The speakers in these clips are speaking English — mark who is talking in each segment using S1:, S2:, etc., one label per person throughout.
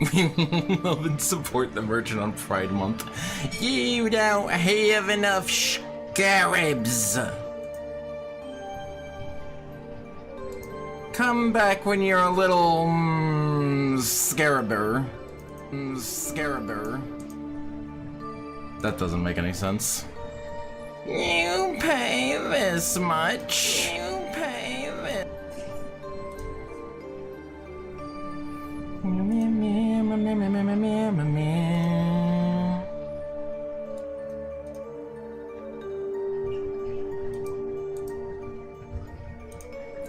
S1: We love and support the merchant on Pride Month. You don't have enough scarabs. Come back when you're a little scaraber. Scaraber. That doesn't make any sense. You pay this much. You pay this.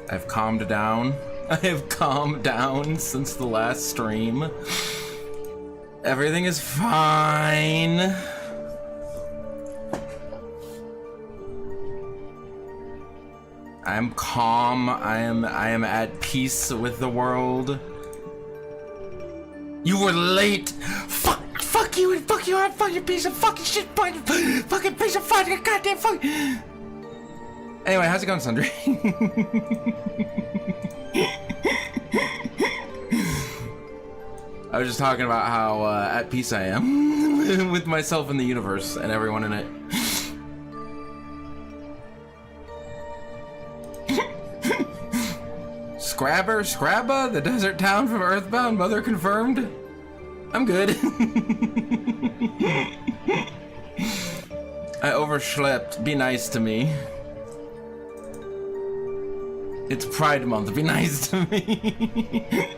S1: I've calmed down. I have calmed down since the last stream. Everything is fine. I'm calm. I am at peace with the world. You were late. Fuck you and fuck you. I'm fucking piece of fucking shit. Fucking piece of fucking goddamn fuck. Anyway, how's it going, Sundry? I was just talking about how at peace I am with myself and the universe and everyone in it. Scrabba, the desert town from Earthbound, mother confirmed. I'm good. I overslept. Be nice to me. It's Pride Month. Be nice to me.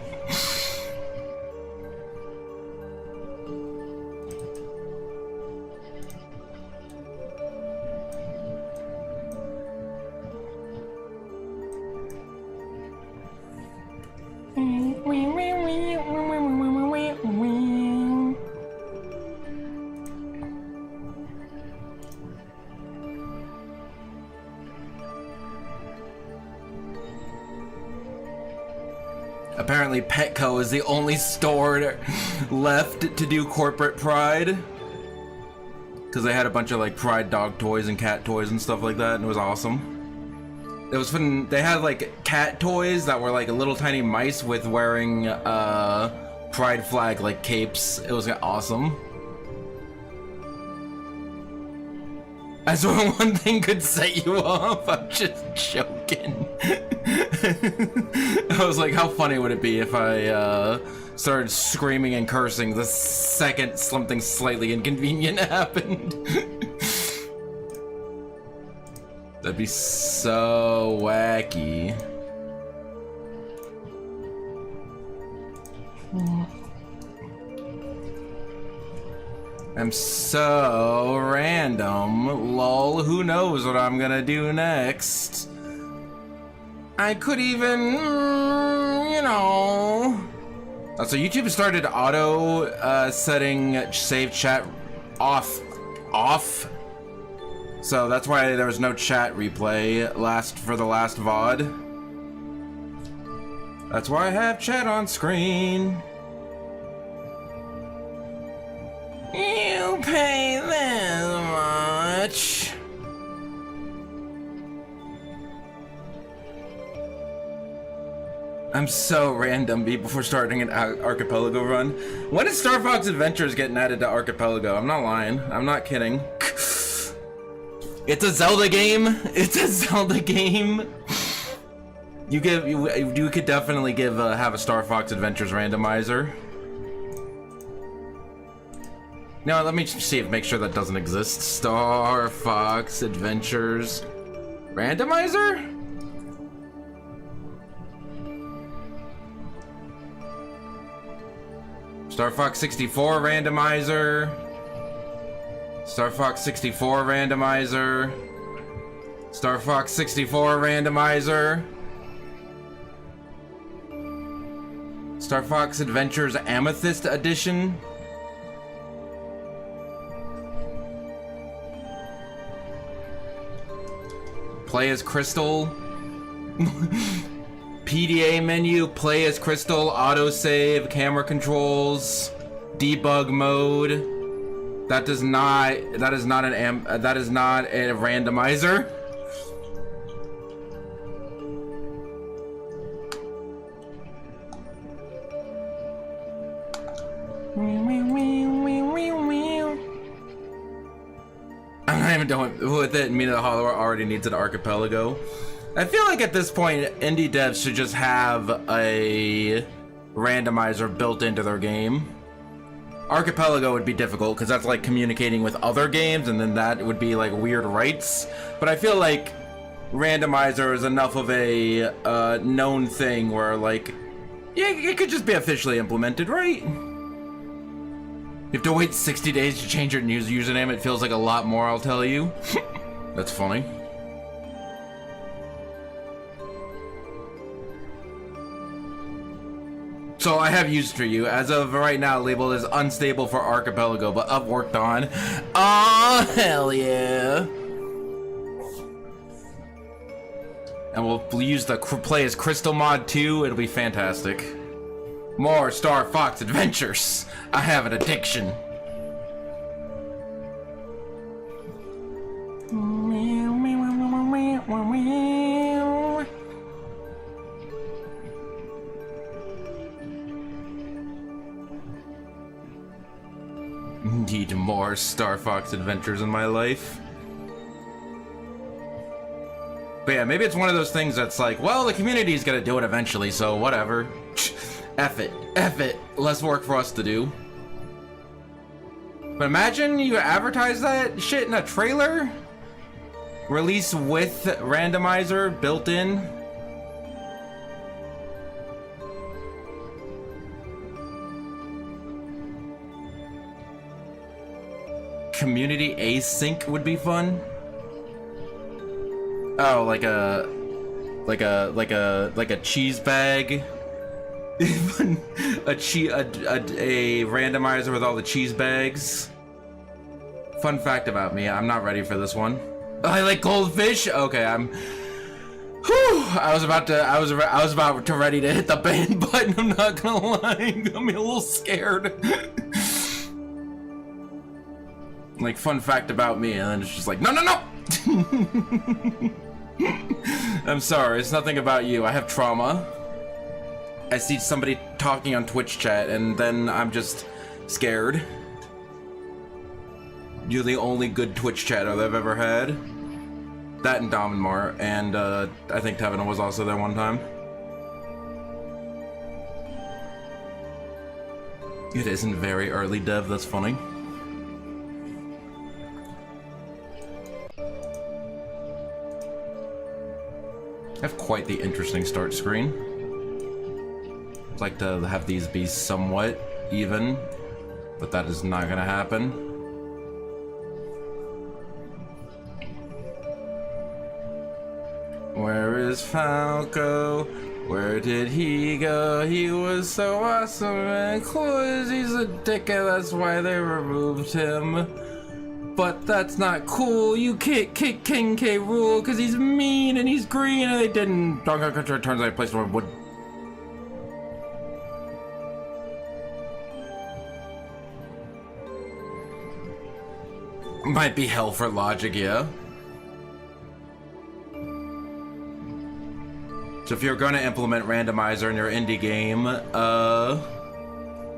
S1: Apparently Petco is the only store left to do corporate Pride. Because they had a bunch of like Pride dog toys and cat toys and stuff like that, and it was awesome. It was fun. They had like cat toys that were like little tiny mice with wearing Pride flag like capes. It was awesome. As when one thing could set you off, I'm just joking. I was like, how funny would it be if I started screaming and cursing the second something slightly inconvenient happened? That'd be so wacky. I'm so random. Lol, who knows what I'm gonna do next? I could even, you know. So YouTube started auto setting save chat off. So that's why there was no chat replay for the last VOD. That's why I have chat on screen. You pay this much. I'm so random before starting an Archipelago run. When is Star Fox Adventures getting added to Archipelago? I'm not lying. I'm not kidding. It's a Zelda game. It's a Zelda game. You could definitely have a Star Fox Adventures randomizer. Now let me make sure that doesn't exist. Star Fox Adventures randomizer? Star Fox 64 randomizer. Star Fox 64 randomizer. Star Fox 64 randomizer. Star Fox Adventures Amethyst Edition. Play as Crystal. PDA menu, play as Crystal, autosave, camera controls, debug mode. That is not a randomizer. don't with it. Mina the Hollower already needs an archipelago. I feel like at this point, indie devs should just have a randomizer built into their game. Archipelago would be difficult because that's like communicating with other games, and then that would be like weird rights. But I feel like randomizer is enough of a known thing where, like, yeah, it could just be officially implemented, right? You have to wait 60 days to change your username. It feels like a lot more, I'll tell you. That's funny. So I have used for you. As of right now, labeled as unstable for Archipelago, but upworked on. Oh, hell yeah. And we'll use the play as Crystal mod too. It'll be fantastic. More Star Fox adventures. I have an addiction. Need more Star Fox adventures in my life. But yeah, maybe it's one of those things that's like, well, the community's gonna do it eventually, so whatever. F it. F it. Less work for us to do. But imagine you advertise that shit in a trailer? Release with randomizer built in? Community async would be fun. Oh, like a cheese bag. a randomizer with all the cheese bags. Fun fact about me, I'm not ready for this one. Oh, I like goldfish. Okay, I'm. Whew, I was about to ready to hit the ban button. I'm not gonna lie, I'm a little scared. Like, fun fact about me, and then it's just like, no, no, no! I'm sorry, it's nothing about you. I have trauma. I see somebody talking on Twitch chat, and then I'm just scared. You're the only good Twitch chatter I've ever had. That and Dominmar, and I think Tevin was also there one time. It isn't very early dev, that's funny. I have quite the interesting start screen. I'd like to have these be somewhat even, but that is not gonna happen. Where is Falco? Where did he go? He was so awesome and cool. He's a dickhead, that's why they removed him. But that's not cool. You can't kick King K. Rool because he's mean and he's green, and they didn't. Donkey Kong Country Returns I placed on wood. Might be hell for logic, yeah. So if you're going to implement randomizer in your indie game,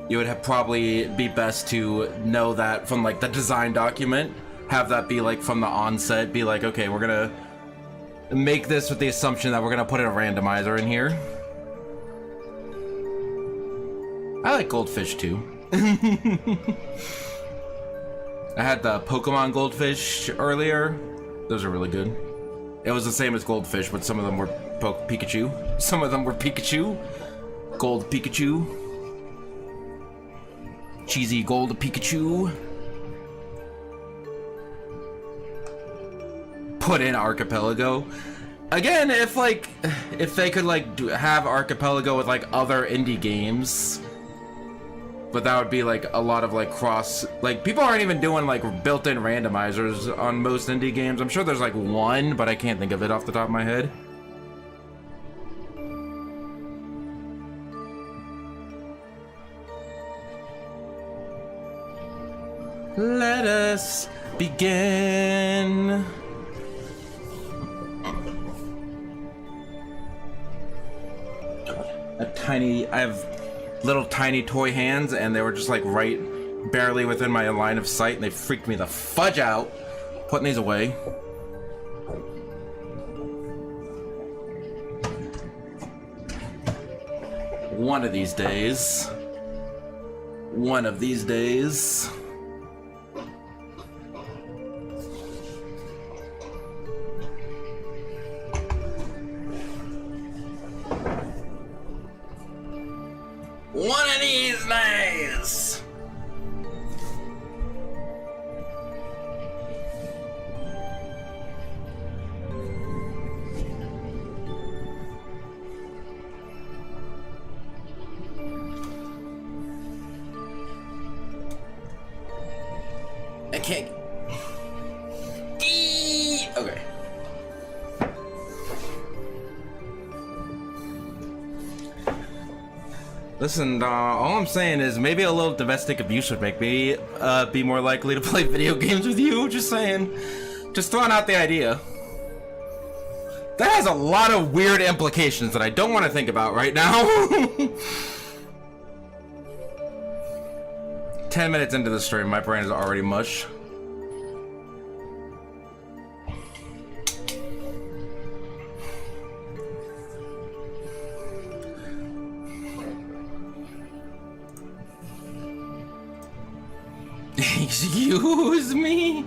S1: you would probably be best to know that from like the design document. Have that be like from the onset, be like, okay, we're gonna make this with the assumption that we're gonna put a randomizer in here. I like goldfish too. I had the Pokemon goldfish earlier. Those are really good. It was the same as goldfish, but some of them were Pikachu. Some of them were Pikachu. Gold Pikachu. Cheesy gold Pikachu. Put in Archipelago. Again, if they could like have Archipelago with like other indie games, but that would be like a lot of like cross, like people aren't even doing like built-in randomizers on most indie games. I'm sure there's like one, but I can't think of it off the top of my head. Let us begin. I have little tiny toy hands, and they were just like right barely within my line of sight, and they freaked me the fudge out. Putting these away. One of these days. One of these days. One of these days. I can't. Okay. Listen, all I'm saying is maybe a little domestic abuse would make me be more likely to play video games with you. Just saying. Just throwing out the idea. That has a lot of weird implications that I don't want to think about right now. 10 minutes into the stream, my brain is already mush. Excuse me?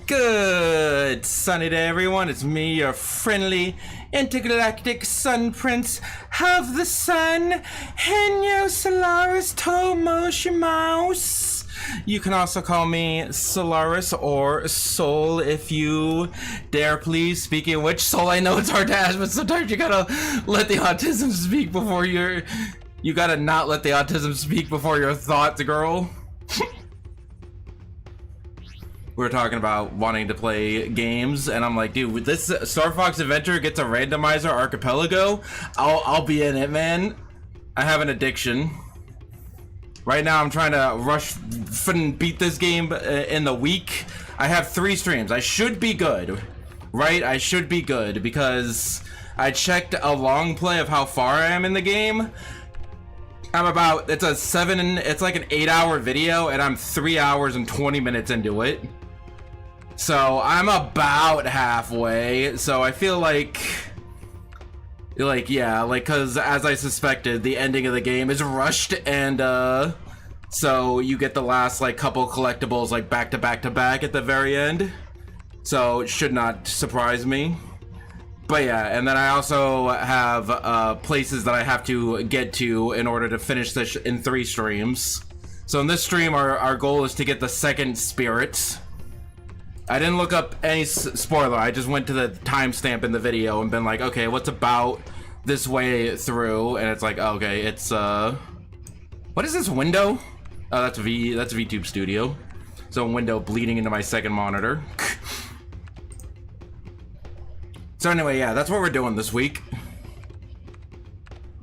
S1: Good sunny day, everyone. It's me, your friendly intergalactic sun prince of the sun, Enyou Solaris Tomoshi Mouse. You can also call me Solaris or Soul if you dare, please. Speaking of which, Soul, I know it's hard to ask, but sometimes you gotta let the autism speak before you gotta not let the autism speak before your thoughts, girl. We were talking about wanting to play games, and I'm like, dude, with this Star Fox Adventure gets a randomizer archipelago, I'll be in it, man. I have an addiction. Right now, I'm trying to rush and beat this game in the week. I have 3 streams. I should be good, right? I should be good because I checked a long play of how far I am in the game. It's like an 8-hour video, and I'm 3 hours and 20 minutes into it. So I'm about halfway. So I feel like yeah, cause as I suspected, the ending of the game is rushed, and so you get the last couple collectibles back to back to back at the very end. So it should not surprise me. But yeah, and then I also have places that I have to get to in order to finish this in 3 streams. So in this stream, our goal is to get the 2nd spirit. I didn't look up any spoiler. I just went to the timestamp in the video and been like, okay, what's about this way through? And it's like, okay, it's what is this window? Oh, that's VTube Studio. So a window bleeding into my 2nd monitor. So anyway, yeah, that's what we're doing this week.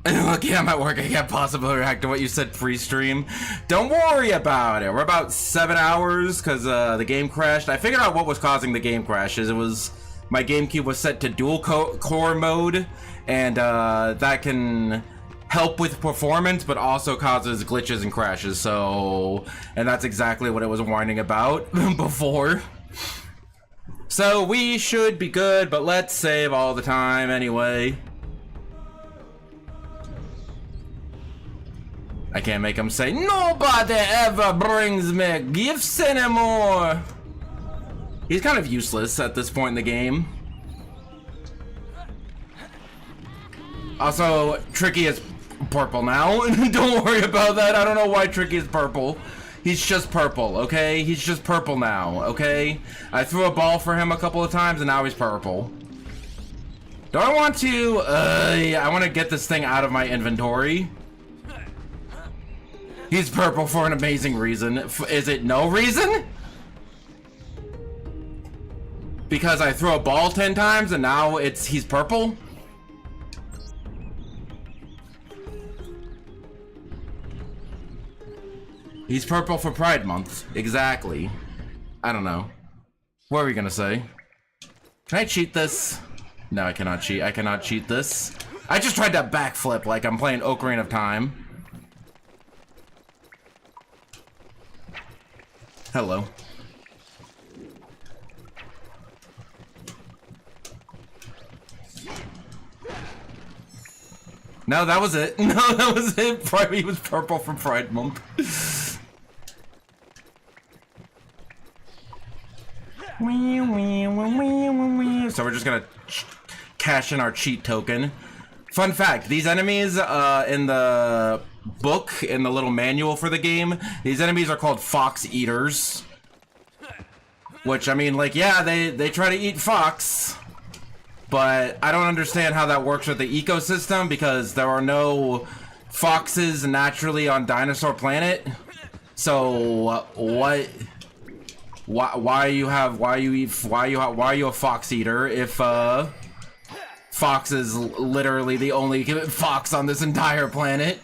S1: Look, yeah, I'm at work. I can't possibly react to what you said pre-stream. Don't worry about it. We're about 7 hours because the game crashed. I figured out what was causing the game crashes. It was my GameCube was set to dual core mode, and that can help with performance, but also causes glitches and crashes. So, and that's exactly what it was whining about before. So we should be good, but let's save all the time anyway. I can't make him say, nobody ever brings me gifts anymore. He's kind of useless at this point in the game. Also, Tricky is purple now. Don't worry about that. I don't know why Tricky is purple. He's just purple, okay? He's just purple now, okay? I threw a ball for him a couple of times and now he's purple. Do I want to, I want to get this thing out of my inventory. He's purple for an amazing reason. Is it no reason? Because I threw a ball 10 times and now he's purple? He's purple for Pride Month. Exactly. I don't know. What are we gonna say? Can I cheat this? No, I cannot cheat. I cannot cheat this. I just tried to backflip like I'm playing Ocarina of Time. Hello. No, that was it. No, that was it. He was purple from Pride Month. So we're just gonna cash in our cheat token. Fun fact, these enemies in the book, in the little manual for the game, these enemies are called fox eaters. Which, I mean, like, yeah, they try to eat fox. But I don't understand how that works with the ecosystem, because there are no foxes naturally on Dinosaur Planet. So what? Why are you a fox eater if fox is literally the only fox on this entire planet?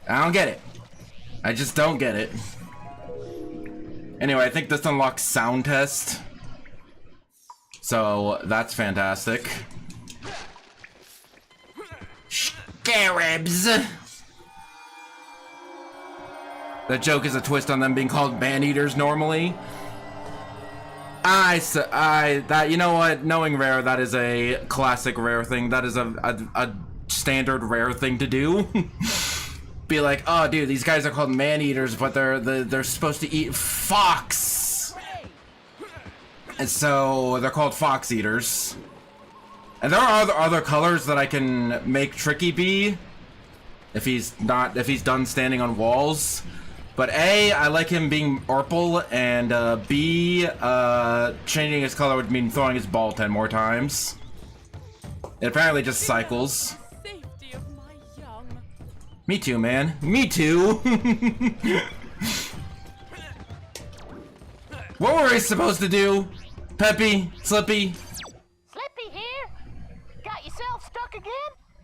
S1: I don't get it. I just don't get it. Anyway, I think this unlocks sound test. So that's fantastic. Scarabs! That joke is a twist on them being called man-eaters normally. You know what? Knowing Rare, that is a classic Rare thing. That is a standard Rare thing to do. Be like, oh, dude, these guys are called man-eaters, but they're supposed to eat fox. And so they're called fox eaters. And there are other colors that I can make Tricky be if he's done standing on walls. But A, I like him being purple, and B, changing his color would mean throwing his ball 10 more times. It apparently just cycles. Me too, man. Me too. What were we supposed to do? Peppy? Slippy?
S2: Slippy here? Got yourself stuck again?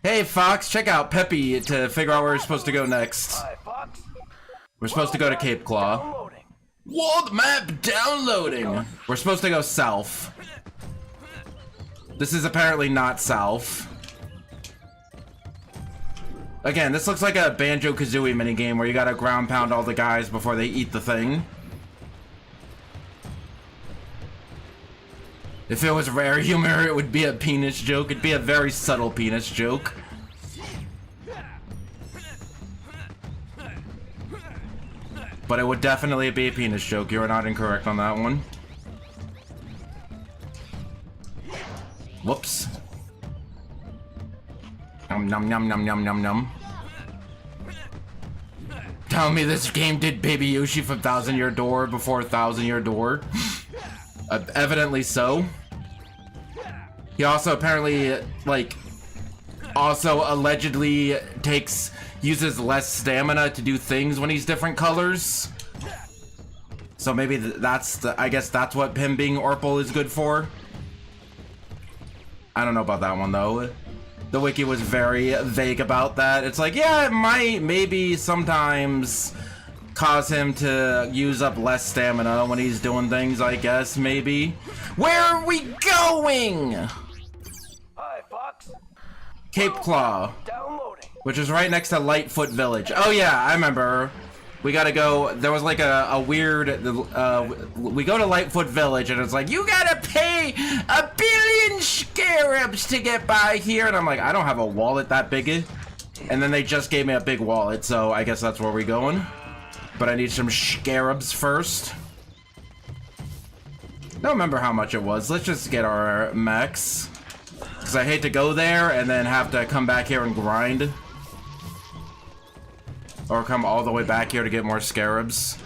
S1: Hey, Fox, check out Peppy to figure out where we're supposed to go next.
S3: Hi, Fox.
S1: We're supposed to go to Cape Claw. World map downloading! We're supposed to go south. This is apparently not south. Again, this looks like a Banjo-Kazooie minigame where you gotta ground pound all the guys before they eat the thing. If it was Rare humor, it would be a penis joke. It'd be a very subtle penis joke. But it would definitely be a penis joke. You are not incorrect on that one. Whoops. Num num num num num num num. Tell me this game did Baby Yoshi from Thousand Year Door before Thousand Year Door. Evidently so. He also apparently, like, also allegedly uses less stamina to do things when he's different colors. So maybe I guess that's what him being Orpal is good for. I don't know about that one though. The wiki was very vague about that. It's like, yeah, it might maybe sometimes cause him to use up less stamina when he's doing things, I guess, maybe. Where are we going?
S3: Hi, Fox.
S1: Cape Claw.
S3: Downloading.
S1: Which is right next to Lightfoot Village. Oh yeah, I remember. We gotta go, there was like a weird, we go to Lightfoot Village and it's like, you gotta pay 1 billion scarabs to get by here. And I'm like, I don't have a wallet that big. And then they just gave me a big wallet, so I guess that's where we're going. But I need some scarabs first. Don't remember how much it was. Let's just get our max. Because I hate to go there and then have to come back here and grind. Or come all the way back here to get more scarabs.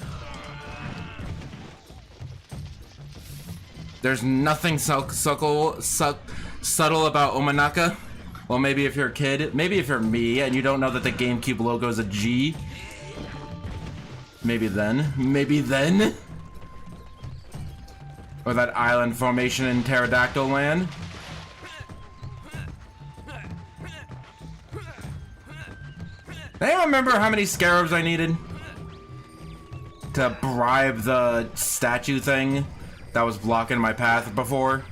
S1: There's nothing subtle about Omanaka. Well, maybe if you're a kid. Maybe if you're me and you don't know that the GameCube logo is a G. Maybe then. Maybe then. Or that island formation in Pterodactyl Land. Anyone remember how many scarabs I needed to bribe the statue thing that was blocking my path before?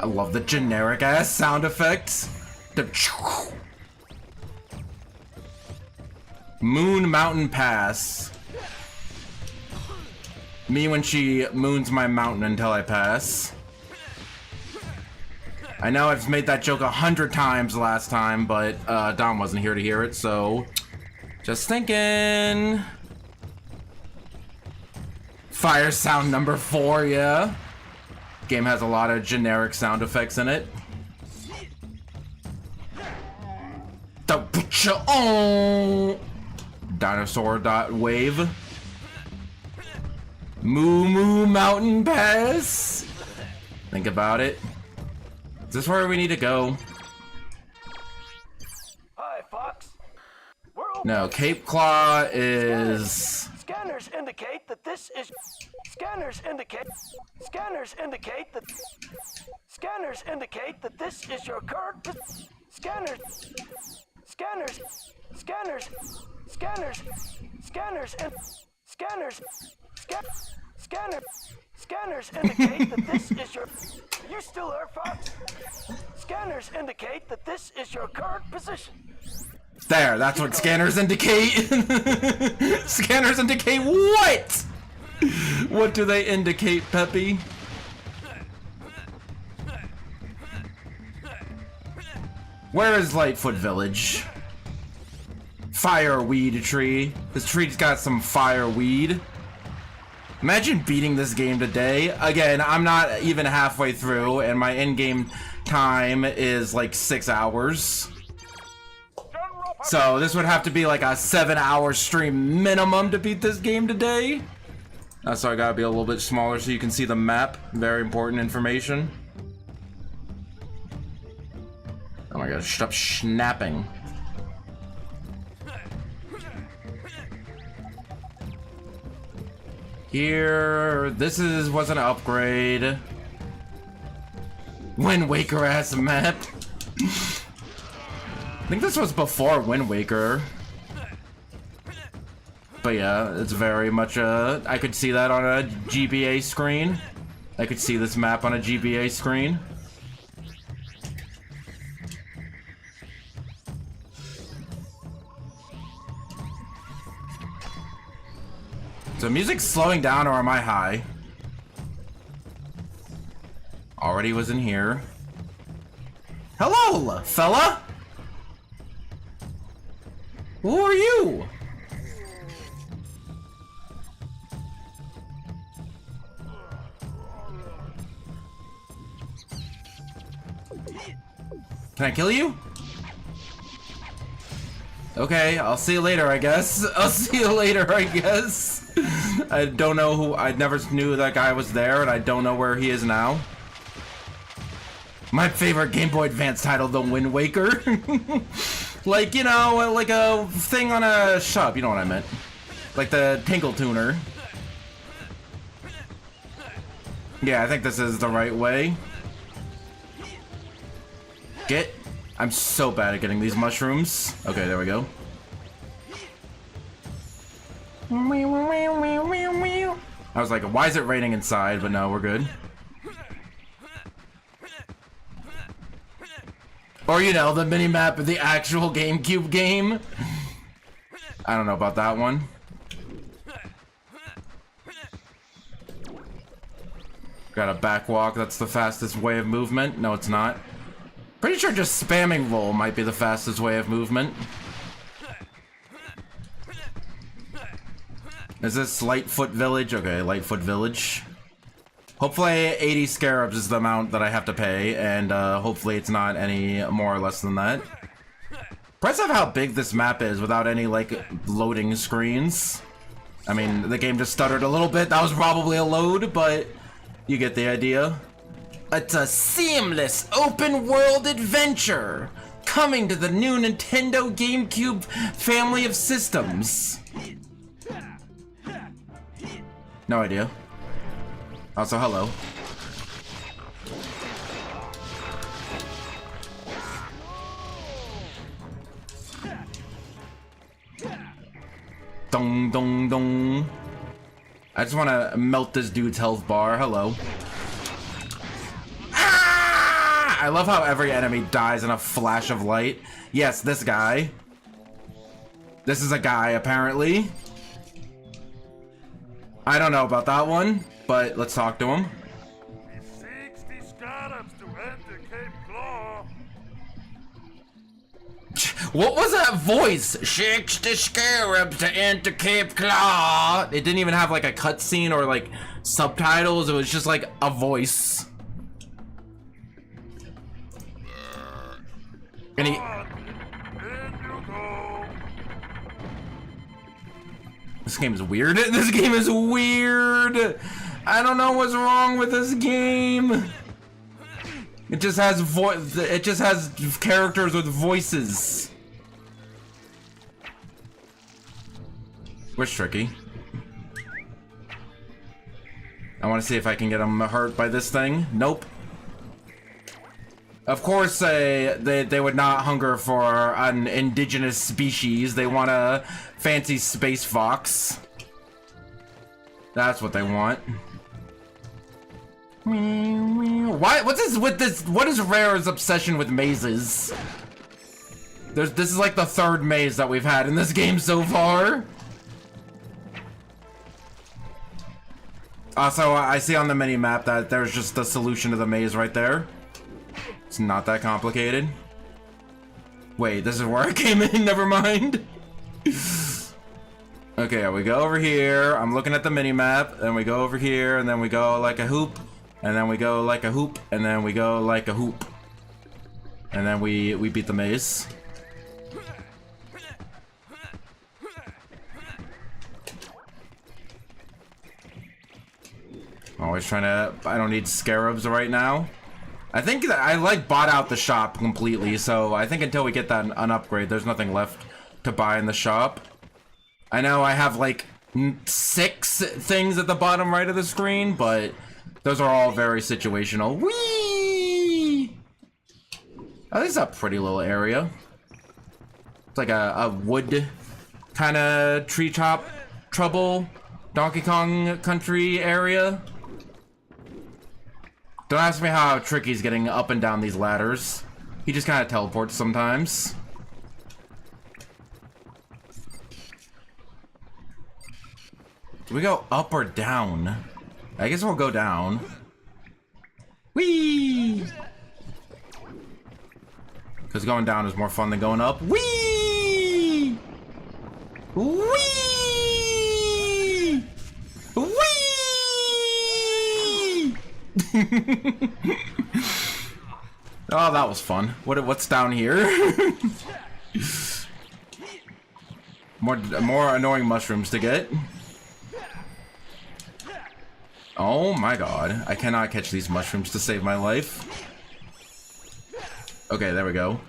S1: I love the generic ass sound effects. The Moon Mountain Pass. Me when she moons my mountain until I pass. I know I've made that joke 100 times last time, but Dom wasn't here to hear it, so just thinking. Fire sound number 4, yeah. Game has a lot of generic sound effects in it. Dinosaur.wave. Moo Moo Mountain Pass. Think about it. Is this where we need to go?
S3: Hi, Fox. We're open.
S1: No, Cape Claw is...
S3: Scanners indicate that this is... Scanners indicate that... Scanners indicate that this is your current... Scanners indicate that this is your... You still there, Fox? Scanners indicate that this is your current position.
S1: There, that's what scanners indicate. Scanners indicate what? What do they indicate, Peppy? Where is Lightfoot Village? Fireweed tree. This tree's got some fireweed. Imagine beating this game today. Again, I'm not even halfway through, and my in-game time is like 6 hours. So this would have to be like a 7-hour stream minimum to beat this game today. So I gotta be a little bit smaller so you can see the map. Very important information. Oh my god, stop snapping. Here, was an upgrade. Wind Waker ass map. I think this was before Wind Waker. But yeah, it's very much I could see that on a GBA screen. I could see this map on a GBA screen. So music's slowing down, or am I high? Already was in here. Hello, fella! Who are you? Can I kill you? Okay, I'll see you later, I guess. I'll see you later, I guess. I don't know who... I never knew that guy was there, and I don't know where he is now. My favorite Game Boy Advance title, The Wind Waker. Like, you know, like a thing on a shop, you know what I meant. Like the Tinkle Tuner. Yeah, I think this is the right way. I'm so bad at getting these mushrooms. Okay, there we go. I was like, why is it raining inside? But no, we're good. Or, you know, the mini-map of the actual GameCube game. I don't know about that one. Got a backwalk, that's the fastest way of movement. No, it's not. Pretty sure just spamming roll might be the fastest way of movement. Is this Lightfoot Village? Okay, Lightfoot Village. Hopefully 80 scarabs is the amount that I have to pay, and hopefully it's not any more or less than that. Impressive how big this map is without any, like, loading screens. I mean, the game just stuttered a little bit. That was probably a load, but you get the idea. It's a seamless open-world adventure coming to the new Nintendo GameCube family of systems. No idea. Also, hello. Dong dong dong. I just want to melt this dude's health bar. Hello. Ah! I love how every enemy dies in a flash of light. Yes, this guy. This is a guy, apparently. I don't know about that one, but let's talk to him.
S4: 60 scarabs to enter Cape Claw.
S1: What was that voice? 60 scarabs to enter Cape Claw. It didn't even have like a cutscene or like subtitles. It was just like a voice. And he...
S4: In you go.
S1: This game is weird. This game is weird. I don't know what's wrong with this game. It just has It just has characters with voices. Where's Tricky? I want to see if I can get him hurt by this thing. Nope. Of course, they would not hunger for an indigenous species. They want a fancy space fox. That's what they want. Why? What's this with this? What is Rare's obsession with mazes? This is like the third maze that we've had in this game so far. Also, I see on the mini map that there's just the solution to the maze right there. It's not that complicated. Wait, this is where I came in. Never mind. Okay, we go over here. I'm looking at the mini map, and we go over here, and then we go like a hoop. And then we go like a hoop, and then we go like a hoop. And then we beat the maze. Always trying to... I don't need scarabs right now. I think that I like bought out the shop completely, so I think until we get that an upgrade, there's nothing left to buy in the shop. I know I have like 6 things at the bottom right of the screen, but... those are all very situational. Whee! Oh, this is a pretty little area. It's like a wood kind of tree chop trouble Donkey Kong Country area. Don't ask me how Tricky's getting up and down these ladders. He just kind of teleports sometimes. Do we go up or down? I guess we'll go down. Whee! Because going down is more fun than going up. Whee! Whee! Whee! Oh, that was fun. What's down here? More annoying mushrooms to get. Oh my god, I cannot catch these mushrooms to save my life. Okay, there we go.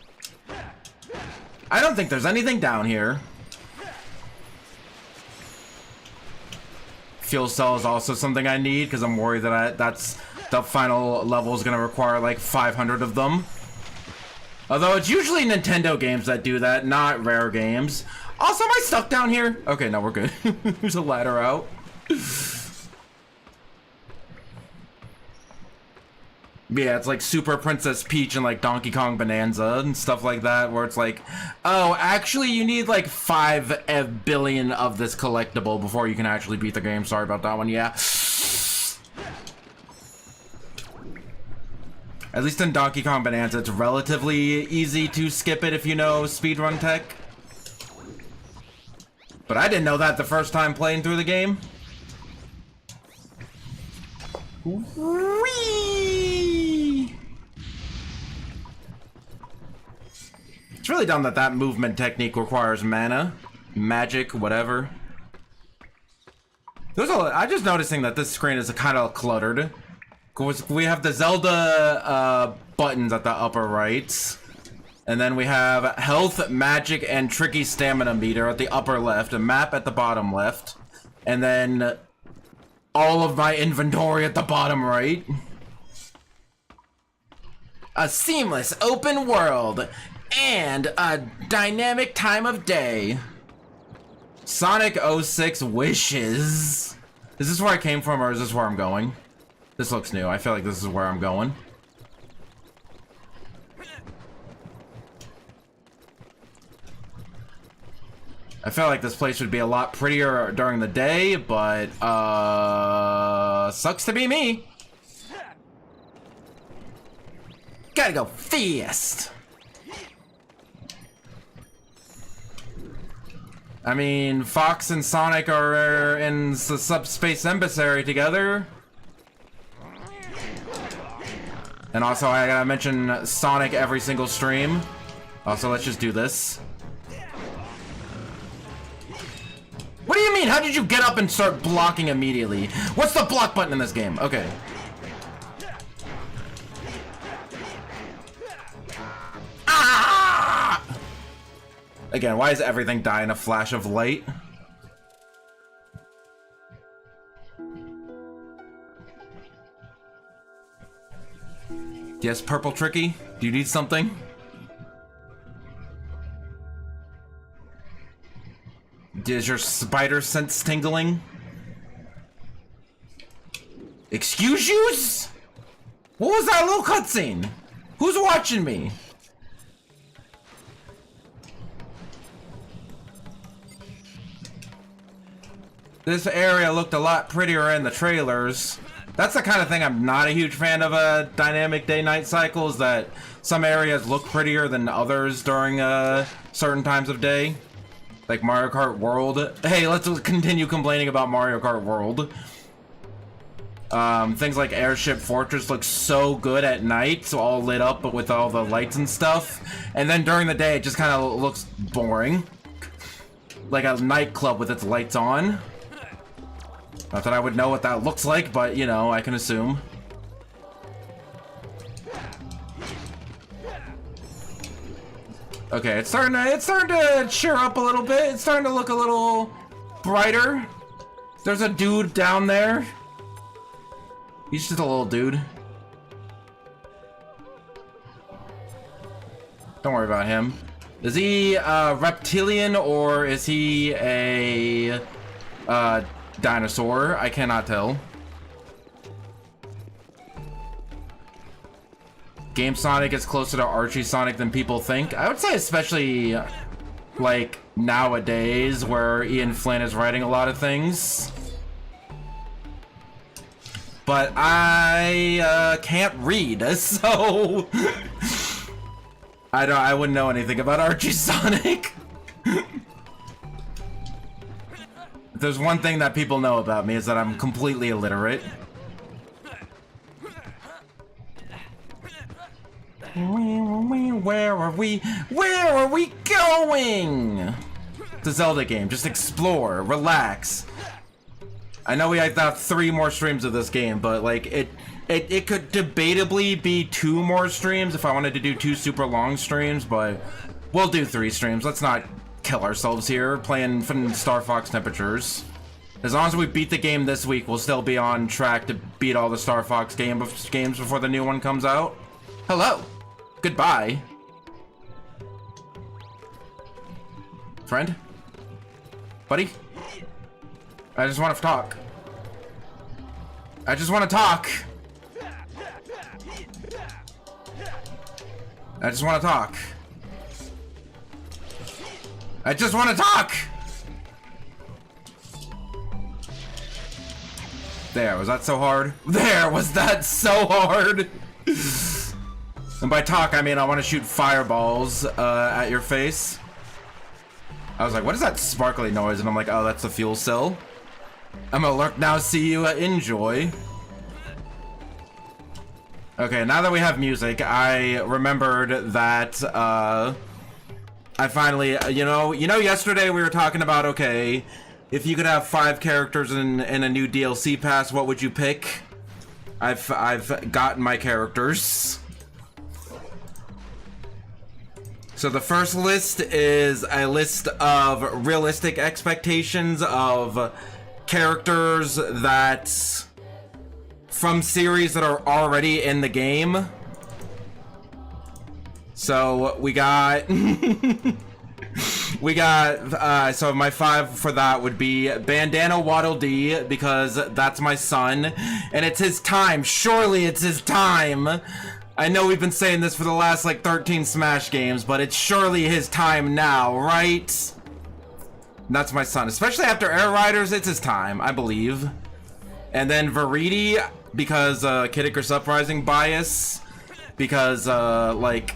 S1: I don't think there's anything down here. Fuel cell is also something I need, because I'm worried that that's the final level is going to require like 500 of them. Although it's usually Nintendo games that do that, not Rare games. Also, am I stuck down here? Okay, no, we're good. There's a ladder out. Yeah, it's like Super Princess Peach and like Donkey Kong Bonanza and stuff like that, where it's like, oh, actually you need like 5 billion of this collectible before you can actually beat the game. Sorry about that one, yeah. At least in Donkey Kong Bonanza, it's relatively easy to skip it if you know speedrun tech. But I didn't know that the first time playing through the game. Whee! It's really dumb that that movement technique requires mana, magic, whatever. I'm just noticing that this screen is kind of cluttered. We have the Zelda buttons at the upper right. And then we have health, magic, and tricky stamina meter at the upper left. A map at the bottom left. And then all of my inventory at the bottom right. A seamless open world. And a dynamic time of day. Sonic 06 wishes. Is this where I came from or is this where I'm going? This looks new. I feel like this is where I'm going. I feel like this place would be a lot prettier during the day, but, sucks to be me. Gotta go fast. I mean, Fox and Sonic are in the subspace emissary together. And also, I gotta mention Sonic every single stream. Also, let's just do this. What do you mean? How did you get up and start blocking immediately? What's the block button in this game? Okay. Ah! Again, why does everything die in a flash of light? Yes, Purple Tricky? Do you need something? Is your spider sense tingling? Excuse yous? What was that little cutscene? Who's watching me? This area looked a lot prettier in the trailers. That's the kind of thing I'm not a huge fan of a dynamic day-night cycle, is that some areas look prettier than others during certain times of day. Like Mario Kart World. Hey, let's continue complaining about Mario Kart World. Things like Airship Fortress look so good at night, so all lit up but with all the lights and stuff. And then during the day, it just kind of looks boring. Like a nightclub with its lights on. Not that I would know what that looks like, but, you know, I can assume. Okay, it's starting to cheer up a little bit. It's starting to look a little brighter. There's a dude down there. He's just a little dude. Don't worry about him. Is he reptilian or is he a dinosaur? I cannot tell. Game Sonic is closer to Archie Sonic than people think. I would say especially like nowadays where Ian Flynn is writing a lot of things. But I can't read, so I wouldn't know anything about Archie Sonic. If there's one thing that people know about me is that I'm completely illiterate. Where are we? Where are we going? It's a Zelda game. Just explore, relax. I know we have 3 more streams of this game, but like it could debatably be 2 more streams if I wanted to do 2 super long streams, but we'll do 3 streams. Let's not kill ourselves here playing from Star Fox temperatures. As long as we beat the game this week, we'll still be on track to beat all the Star Fox games before the new one comes out. Hello. Goodbye. Friend? Buddy? I just want to talk. I just want to talk. I just want to talk. I just want to talk! There, was that so hard? There, was that so hard? And by talk, I mean I want to shoot fireballs at your face. I was like, what is that sparkly noise? And I'm like, oh, that's the fuel cell. I'm gonna lurk now, see you, enjoy. Okay, now that we have music, I remembered that, I finally, you know, yesterday we were talking about, okay, if you could have 5 characters in a new DLC pass, what would you pick? I've gotten my characters. So the first list is a list of realistic expectations of characters that from series that are already in the game. So we got so my 5 for that would be Bandana Waddle Dee, because that's my son and it's his time. Surely it's his time. I know we've been saying this for the last like 13 Smash games, but it's surely his time now, right? That's my son. Especially after Air Riders, it's his time, I believe. And then Viridi, because Kid Icarus Uprising bias. Because, like...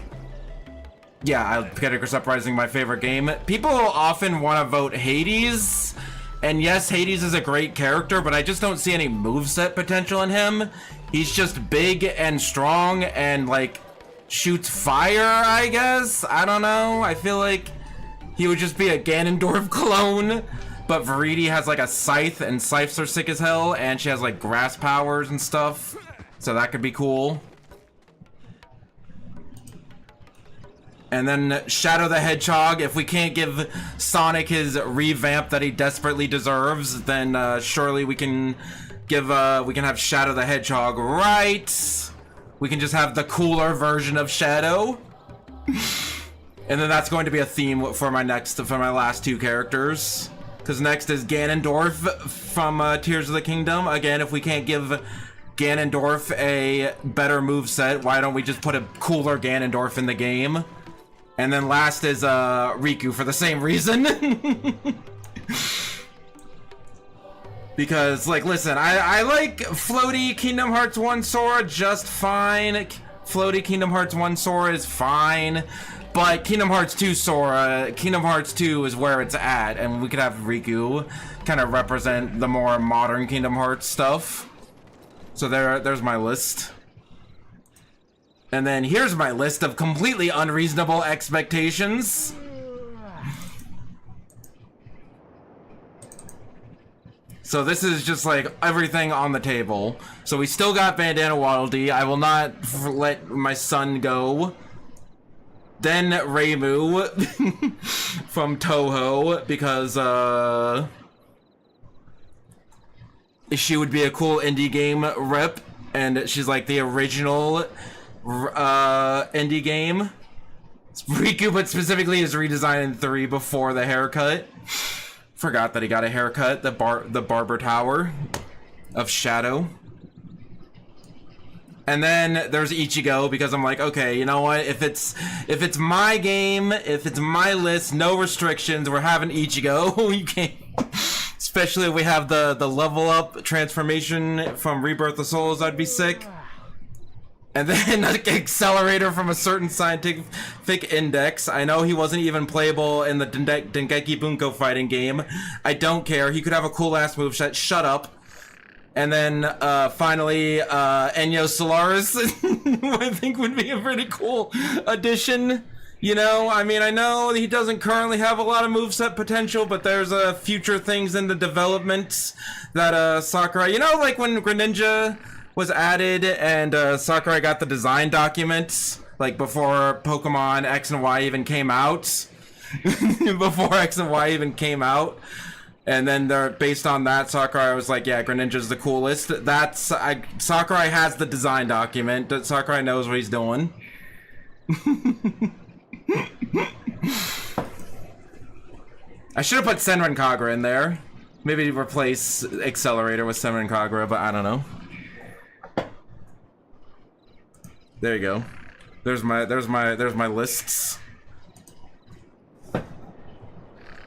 S1: Yeah, Kid Icarus Uprising, my favorite game. People often want to vote Hades. And yes, Hades is a great character, but I just don't see any moveset potential in him. He's just big and strong and, like, shoots fire, I guess? I don't know. I feel like he would just be a Ganondorf clone. But Viridi has, like, a scythe, and scythes are sick as hell, and she has, like, grass powers and stuff. So that could be cool. And then Shadow the Hedgehog, if we can't give Sonic his revamp that he desperately deserves, then surely we can have Shadow the Hedgehog, right? We can just have the cooler version of Shadow. And then that's going to be a theme for my last two characters. Because next is Ganondorf from Tears of the Kingdom. Again, if we can't give Ganondorf a better moveset, why don't we just put a cooler Ganondorf in the game? And then last is Riku for the same reason. Because, like, listen, I like floaty Kingdom Hearts 1 Sora just fine. Floaty Kingdom Hearts 1 Sora is fine. But Kingdom Hearts 2 Sora, Kingdom Hearts 2 is where it's at. And we could have Riku kind of represent the more modern Kingdom Hearts stuff. So there's my list. And then here's my list of completely unreasonable expectations. So this is just like everything on the table. So we still got Bandana Waddle Dee. I will not let my son go. Then Reimu from Toho, because she would be a cool indie game rep, and she's like the original indie game. It's Riku, but specifically his redesign in 3 before the haircut. Forgot that he got a haircut. The Barber Tower of Shadow. And then there's Ichigo, because I'm like, okay, you know what? If it's my game, if it's my list, no restrictions, we're having Ichigo. You can't. Especially if we have the level up transformation from Rebirth of Souls, I'd be sick. And then an accelerator from a certain scientific index. I know he wasn't even playable in the Dengeki Bunko fighting game. I don't care. He could have a cool ass moveset. Shut up. And then finally, Enyou Solaris, I think would be a pretty cool addition. You know, I mean, I know he doesn't currently have a lot of moveset potential, but there's future things in the development that Sakurai, you know, like when Greninja was added and Sakurai got the design documents, like before Pokemon X and Y even came out. Before X and Y even came out. And then they're based on that, Sakurai was like, yeah, Greninja's the coolest. Sakurai has the design document. Sakurai knows what he's doing. I should have put Senran Kagura in there. Maybe replace Accelerator with Senran Kagura, but I don't know. There you go. There's my lists.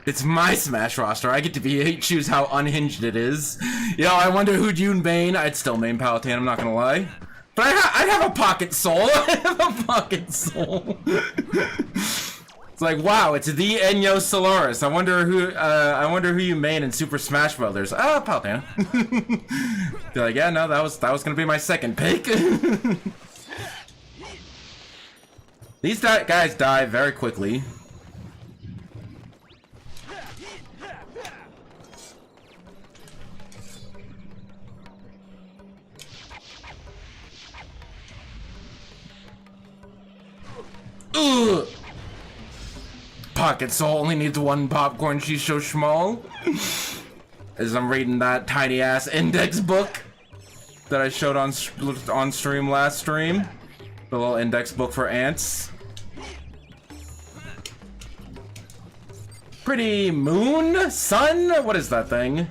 S1: It's my Smash roster. I get to choose how unhinged it is. You know, I wonder who'd you main. I'd still main Palutena, I'm not gonna lie. But I'd have a Pocket Soul. I'd have a Pocket Soul. It's like, wow, it's the Enyou Solaris. I wonder who you main in Super Smash Brothers. Oh, Palutena. Be like, yeah, no, that was gonna be my second pick. These guys die very quickly. Ugh. Pocket Soul only needs one popcorn, she's so small. As I'm reading that tiny ass index book that I showed on stream last stream. The little index book for ants. Pretty moon? Sun? What is that thing?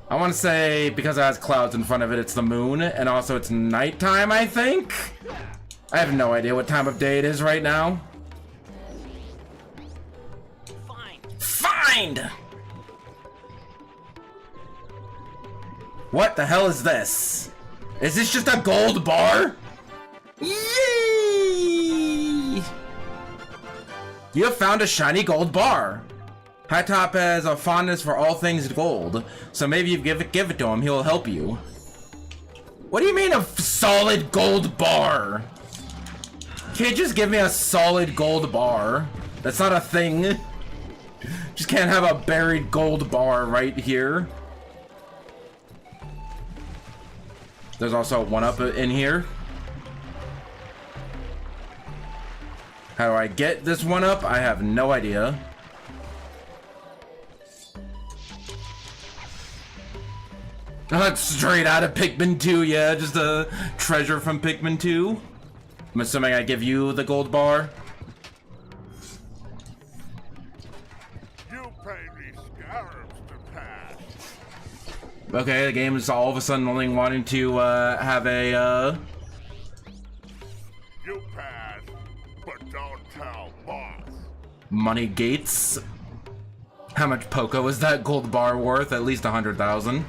S1: I want to say, because it has clouds in front of it, it's the moon. And also it's nighttime, I think? I have no idea what time of day it is right now. Find! What the hell is this? Is this just a gold bar? Yay! You have found a shiny gold bar. High Top has a fondness for all things gold, so maybe you give it to him, he'll help you. What do you mean a solid gold bar? Can't just give me a solid gold bar. That's not a thing. Just can't have a buried gold bar right here. There's also a 1-up in here. How do I get this 1-up? I have no idea. That's straight out of Pikmin 2, yeah, just a treasure from Pikmin 2. I'm assuming I give you the gold bar.
S4: You pay me scarabs to pass.
S1: Okay, the game is all of a sudden only wanting to have a
S4: You pass, but don't tell boss.
S1: money gates. How much Poco is that gold bar worth? At least 100,000.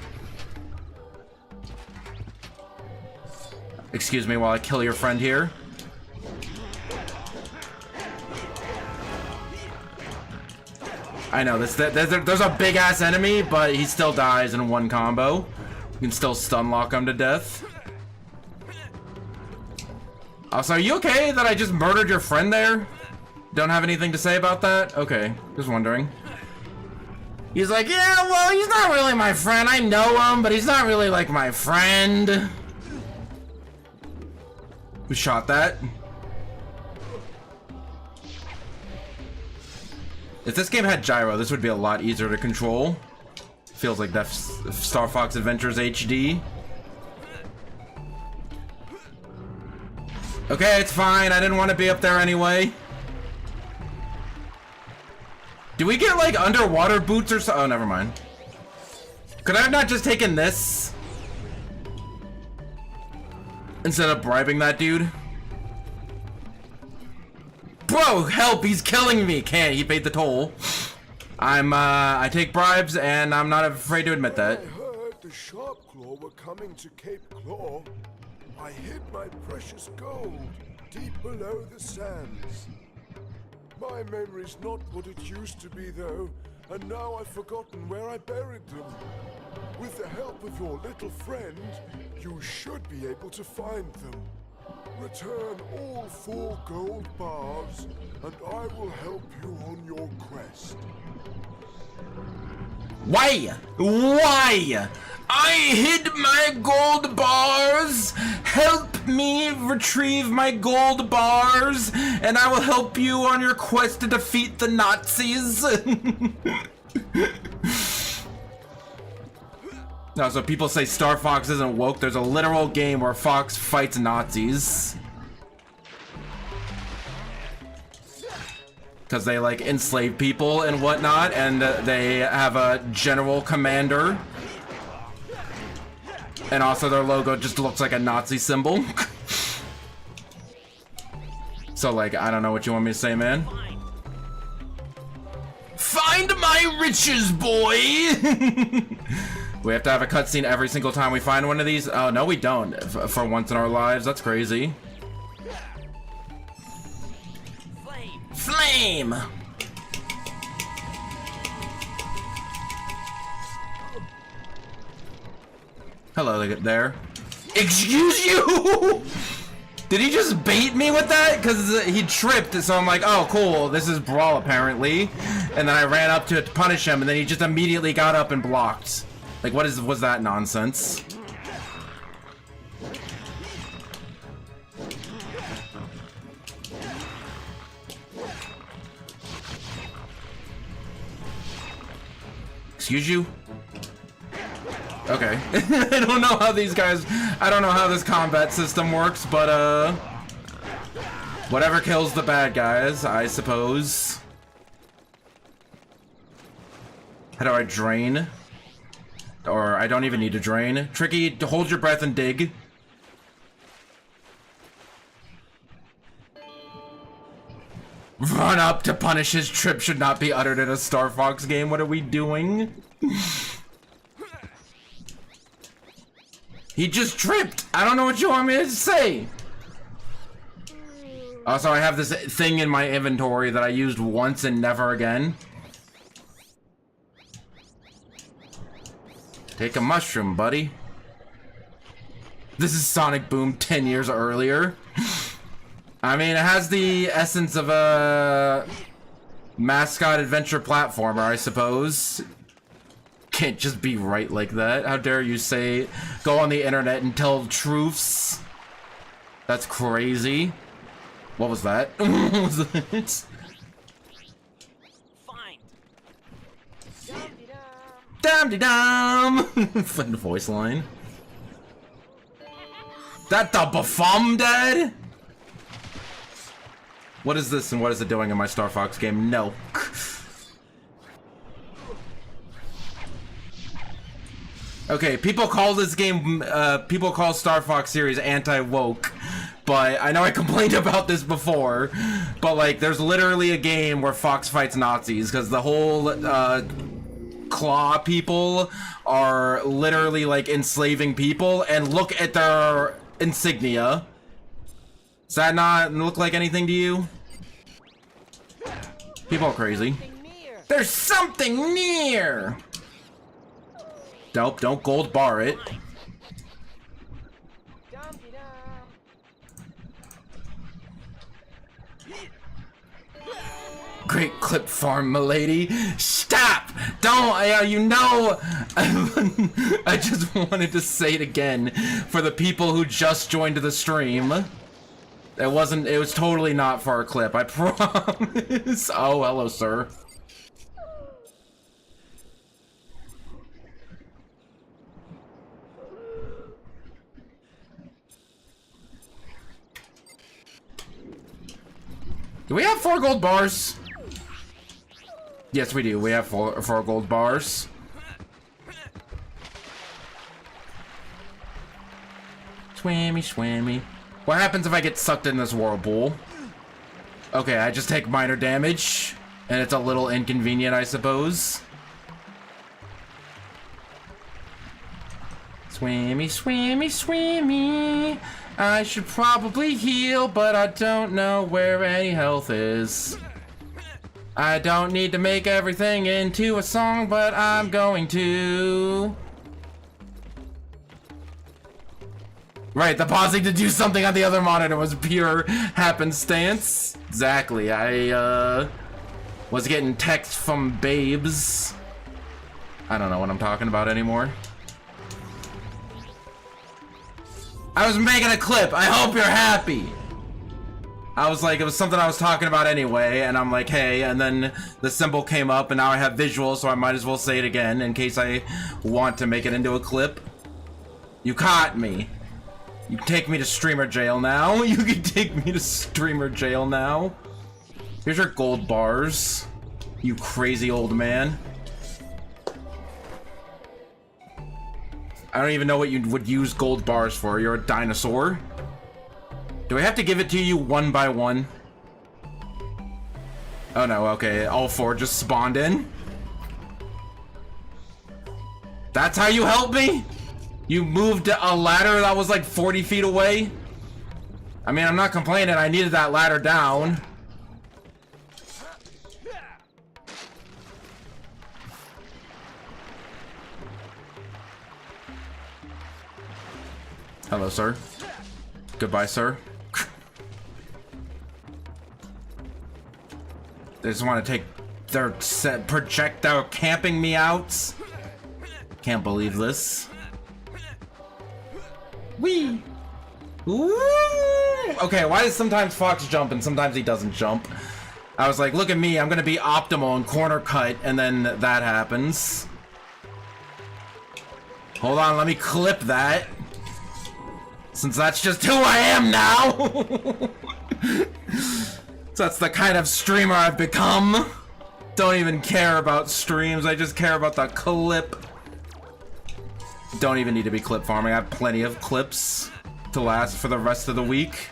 S1: Excuse me while I kill your friend here. I know, there's a big ass enemy, but he still dies in one combo. You can still stun lock him to death. Also, are you okay that I just murdered your friend there? Don't have anything to say about that? Okay, just wondering. He's like, yeah, well, he's not really my friend. I know him, but he's not really like my friend. Who shot that? If this game had gyro, this would be a lot easier to control. Feels like that Star Fox Adventures HD. Okay, it's fine. I didn't want to be up there anyway. Do we get like underwater boots or so? Oh, never mind. Could I have not just taken this? Instead of bribing that dude? Bro, help, he's killing me. Can't, he paid the toll. I take bribes and I'm not afraid to admit that.
S5: I heard the Sharpclaw were coming to Cape Claw. I hid my precious gold deep below the sands. My memory's not what it used to be though, and now I've forgotten where I buried them. With the help of your little friend, you should be able to find them. Return all 4 gold bars, and I will help you on your quest.
S1: Why? Why? I hid my gold bars. Help me retrieve my gold bars, and I will help you on your quest to defeat the Nazis. No, so people say Star Fox isn't woke. There's a literal game where Fox fights Nazis. Because they like enslave people and whatnot, and they have a general commander. And also their logo just looks like a Nazi symbol. So like, I don't know what you want me to say, man. Find my riches, boy! We have to have a cutscene every single time we find one of these? Oh, no, we don't. For once in our lives, that's crazy. Flame! Hello there. Excuse you? Did he just bait me with that? Because he tripped, so I'm like, oh, cool. This is Brawl, apparently. And then I ran up to punish him, and then he just immediately got up and blocked. Like, was that nonsense? Excuse you? Okay. I don't know how these guys... I don't know how this combat system works, but, whatever kills the bad guys, I suppose. How do I drain? Or I don't even need to drain. Tricky, to hold your breath and dig. Run up to punish his trip should not be uttered in a Star Fox game. What are we doing? He just tripped. I don't know what you want me to say. Also, I have this thing in my inventory that I used once and never again. Take a mushroom, buddy. This is Sonic Boom 10 years earlier. I mean, it has the essence of a mascot adventure platformer, I suppose. Can't just be right like that. How dare you say, go on the internet and tell truths. That's crazy. What was that? What was it? Dum-de-dum! Fun voice line. That the Bafum dead? What is this and what is it doing in my Star Fox game? No. Okay, people call this game, people call Star Fox series anti-woke, but I know I complained about this before, but like, there's literally a game where Fox fights Nazis, because the whole, Claw people are literally like enslaving people, and look at their insignia. Does that not look like anything to you? People are crazy. There's something near! Nope, don't gold bar it. Great clip farm, milady. Stop! Don't, you know, I just wanted to say it again for the people who just joined the stream. It was totally not for a clip, I promise. Oh, hello, sir. Do we have 4 gold bars? Yes, we do. We have four gold bars. Swimmy, swimmy. What happens if I get sucked in this whirlpool? Okay, I just take minor damage, and it's a little inconvenient, I suppose. Swimmy, swimmy, swimmy. I should probably heal, but I don't know where any health is. I don't need to make everything into a song, but I'm going to. Right, the pausing to do something on the other monitor was pure happenstance. Exactly, I, was getting text from babes. I don't know what I'm talking about anymore. I was making a clip. I hope you're happy. I was like, it was something I was talking about anyway, and I'm like, hey, and then the symbol came up, and now I have visuals, so I might as well say it again in case I want to make it into a clip. You caught me. You can take me to streamer jail now. You can take me to streamer jail now. Here's your gold bars, you crazy old man. I don't even know what you would use gold bars for. You're a dinosaur. Do I have to give it to you one by one? Oh no, okay. All 4 just spawned in. That's how you help me? You moved a ladder that was like 40 feet away? I mean, I'm not complaining. I needed that ladder down. Hello, sir. Goodbye, sir. They just want to take their projectile camping me out. Can't believe this. Whee! Woo! Okay, why does sometimes Fox jump and sometimes he doesn't jump? I was like, look at me, I'm gonna be optimal and corner cut, and then that happens. Hold on, let me clip that. Since that's just who I am now! So that's the kind of streamer I've become. Don't even care about streams, I just care about the clip. Don't even need to be clip farming, I have plenty of clips to last for the rest of the week.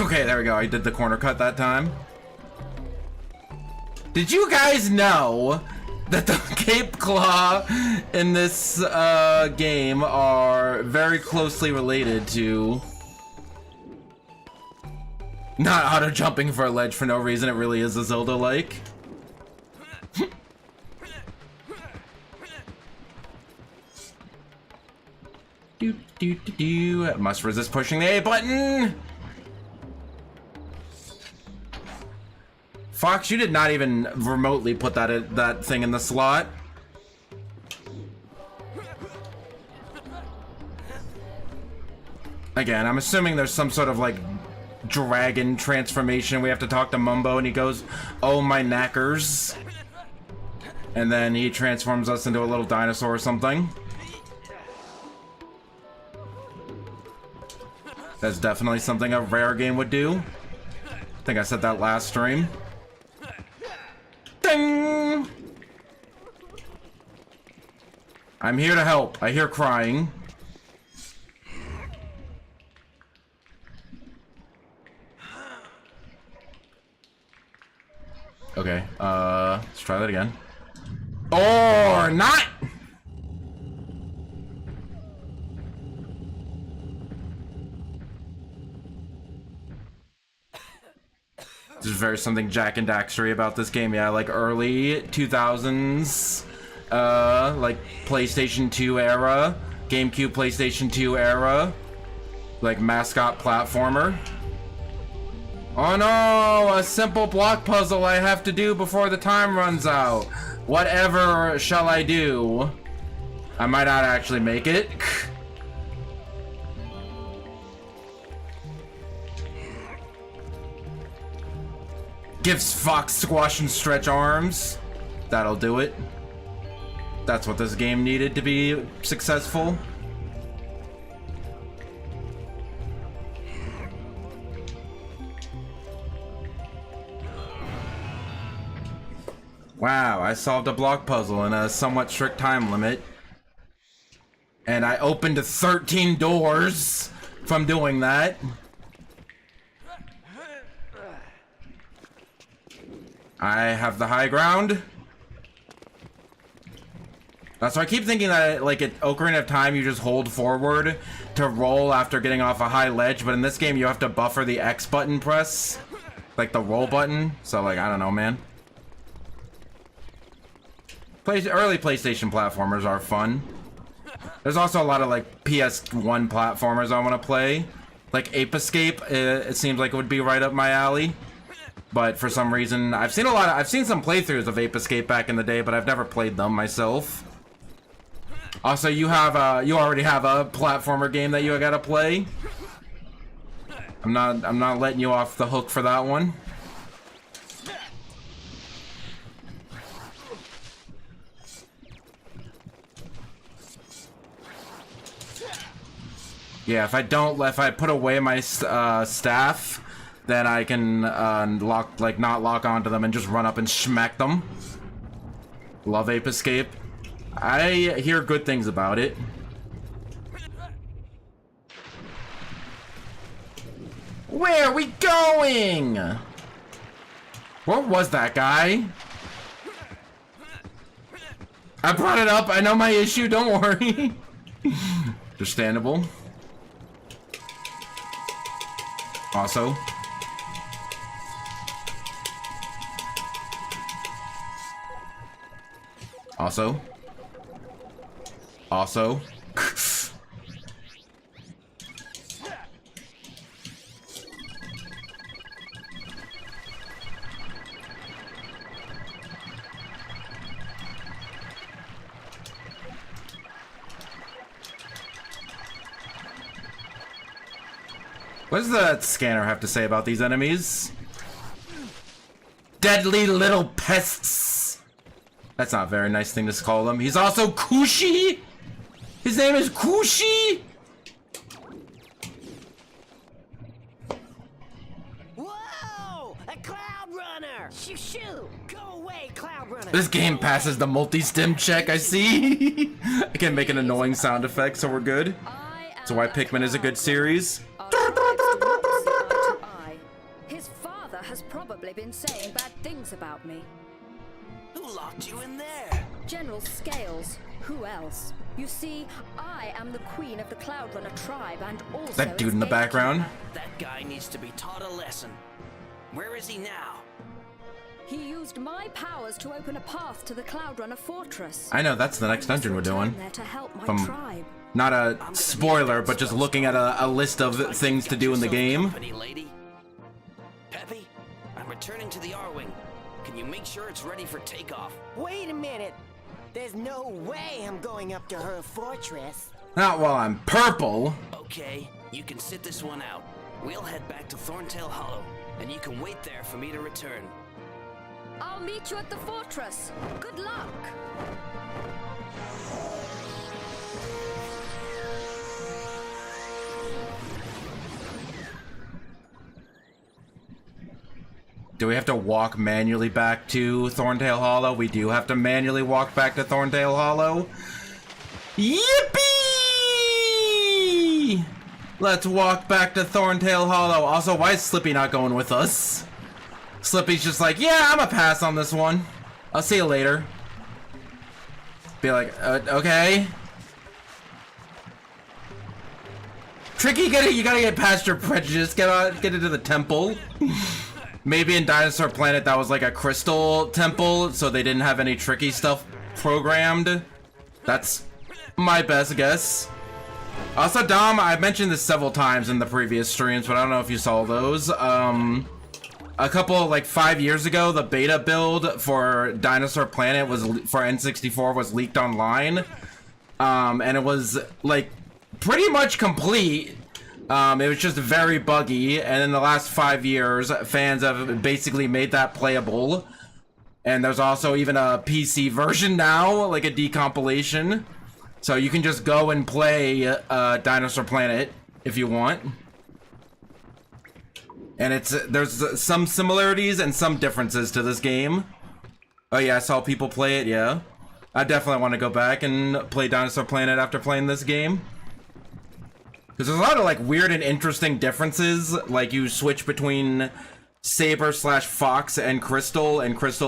S1: Okay, there we go. I did the corner cut that time. Did you guys know that the Cape Claw in this game are very closely related to not auto jumping for a ledge for no reason? It really is a Zelda-like. Must resist pushing the A button. Fox, you did not even remotely put that thing in the slot. Again, I'm assuming there's some sort of like dragon transformation. We have to talk to Mumbo and he goes, "Oh my knackers," and then he transforms us into a little dinosaur or something. That's definitely something a rare game would do. I think I said that last stream. Ding! I'm here to help. I hear crying. Okay, let's try that again. Or not! There's very something Jack and Daxtery about this game. Yeah, like early 2000s, like PlayStation 2 era, GameCube, PlayStation 2 era, like mascot platformer. Oh no, a simple block puzzle I have to do before the time runs out. Whatever shall I do? I might not actually make it. Gives Fox squash and stretch arms. That'll do it. That's what this game needed to be successful. Wow, I solved a block puzzle in a somewhat strict time limit. And I opened 13 doors from doing that. I have the high ground. So I keep thinking that, like, at Ocarina of Time, you just hold forward to roll after getting off a high ledge, but in this game, you have to buffer the X button press, like the roll button. So, like, I don't know, man. Early PlayStation platformers are fun. There's also a lot of, like, PS1 platformers I want to play. Like Ape Escape, it seems like it would be right up my alley. But for some reason, I've seen some playthroughs of Ape Escape back in the day, but I've never played them myself. Also, you already have a platformer game that you gotta play. I'm not letting you off the hook for that one. Yeah, if I put away my staff, then I can not lock onto them and just run up and smack them. Love Ape Escape. I hear good things about it. Where are we going? Where was that guy? I brought it up. I know my issue. Don't worry. Understandable. Also. What does the scanner have to say about these enemies? Deadly little pests. That's not a very nice thing to call them. He's also Kushi? His name is Kushi?
S2: Whoa! A Cloudrunner! Shoo shoo! Go away, Cloudrunner!
S1: This game passes the multi-stim check, I see. I can make an annoying sound effect, so we're good. So why Pikmin is a good series.
S6: has probably been saying bad things about me.
S2: Who locked you in there?
S6: General Scales. Who else? You see, I am the queen of the Cloudrunner tribe and also
S1: That dude
S6: its
S1: in the background.
S6: gatekeeper.
S2: That guy needs to be taught a lesson. Where is he now?
S6: He used my powers to open a path to the Cloudrunner fortress.
S1: I know, that's the next dungeon we're doing.
S6: There to help my
S1: From-
S6: tribe.
S1: Not a spoiler, but just looking at a list of things to do in the game.
S2: Company, lady. Peppy, I'm returning to the R-Wing. Can you make sure it's ready for takeoff?
S7: Wait a minute. There's no way I'm going up to her fortress.
S1: Not while I'm purple.
S2: Okay, you can sit this one out. We'll head back to Thorntail Hollow, and you can wait there for me to return.
S6: I'll meet you at the fortress. Good luck.
S1: Do we have to walk manually back to Thorntail Hollow? We do have to manually walk back to Thorntail Hollow. Yippee! Let's walk back to Thorntail Hollow. Also, why is Slippy not going with us? Slippy's just like, yeah, I'm a pass on this one. I'll see you later. Be like, okay. Tricky, you gotta get past your prejudice. Get into the temple. Maybe in Dinosaur Planet that was like a crystal temple, so they didn't have any tricky stuff programmed. That's my best guess. Also, Dom, I mentioned this several times in the previous streams, but I don't know if you saw those. A couple, like 5 years ago, the beta build for Dinosaur Planet for N64 was leaked online. And it was like pretty much complete. It was just very buggy, and in the last 5 years, fans have basically made that playable. And there's also even a PC version now, like a decompilation. So you can just go and play Dinosaur Planet if you want. And there's some similarities and some differences to this game. Oh yeah, I saw people play it, yeah. I definitely want to go back and play Dinosaur Planet after playing this game. Because there's a lot of like weird and interesting differences. Like you switch between Saber / Fox and Crystal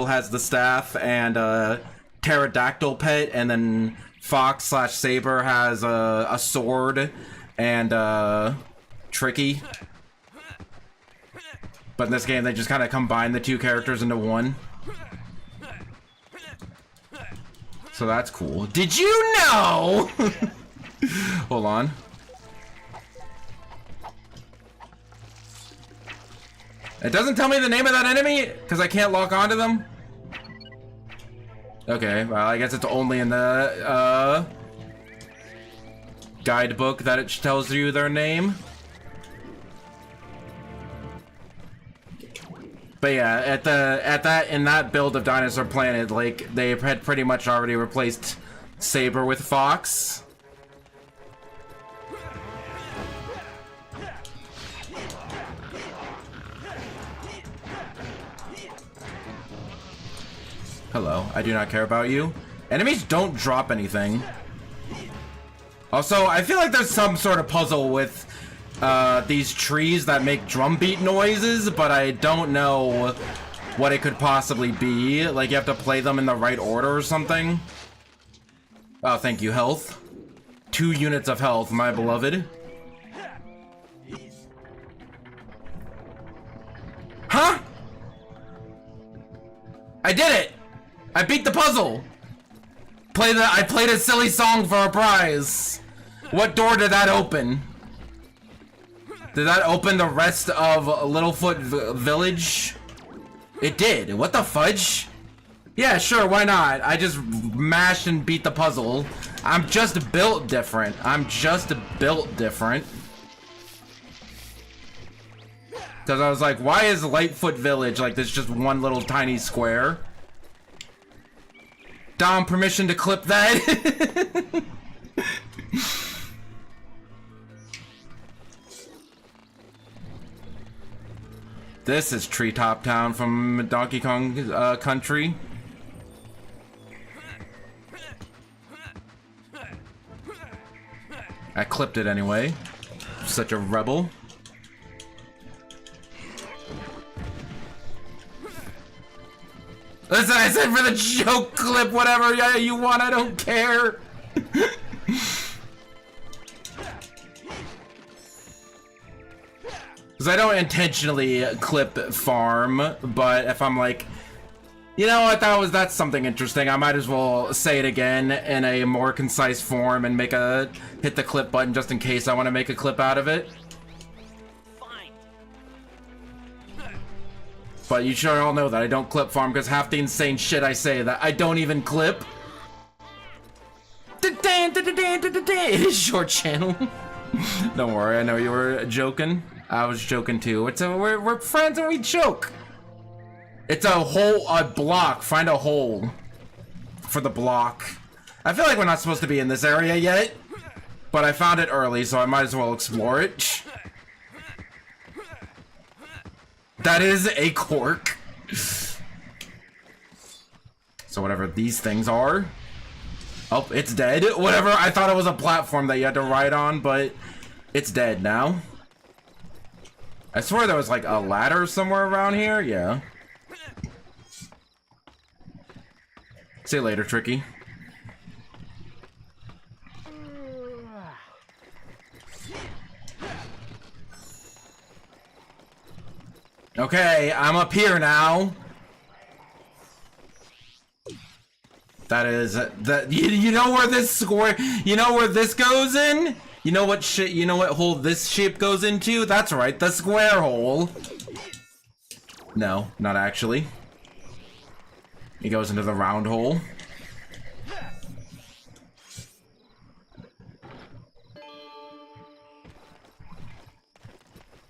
S1: has the staff and pterodactyl pet, and then Fox / Saber has a sword and Tricky. But in this game, they just kind of combine the two characters into one. So that's cool. Did you know? Hold on. It doesn't tell me the name of that enemy because I can't lock onto them. Okay, well, I guess it's only in the guidebook that it tells you their name. But yeah, in that build of Dinosaur Planet, like they had pretty much already replaced Saber with Fox. Hello, I do not care about you. Enemies don't drop anything. Also, I feel like there's some sort of puzzle with these trees that make drumbeat noises, but I don't know what it could possibly be. Like, you have to play them in the right order or something. Oh, thank you, health. 2 units of health, my beloved. Huh? I did it! I beat the puzzle! I played a silly song for a prize. What door did that open? Did that open the rest of Littlefoot Village? It did. What the fudge? Yeah, sure, why not? I just mashed and beat the puzzle. I'm just built different. Because I was like, why is Lightfoot Village like this just one little tiny square? Dom, permission to clip that? This is Treetop Town from Donkey Kong Country. I clipped it anyway. Such a rebel. Listen, I said for the joke clip, whatever you want, I don't care. Because I don't intentionally clip farm, but if I'm like, you know what, that's something interesting, I might as well say it again in a more concise form and hit the clip button just in case I want to make a clip out of it.
S2: Fine.
S1: But you sure all know that I don't clip farm because half the insane shit I say that I don't even clip. It is your channel. Don't worry, I know you were joking. I was joking too. We're friends and we joke. It's a block. Find a hole for the block. I feel like we're not supposed to be in this area yet, but I found it early, so I might as well explore it. That is a cork. So whatever these things are. Oh, it's dead. Whatever, I thought it was a platform that you had to ride on, but it's dead now. I swear there was like a ladder somewhere around here. Yeah. See you later, Tricky. Okay, I'm up here now. That is that. You know where this square? You know where this goes in? You know what shit? You know what hole this shape goes into? That's right, the square hole. No, not actually. It goes into the round hole.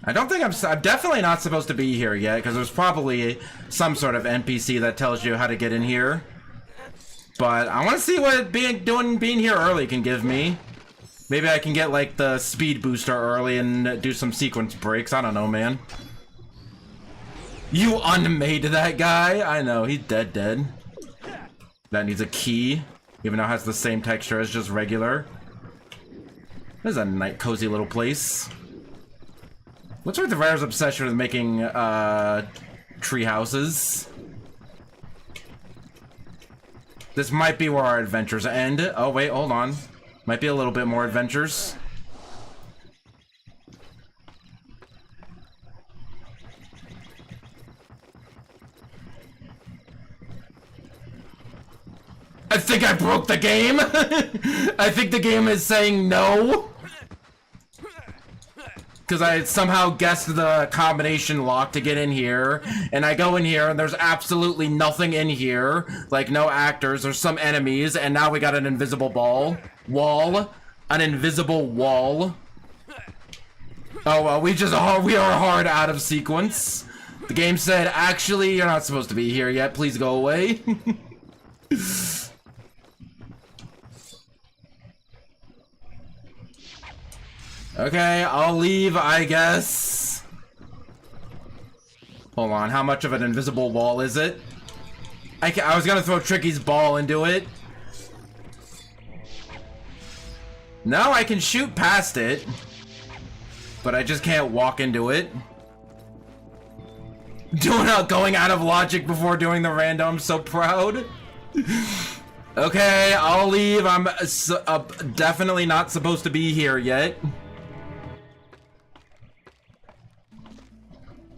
S1: I don't think I'm definitely not supposed to be here yet, because there's probably some sort of NPC that tells you how to get in here. But I want to see what being here early can give me. Maybe I can get like the speed booster early and do some sequence breaks. I don't know, man. You unmade that guy? I know, he's dead. That needs a key, even though it has the same texture as just regular. This is a nice, cozy little place. What's with the Rare's obsession with making tree houses? This might be where our adventures end. Oh wait, hold on. Might be a little bit more adventures. I think I broke the game. I think the game is saying no. Because I somehow guessed the combination lock to get in here, and I go in here and there's absolutely nothing in here, like no actors or some enemies, and now we got an invisible an invisible wall. Oh well, we are hard out of sequence. The game said, actually, you're not supposed to be here yet, please go away. Okay, I'll leave, I guess. Hold on, how much of an invisible wall is it? I was gonna throw Tricky's ball into it. No, I can shoot past it. But I just can't walk into it. Going out of logic before doing the random, I'm so proud. Okay, I'll leave. I'm definitely not supposed to be here yet.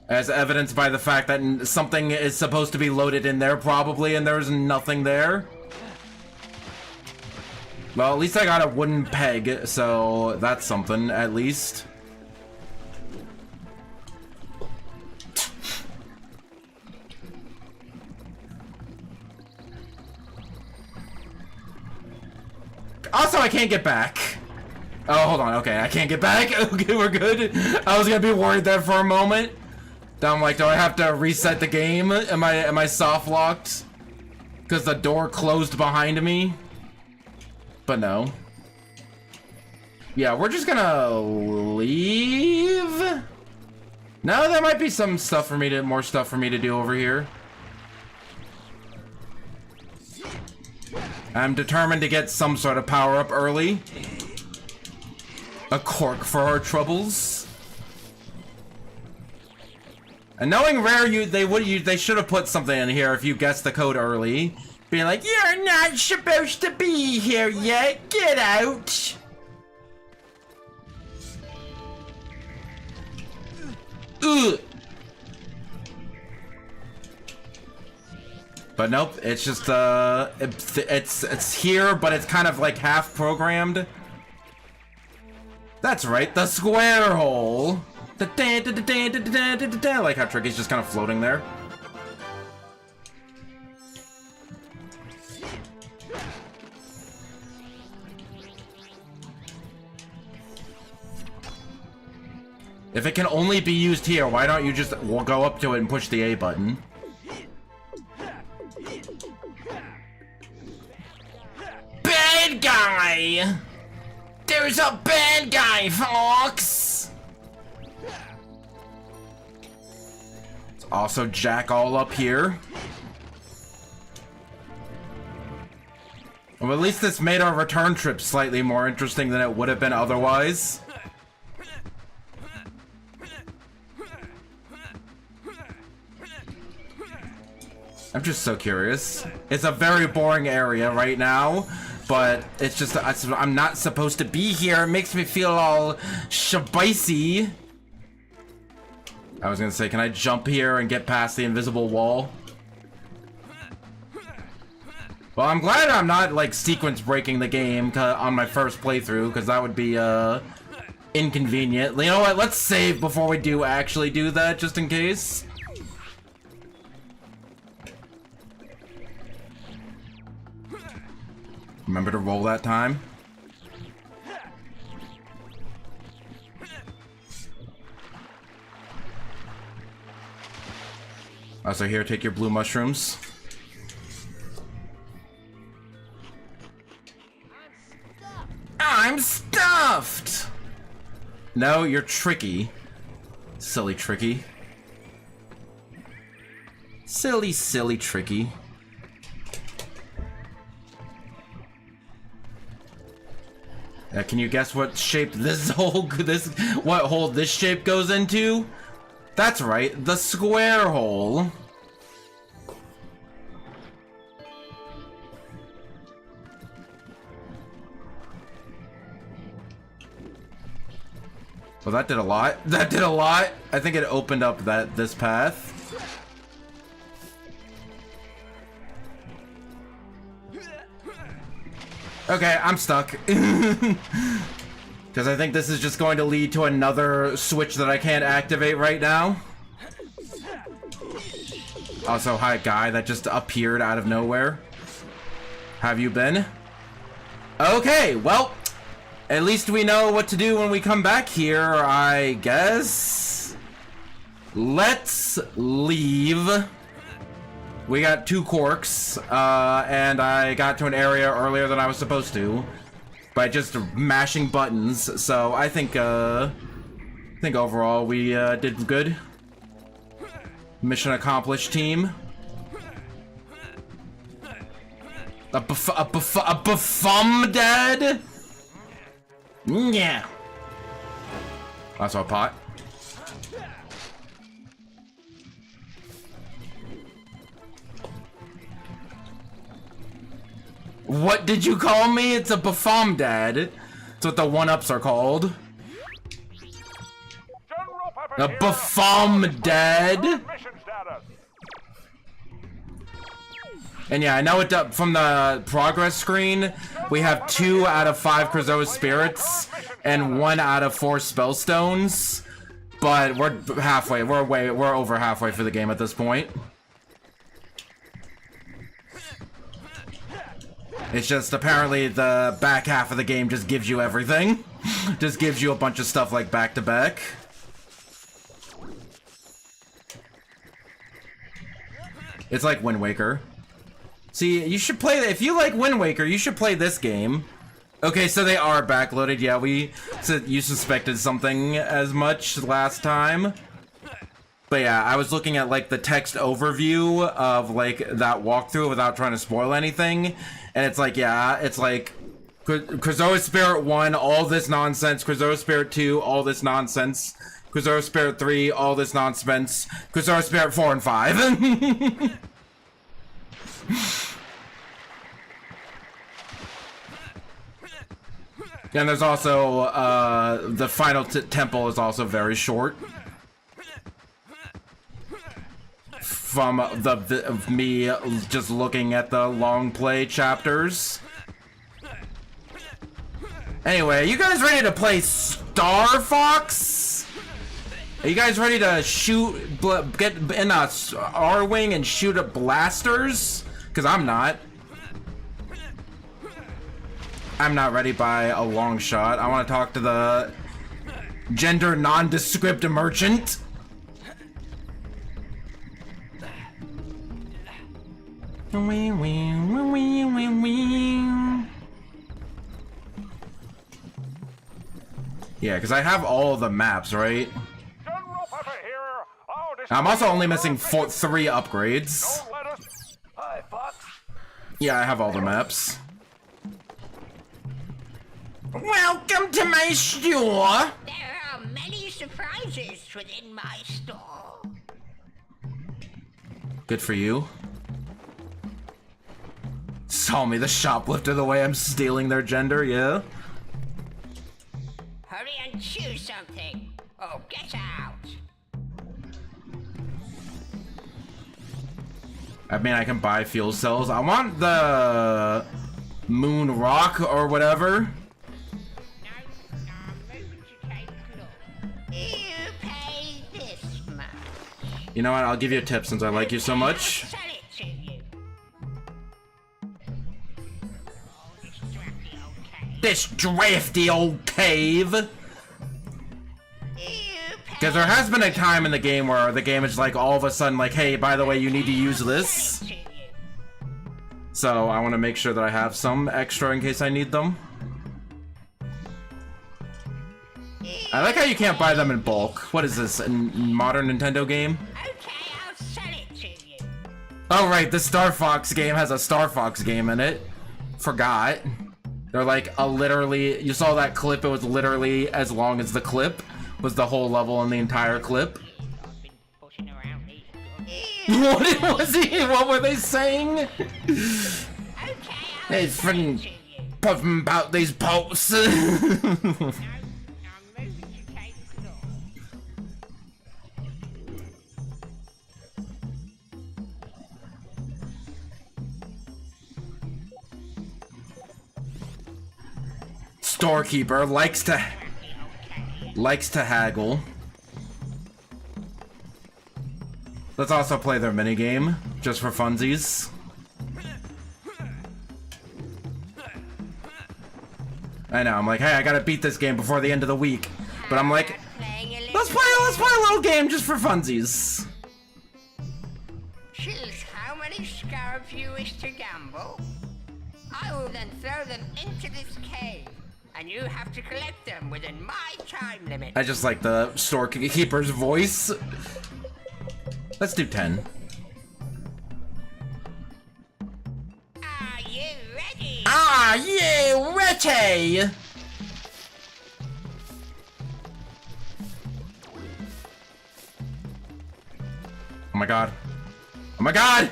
S1: As evidenced by the fact that something is supposed to be loaded in there, probably, and there's nothing there. Well, at least I got a wooden peg, so that's something, at least. Also, I can't get back. Oh, hold on. Okay, I can't get back. Okay, we're good. I was gonna be worried there for a moment. I'm like, do I have to reset the game? Am I soft locked? Because the door closed behind me? But no. Yeah, we're just gonna leave. No, there might be some stuff for me to, more stuff for me to do over here. I'm determined to get some sort of power up early. A cork for our troubles. And knowing Rare, they should have put something in here if you guessed the code early. Being like, you're not supposed to be here yet, get out! Ugh. But nope, it's just, it's here, but it's kind of like half programmed. That's right, the square hole! I like how Tricky's just kind of floating there. If it can only be used here, why don't you just go up to it and push the A button? Bad guy! There's a bad guy, folks! It's also Jack all up here. Well, at least this made our return trip slightly more interesting than it would have been otherwise. I'm just so curious. It's a very boring area right now, but it's just, I'm not supposed to be here. It makes me feel all spicy. I was gonna say, can I jump here and get past the invisible wall? Well, I'm glad I'm not, like, sequence breaking the game on my first playthrough, because that would be, inconvenient. You know what? Let's save before we do actually do that, just in case. Remember to roll that time. Also, here, take your blue mushrooms. I'm stuffed! No, you're Tricky. Silly Tricky. Silly, silly Tricky. Can you guess what shape this hole, what hole this shape goes into? That's right, the square hole. Well, that did a lot. That did a lot. I think it opened up this path. Okay, I'm stuck. Because I think this is just going to lead to another switch that I can't activate right now. Also, hi, guy that just appeared out of nowhere. Have you been? Okay, well, at least we know what to do when we come back here, I guess. Let's leave. We got 2 corks, and I got to an area earlier than I was supposed to by just mashing buttons. So I think overall we did good. Mission accomplished, team. A bufum dad? Yeah. Also a pot. What did you call me? It's a bufum dad. That's what the 1-ups are called. A bufum dad. And yeah, I know it from the progress screen. We have 2 out of 5 Krazoa spirits and 1 out of 4 spellstones. But we're halfway. We're over halfway for the game at this point. It's just apparently the back half of the game just gives you everything. Just gives you a bunch of stuff like back to back. It's like Wind Waker. See, you should play, if you like Wind Waker, you should play this game. Okay, so they are backloaded. Yeah, you suspected something as much last time. But yeah, I was looking at like the text overview of like that walkthrough without trying to spoil anything. And it's like, yeah, it's like Krazoa Spirit 1, all this nonsense. Krazoa Spirit 2, all this nonsense. Crusader Spirit 3, all this nonsense. Crusader Spirit 4 and 5. And there's also, the final temple is also very short. From of me just looking at the long play chapters. Anyway, you guys ready to play Star Fox? Are you guys ready to get in a R-Wing and shoot at blasters? Because I'm not. I'm not ready by a long shot. I want to talk to the gender nondescript merchant. Yeah, because I have all the maps, right? I'm also only missing 3 upgrades.
S3: Hi, Fox.
S1: Yeah, I have all the maps. Welcome to my store!
S8: There are many surprises within my store.
S1: Good for you. Saw me, the shoplifter, the way I'm stealing their gender, yeah?
S8: Hurry and choose something, or get out.
S1: I mean, I can buy fuel cells. I want the moon rock or whatever.
S8: You pay this much.
S1: You know what? I'll give you a tip since I like you so much.
S8: Sell it to you.
S1: This drafty old cave. Because there has been a time in the game where the game is like all of a sudden like, hey, by the way, you need to use this. So I want to make sure that I have some extra in case I need them. I like how you can't buy them in bulk. What is this, a modern Nintendo game?
S8: Okay, I'll sell it to you.
S1: Oh right, the Star Fox game has a Star Fox game in it. Forgot. They're like literally, you saw that clip, it was literally as long as the clip. Was the whole level in the entire clip. What was he? What were they saying? Hey, friggin' puffing about these posts. Storekeeper likes to haggle. Let's also play their minigame, just for funsies. I know, I'm like, hey, I gotta beat this game before the end of the week. But I'm like, let's play a little game just for funsies.
S8: Choose how many scarabs you wish to gamble. I will then throw them into this cave, and you have to collect them within my time limit.
S1: I just like the storekeeper's voice. Let's do 10.
S8: Are you ready?
S1: Are you ready? Oh my god. Oh my god!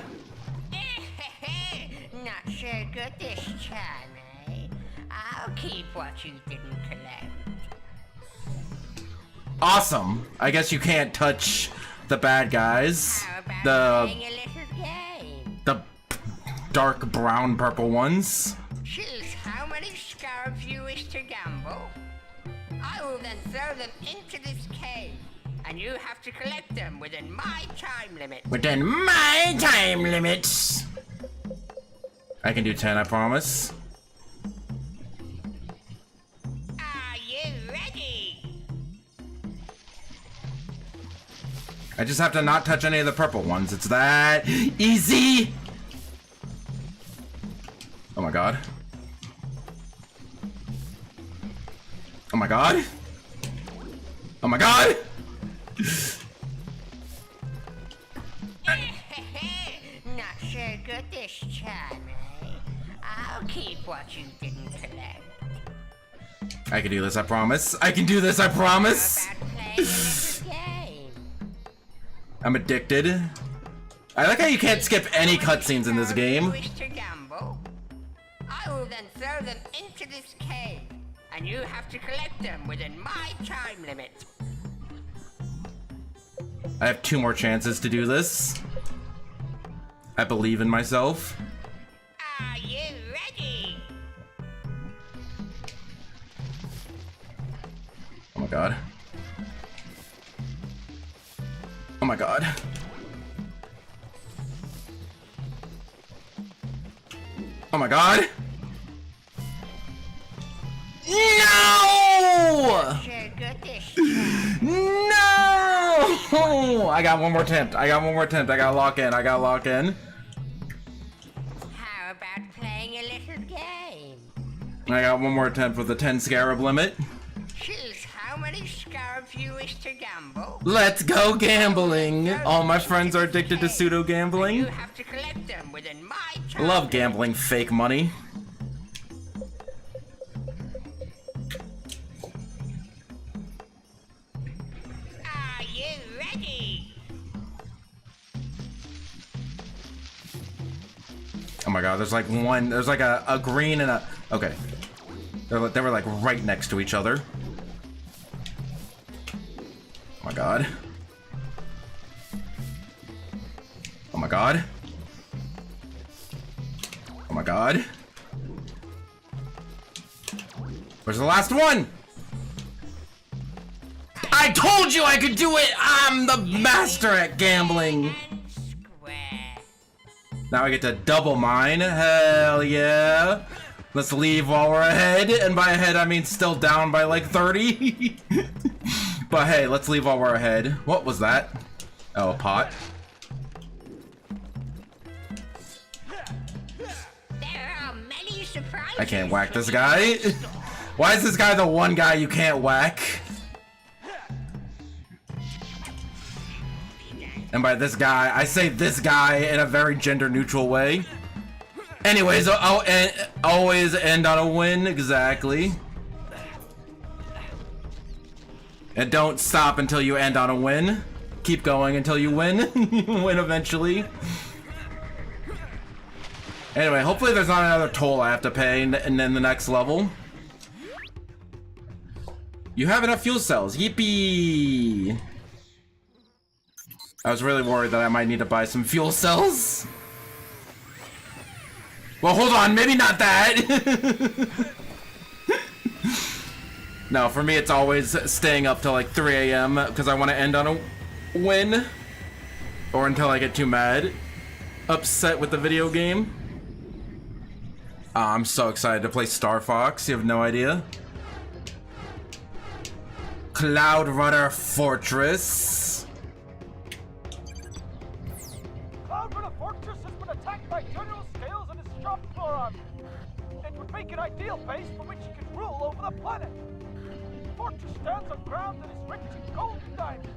S8: Not so good this time, eh? I'll keep what you didn't collect.
S1: Awesome. I guess you can't touch the bad guys.
S8: How about playing a little game?
S1: The dark brown purple ones.
S8: Choose how many scarabs you wish to gamble. I will then throw them into this cave, and you have to collect them within my time limit.
S1: Within my time limits. I can do 10, I promise.
S8: Are you ready?
S1: I just have to not touch any of the purple ones. It's that easy. Oh my god. Oh my god. Oh my god.
S8: Not so good this time, eh? I'll keep what you didn't collect.
S1: I can do this, I promise. I can do this, I promise.
S8: How about playing a little
S1: I'm addicted. I like how you can't skip any cutscenes in this game.
S8: Wish to gamble? I will then throw them into this cave, and you have to collect them within my time limit.
S1: I have 2 more chances to do this. I believe in myself.
S8: Are you ready?
S1: Oh my god. Oh my god. Oh my god. No!
S8: Sure good this
S1: No! I got one more attempt. I gotta lock in.
S8: How about playing a little game?
S1: I got one more attempt with the 10 scarab limit.
S8: Choose how many scarabs you wish to gamble.
S1: Let's go gambling. All my friends are addicted to pseudo
S8: You
S1: gambling.
S8: have to collect them within my time
S1: Love
S8: limit.
S1: gambling fake money.
S8: Are you ready?
S1: Oh my god, there's like a green and a... Okay. They were like right next to each other. Oh my god. Oh my god. Oh my god. Where's the last one? I told you I could do it! I'm the master at gambling!
S8: And square.
S1: Now I get to double mine. Hell yeah. Let's leave while we're ahead. And by ahead, I mean still down by like 30. But hey, let's leave while we're ahead. What was that? Oh, a pot.
S8: There are many surprises.
S1: I can't whack this guy. Why is this guy the one guy you can't whack? And by this guy, I say this guy in a very gender-neutral way. Anyways, I'll always end on a win, exactly. And don't stop until you end on a win. Keep going until you win. You win eventually. Anyway, hopefully there's not another toll I have to pay and then the next level. You have enough fuel cells. Yippee! I was really worried that I might need to buy some fuel cells. Well, hold on, maybe not that. No, for me it's always staying up till like 3 a.m. because I want to end on a win. Or until I get too mad. Upset with the video game. I'm so excited to play Star Fox, you have no idea. Cloudrunner Fortress.
S3: Cloudrunner Fortress has been attacked by General Scales and his shop floor army. It would make an ideal base from which he could rule over the planet. The fortress stands on ground that is rich in gold and diamonds.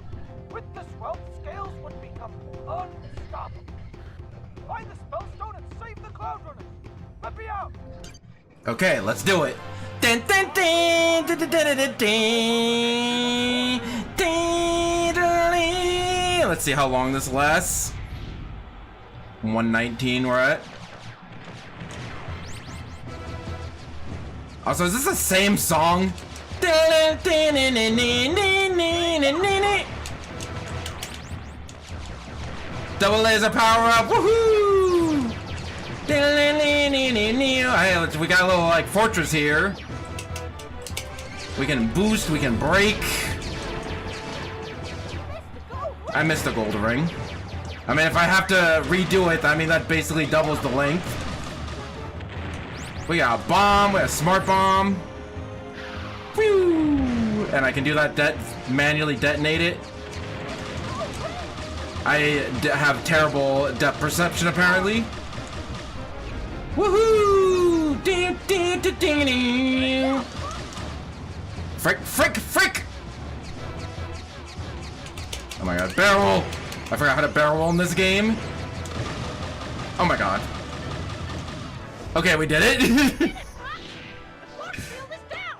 S3: With this wealth, Scales would become unstoppable. Find the spellstone and save the Cloudrunners. Let me out!
S1: Okay, let's do it. Dun, dun, dun, dun, dun, dun, dun, dun, dun. Let's see how long this lasts. 119 we're at. Also, is this the same song? Double laser power up, woohoo! Hey, we got a little like fortress here. We can boost, we can break. I missed the gold ring. I mean, if I have to redo it, I mean, that basically doubles the length. We got a bomb, we got a smart bomb. Whew! And I can do that, manually detonate it. I have terrible depth perception, apparently. Woohoo! Frick, frick, frick! Oh my god, barrel! I forgot how to barrel in this game. Oh my god. Okay, we did it.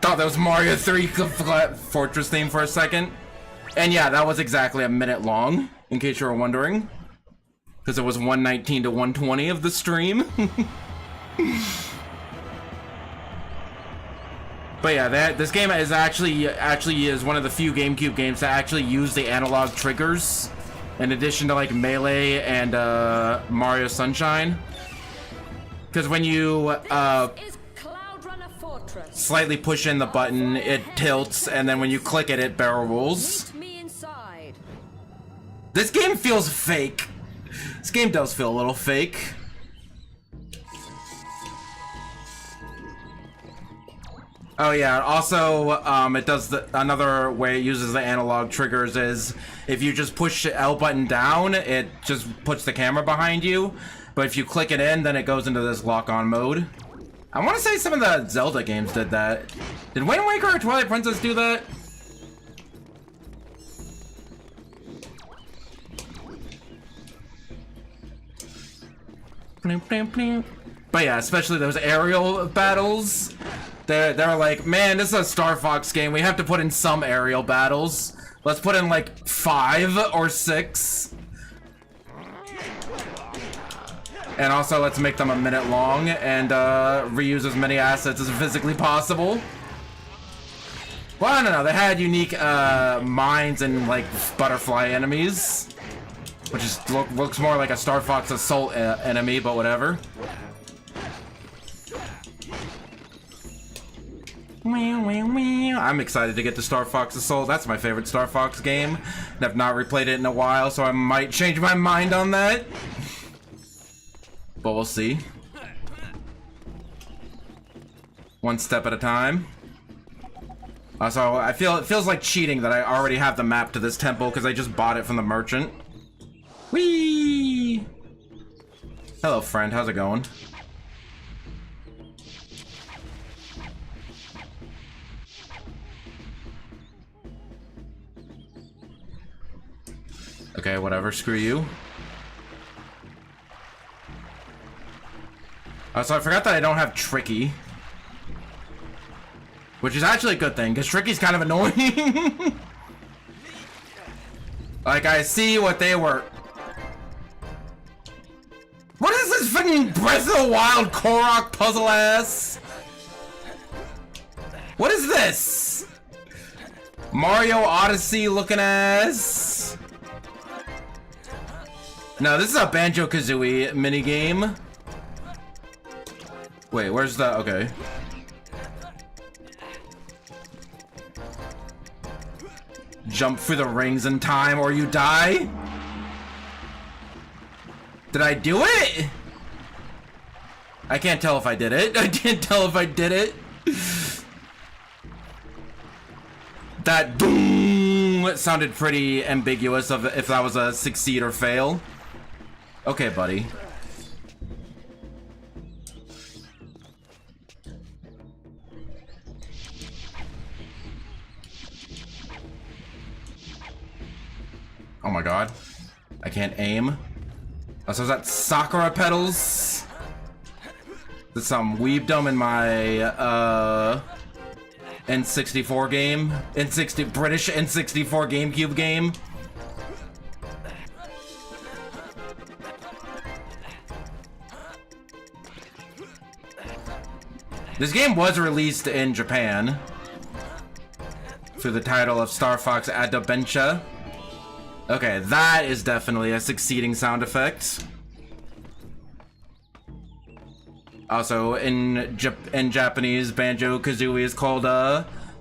S1: Thought that was Mario 3 Fortress theme for a second. And yeah, that was exactly a minute long. in case you were wondering. Because it was 119 to 120 of the stream. But yeah, this game is actually is one of the few GameCube games that actually use the analog triggers, in addition to like Melee and Mario Sunshine. Because when you slightly push in the button, it tilts, and then when you click it, it barrel rolls. This game feels fake. This game does feel a little fake. Oh yeah, also, it does another way it uses the analog triggers is if you just push the L button down, it just puts the camera behind you. But if you click it in, then it goes into this lock-on mode. I want to say some of the Zelda games did that. Did Wind Waker or Twilight Princess do that? But yeah, especially those aerial battles. They're like, man, this is a Star Fox game. We have to put in some aerial battles. Let's put in like 5 or 6. And also, let's make them a minute long and reuse as many assets as physically possible. Well, I don't know. They had unique mines and like butterfly enemies, which is looks more like a Star Fox Assault enemy, but whatever. I'm excited to get to Star Fox Assault. That's my favorite Star Fox game. And I've not replayed it in a while, so I might change my mind on that. But we'll see. One step at a time. So it feels like cheating that I already have the map to this temple because I just bought it from the merchant. Whee! Hello, friend. How's it going? Okay, whatever. Screw you. So I forgot that I don't have Tricky. Which is actually a good thing, because Tricky's kind of annoying. Like, I see what they were... What is this fucking Breath of the Wild Korok puzzle ass? What is this? Mario Odyssey looking ass? No, this is a Banjo-Kazooie minigame. Wait, where's the... Okay. Jump through the rings in time or you die? Did I do it? I can't tell if I did it. I can't tell if I did it. That boom sounded pretty ambiguous of if that was a succeed or fail. Okay, buddy. Oh my god. I can't aim. Oh, so is that Sakura petals? That's some weebdom in my N64 game. British N64 GameCube game. This game was released in Japan through the title of Star Fox Adventure. Okay, that is definitely a succeeding sound effect. Also, in Japanese, Banjo-Kazooie is called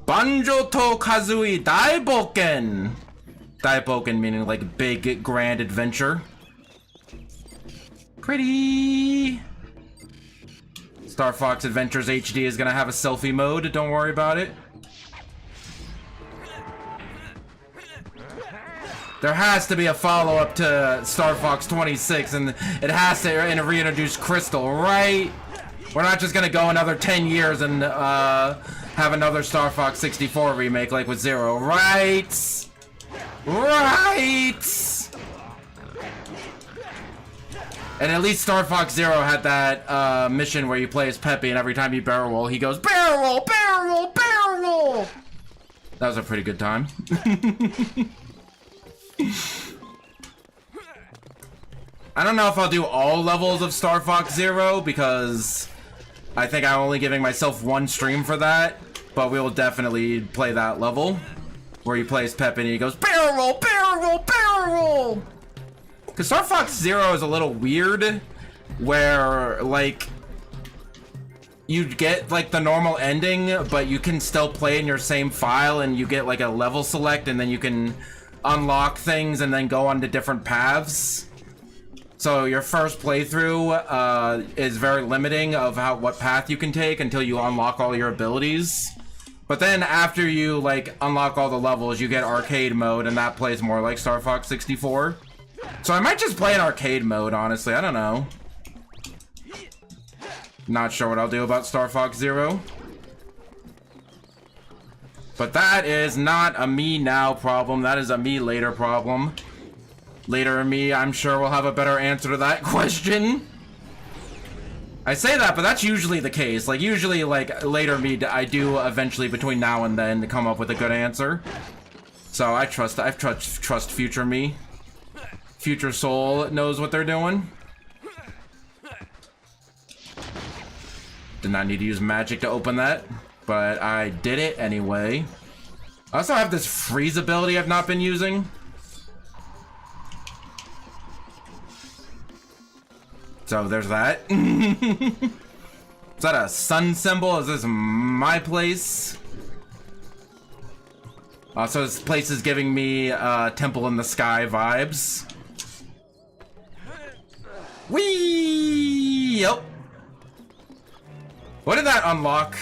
S1: Banjo to Kazooie Daiboken. Daiboken meaning like big, grand adventure. Pretty. Star Fox Adventures HD is gonna have a selfie mode, don't worry about it. There has to be a follow-up to Star Fox 26, and it has to reintroduce Crystal, right? We're not just gonna go another 10 years and have another Star Fox 64 remake like with Zero, right? Right! And at least Star Fox Zero had that mission where you play as Peppy, and every time you barrel roll, he goes, barrel roll, barrel roll, barrel roll! That was a pretty good time. I don't know if I'll do all levels of Star Fox Zero because I think I'm only giving myself one stream for that, but we will definitely play that level where he plays Pep and he goes barrel roll, barrel roll, barrel roll. Because Star Fox Zero is a little weird where like you get like the normal ending, but you can still play in your same file and you get like a level select and then you can unlock things and then go on to different paths. So your first playthrough is very limiting of what path you can take until you unlock all your abilities. But then after you like unlock all the levels, you get arcade mode, and that plays more like Star Fox 64. So I might just play in arcade mode, honestly. I don't know. Not sure what I'll do about Star Fox Zero. But that is not a me now problem. That is a me later problem. Later me, I'm sure, will have a better answer to that question. I say that, but that's usually the case. Like, usually, like, later me, I do eventually, between now and then, to come up with a good answer. So I trust future me. Future Soul knows what they're doing. Did not need to use magic to open that, but I did it anyway. I also have this freeze ability I've not been using. So there's that. Is that a sun symbol? Is this my place? So this place is giving me Temple in the Sky vibes. Whee! Yep. What did that unlock?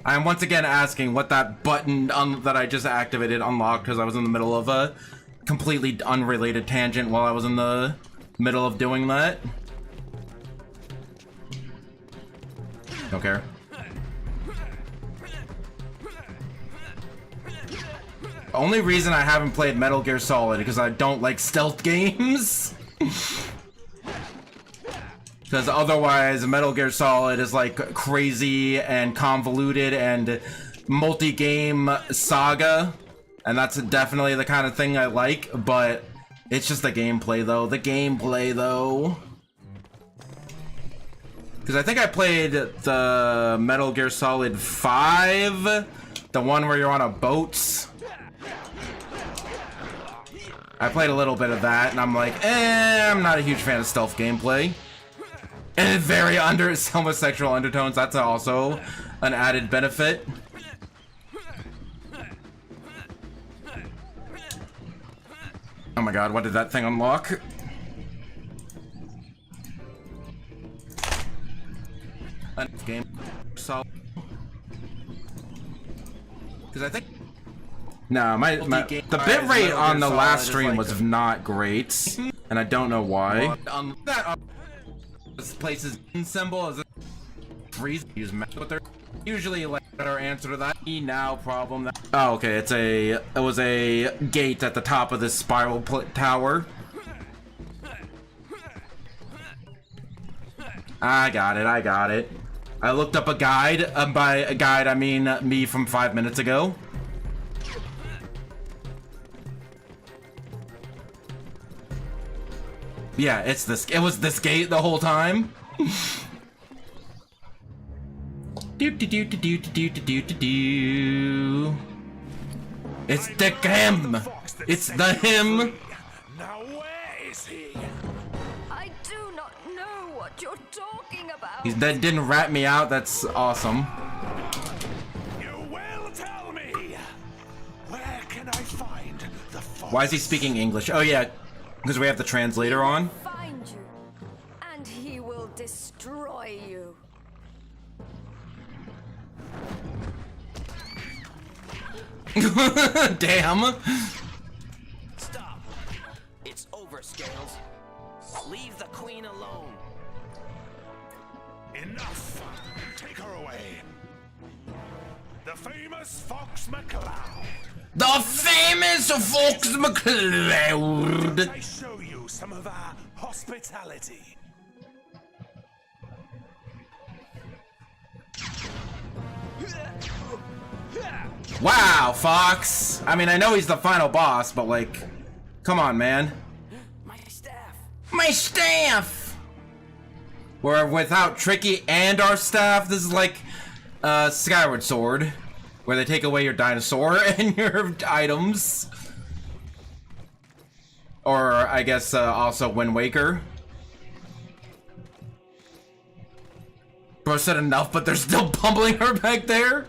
S1: I am once again asking what that button that I just activated unlocked because I was in the middle of a completely unrelated tangent while I was in the middle of doing that. Don't care. Only reason I haven't played Metal Gear Solid because I don't like stealth games. Because otherwise Metal Gear Solid is like crazy and convoluted and multi-game saga, and that's definitely the kind of thing I like, but it's just the gameplay though. Because I think I played the Metal Gear Solid 5, the one where you're on a boat. I played a little bit of that, and I'm like, I'm not a huge fan of stealth gameplay. And very homosexual undertones, that's also an added benefit. Oh my god, what did that thing unlock? Game solid. Because I think no, the bitrate on the last stream was not great, and I don't know why. This place's symbol is a freeze. Use but they're usually like better answer to that now problem. Oh, okay, it was a gate at the top of this spiral tower. I got it. I looked up a guide. By a guide, I mean me from 5 minutes ago. Yeah, it was this gate the whole time. It's the him. It's the him.
S4: Now where is he?
S6: I do not know what you're talking about.
S1: That didn't rat me out. That's awesome.
S4: You will tell me. Where can I find the fox?
S1: Why is he speaking English? Oh yeah, because we have the translator on.
S6: Find you, and he will destroy you.
S1: Damn.
S2: Stop. It's over, Scales. Leave the queen alone.
S4: Enough. Take her away. The famous Fox McCloud.
S1: The famous Fox McCloud.
S4: I show you some of our hospitality.
S1: Wow, Fox. I mean, I know he's the final boss, but like, come on, man.
S2: My
S1: My staff! Where without Tricky and our staff, this is like Skyward Sword, where they take away your dinosaur and your items. Or I guess also Wind Waker. Bro said enough, but they're still pummeling her back there.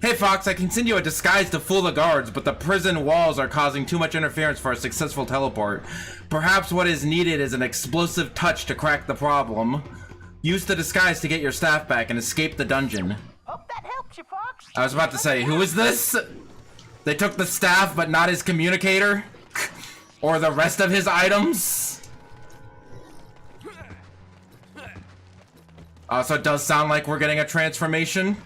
S1: Hey Fox, I can send you a disguise to fool the guards, but the prison walls are causing too much interference for a successful teleport. Perhaps what is needed is an explosive touch to crack the problem. Use the disguise to get your staff back and escape the dungeon.
S3: Hope that helps you, Fox.
S1: I was about to say, who is this? They took the staff, but not his communicator? Or the rest of his items? So it does sound like we're getting a transformation.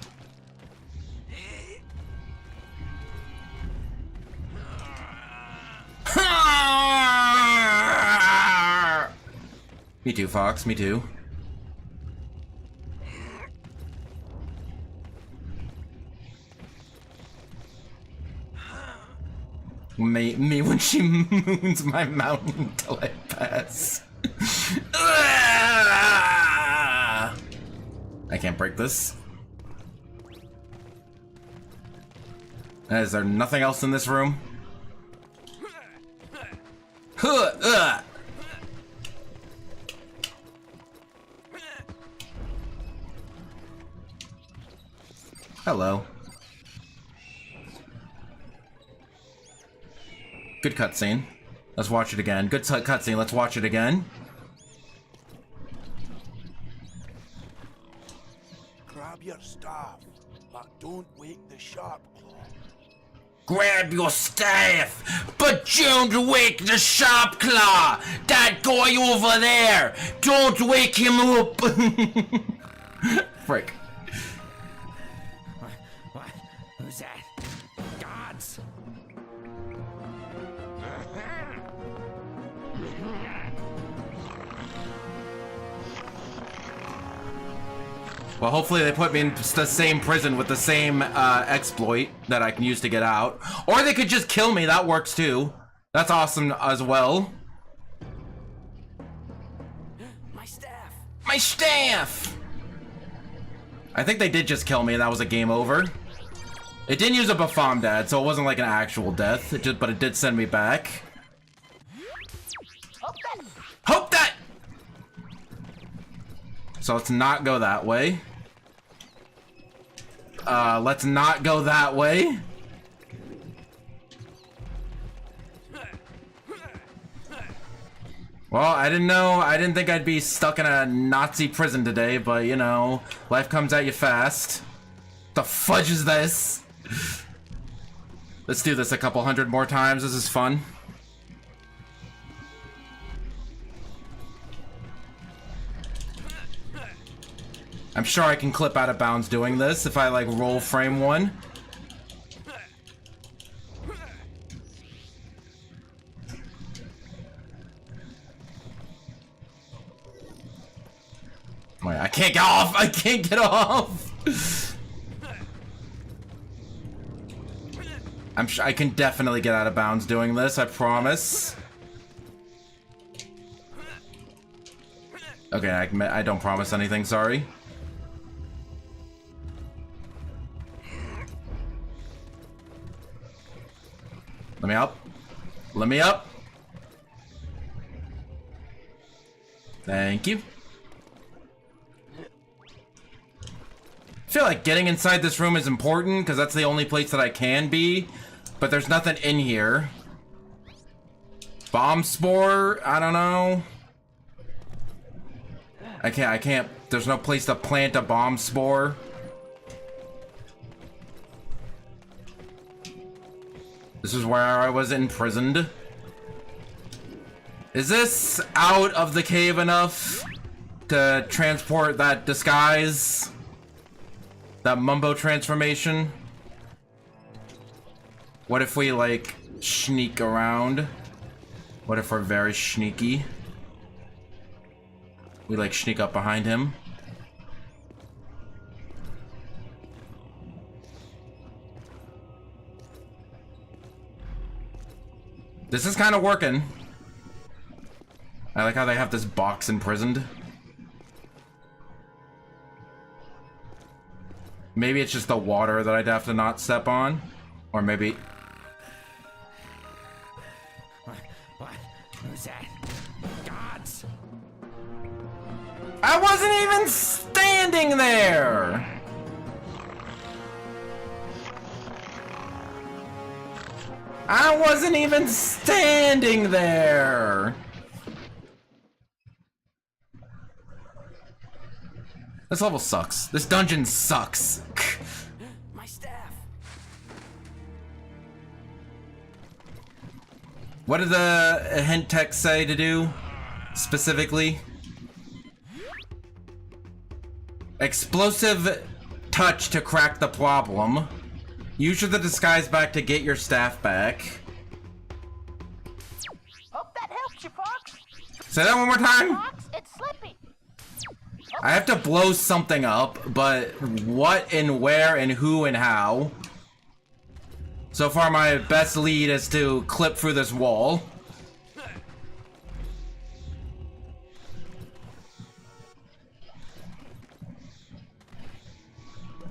S1: Me too, Fox, me too. Me when she moons my mountain till I pass. I can't break this. Is there nothing else in this room? Hello. Good cutscene. Let's watch it again. Good cutscene. Let's watch it again.
S5: Grab your staff, but don't wake the sharp claw.
S1: Grab your staff, but don't wake the sharp claw. That guy over there. Don't wake him up. Frick.
S2: What? Who's that? Gods!
S1: Well, hopefully they put me in the same prison with the same exploit that I can use to get out. Or they could just kill me, that works too. That's awesome as well.
S2: My staff!
S1: My staff! I think they did just kill me and that was a game over. It didn't use a Bafomdad, so it wasn't like an actual death, but it did send me back. Hope that! So let's not go that way. Let's not go that way. Well, I didn't think I'd be stuck in a Nazi prison today, but you know, life comes at you fast. The fudge is this? Let's do this a couple hundred more times, this is fun. I'm sure I can clip out of bounds doing this if I like roll frame one. Wait, I can't get off! I can't get off! I'm sure I can definitely get out of bounds doing this, I promise. Okay, I don't promise anything, sorry. Let me up. Let me up. Thank you. I feel like getting inside this room is important because that's the only place that I can be, but there's nothing in here. Bomb spore? I don't know. I can't, there's no place to plant a bomb spore. This is where I was imprisoned. Is this out of the cave enough to transport that disguise? That Mumbo transformation? What if we, like, sneak around? What if we're very sneaky? We, like, sneak up behind him? This is kind of working. I like how they have this box imprisoned. Maybe it's just the water that I'd have to not step on. Or maybe...
S7: What? Who's that? Gods!
S1: I wasn't even standing there! I wasn't even standing there! This level sucks. This dungeon sucks.
S2: My staff.
S1: What did the hint text say to do, specifically? Explosive touch to crack the problem. Use the disguise back to get your staff back.
S3: Hope that helps you, Fox.
S1: Say that one more time.
S3: Fox, it's Slippy.
S1: I have to blow something up, but what and where and who and how? So far, my best lead is to clip through this wall.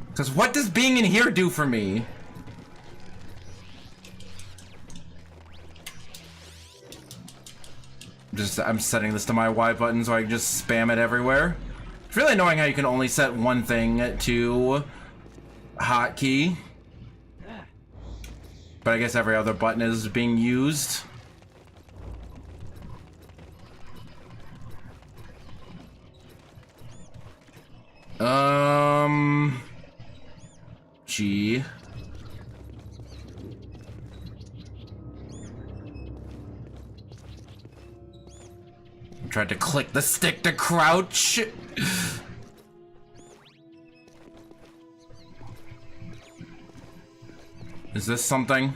S1: Because what does being in here do for me? I'm setting this to my Y button so I can just spam it everywhere. It's really annoying how you can only set one thing to hotkey. But I guess every other button is being used. G. I tried to click the stick to crouch. Is this something?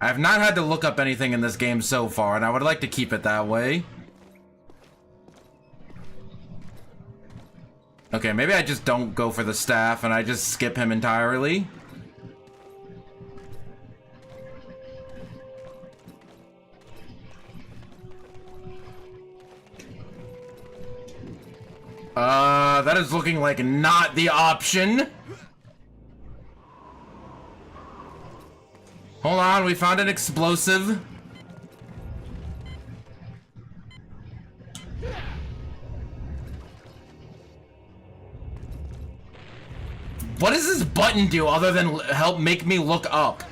S1: I have not had to look up anything in this game so far, and I would like to keep it that way. Okay, maybe I just don't go for the staff and I just skip him entirely. That is looking like not the option. Hold on, we found an explosive. What does this button do other than help make me look up?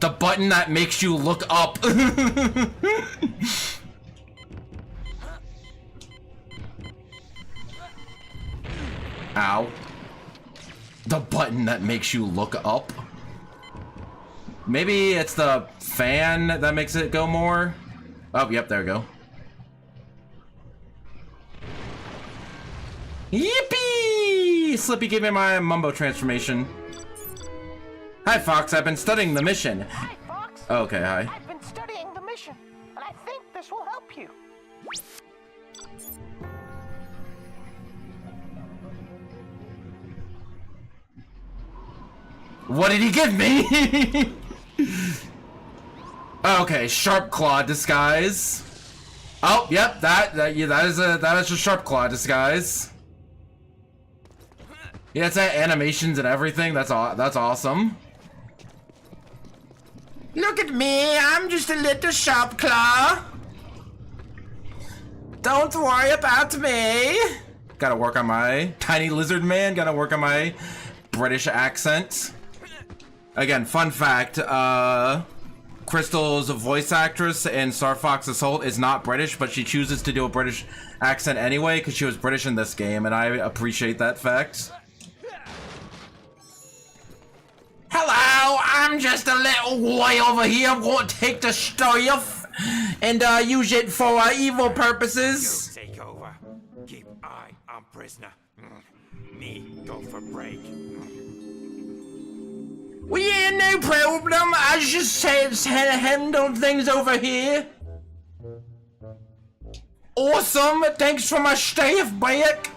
S1: The button that makes you look up. Ow. The button that makes you look up. Maybe it's the fan that makes it go more. Oh, yep, there we go. Yippee! Slippy gave me my Mumbo transformation. Hi, Fox. I've been studying the mission.
S3: Hi, Fox.
S1: Okay, hi.
S3: I've been studying the mission, and I think this will help you.
S1: What did he give me? Okay, sharp claw disguise. Oh, yep, that is a sharp claw disguise. Yeah, it's at animations and everything. That's awesome. Look at me, I'm just a little sharp claw. Don't worry about me. Gotta work on my tiny lizard man. Gotta work on my British accent. Again, fun fact, Crystal's voice actress in Star Fox Assault is not British, but she chooses to do a British accent anyway because she was British in this game, and I appreciate that fact. Hello, I'm just a little boy over here. I'm going to take the stuff and use it for evil purposes.
S4: You take over. Keep eye on prisoner. Me go for break.
S1: Well, yeah, no problem. I just handle things over here. awesome! Thanks for my staff back!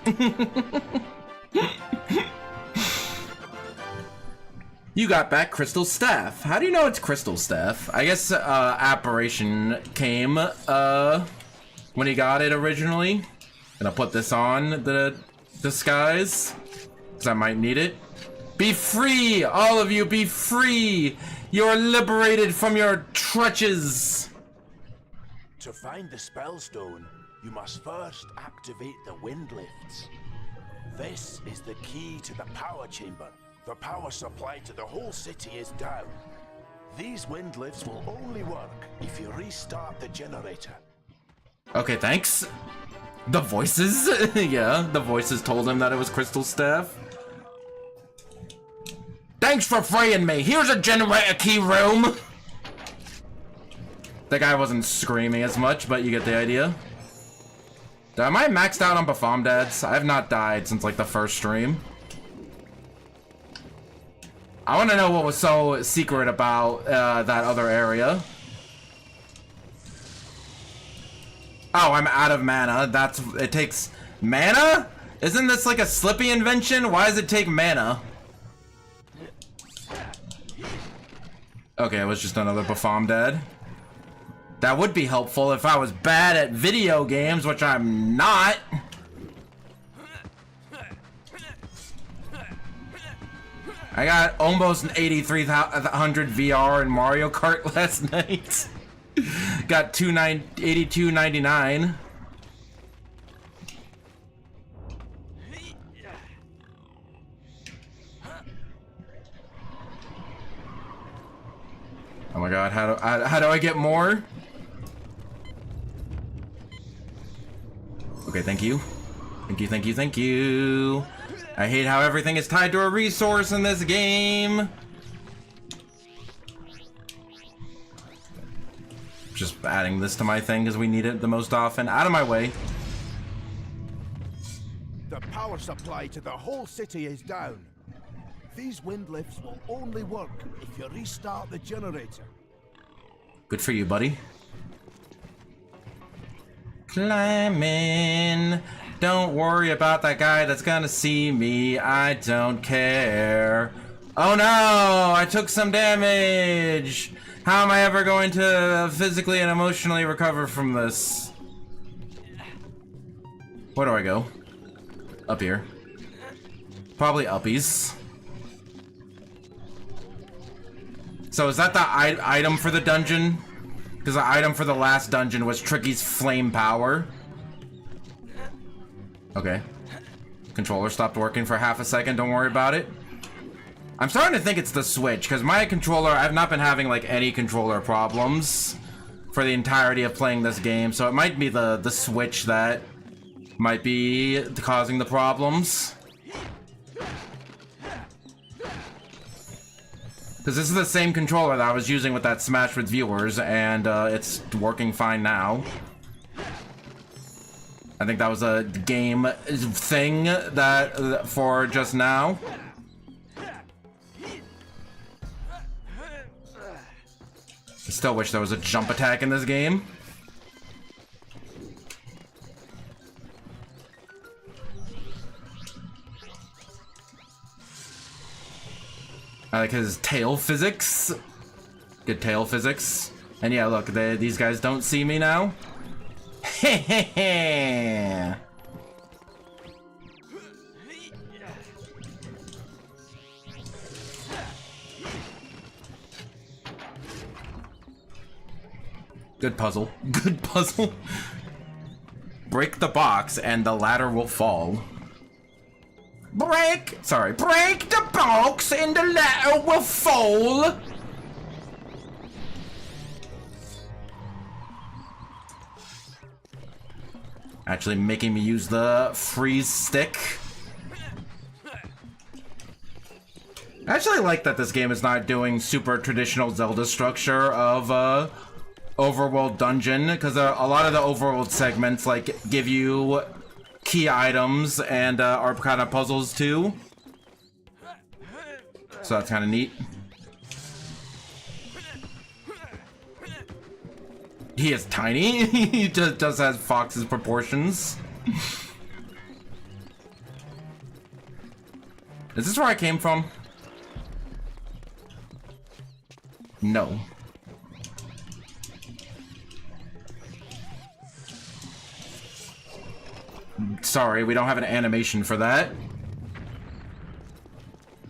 S1: You got back Crystal Staff. How do you know it's Crystal Staff? I guess Apparition came when he got it originally. Gonna put this on the disguise, because I might need it. Be free! All of you, be free! You're liberated from your clutches!
S4: To find the spellstone, you must first activate the wind lifts. This is the key to the power chamber. The power supply to the whole city is down. These wind lifts will only work if you restart the generator.
S1: Okay, thanks. The voices? Yeah, the voices told him that it was Crystal Staff. Thanks for freeing me. Here's a generator key room. The guy wasn't screaming as much, but you get the idea. Am I maxed out on Bafomdads? I have not died since like the first stream. I want to know what was so secret about that other area. Oh, I'm out of mana. It takes mana? Isn't this like a Slippy invention? Why does it take mana? Okay, it was just another Bafomdad. That would be helpful if I was bad at video games, which I'm not. I got almost an 8300 VR in Mario Kart last night. Got 82.99. Oh my god, how do I get more? Okay, thank you. Thank you, thank you, thank you. I hate how everything is tied to a resource in this game. Just adding this to my thing because we need it the most often. Out of my way.
S5: The power supply to the whole city is down. These wind lifts will only work if you restart the generator.
S1: Good for you, buddy. Climbing. Don't worry about that guy that's gonna see me. I don't care. Oh no! I took some damage! How am I ever going to physically and emotionally recover from this? Where do I go? Up here. Probably uppies. So is that the item for the dungeon? Because the item for the last dungeon was Tricky's flame power. Okay. Controller stopped working for half a second, don't worry about it. I'm starting to think it's the Switch, because my controller, I've not been having like any controller problems for the entirety of playing this game, so it might be the Switch that might be causing the problems. Because this is the same controller that I was using with that Smash with Viewers, and it's working fine now. I think that was a game thing that for just now. I still wish there was a jump attack in this game. I like his tail physics. Good tail physics. And yeah, look, these guys don't see me now. Hehehe. Good puzzle. Good puzzle. Break the box and the ladder will fall. Break the box and the ladder will fall. Actually making me use the freeze stick. I actually like that this game is not doing super traditional Zelda structure of overworld dungeon, because a lot of the overworld segments like give you key items and are kind of puzzles too. So that's kind of neat. He is tiny. He just does has Fox's proportions. Is this where I came from? No. Sorry, we don't have an animation for that.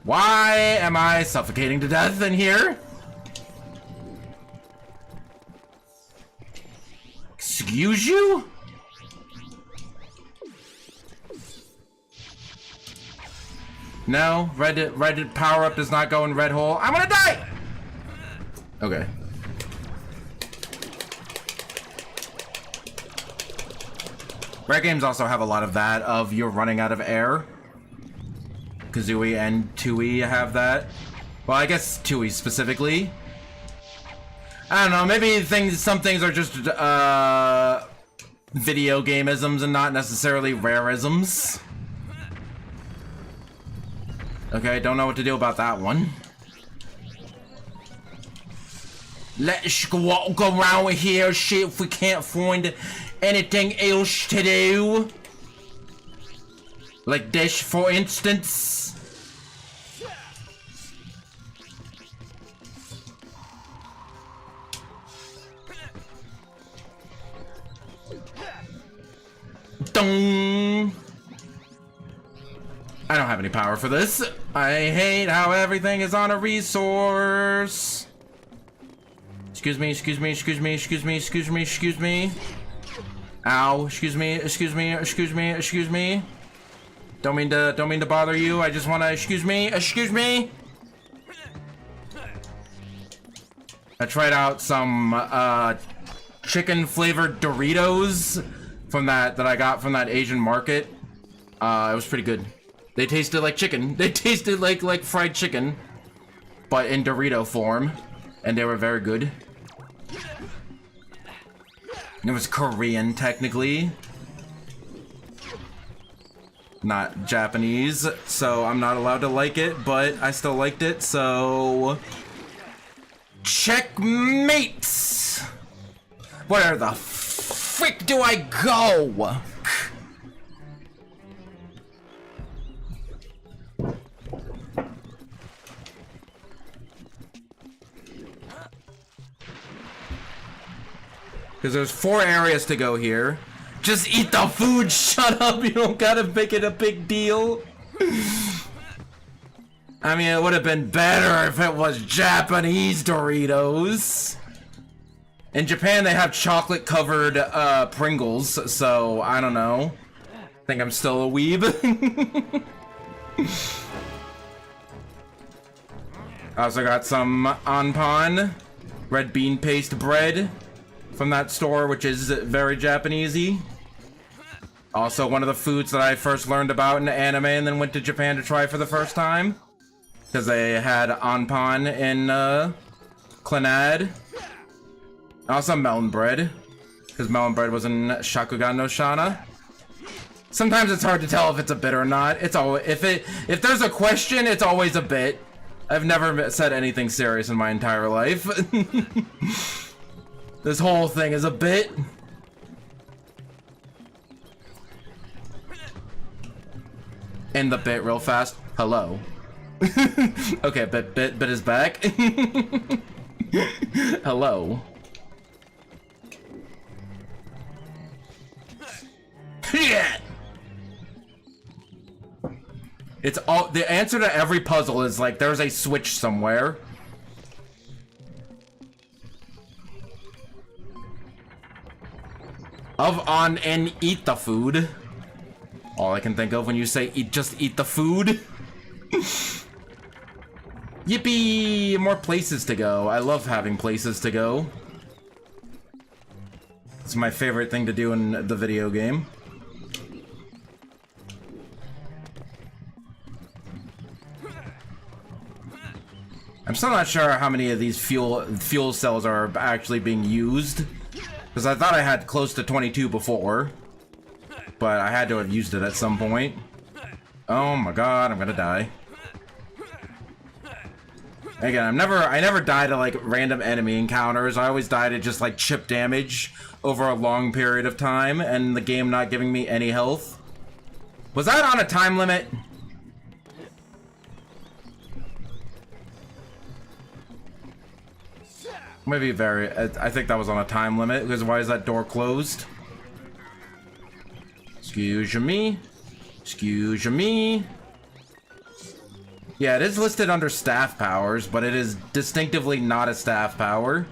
S1: Why am I suffocating to death in here? Excuse you? No, red power up does not go in red hole. I'm gonna die! Okay. Red games also have a lot of that, of you're running out of air. Kazooie and Tooie have that. Well, I guess Tooie specifically. I don't know, maybe some things are just, video game-isms and not necessarily rare-isms. Okay, don't know what to do about that one. Let's walk around here, see if we can't find anything else to do. Like this, for instance. Dong. I don't have any power for this. I hate how everything is on a resource. Excuse me, excuse me, excuse me, excuse me, excuse me, excuse me. Ow, excuse me, excuse me, excuse me, excuse me. Don't mean to bother you. I just wanna excuse me, excuse me. I tried out some chicken flavored Doritos from that I got from that Asian market. It was pretty good. They tasted like chicken. They tasted like fried chicken, but in Dorito form, and they were very good. It was Korean, technically, not Japanese, so I'm not allowed to like it, but I still liked it, so checkmate. Where the frick do I go? Because there's 4 areas to go here. Just eat the food, shut up, you don't gotta make it a big deal. I mean, it would have been better if it was Japanese Doritos. In Japan, they have chocolate-covered Pringles, so I don't know. I think I'm still a weeb. I also got some Anpan, red bean paste bread, from that store, which is very Japanesey. Also one of the foods that I first learned about in anime and then went to Japan to try for the first time. Because they had Anpan in Clannad. Also melon bread. Because melon bread was in Shakugan no Shana. Sometimes it's hard to tell if it's a bit or not. It's always, if there's a question, it's always a bit. I've never said anything serious in my entire life. This whole thing is a bit. End the bit real fast. Hello. Okay, bit is back. Hello. Yeah. It's all the answer to every puzzle is like there's a switch somewhere. Of on and eat the food. All I can think of when you say eat, just eat the food. Yippee! More places to go. I love having places to go. It's my favorite thing to do in the video game. I'm still not sure how many of these fuel cells are actually being used. Because I thought I had close to 22 before. But I had to have used it at some point. Oh my god, I'm gonna die. Again, I never die to like random enemy encounters. I always die to just like chip damage over a long period of time and the game not giving me any health. Was that on a time limit? Maybe I think that was on a time limit, because why is that door closed? Excuse me. Excuse me. Yeah, it is listed under staff powers, but it is distinctively not a staff power.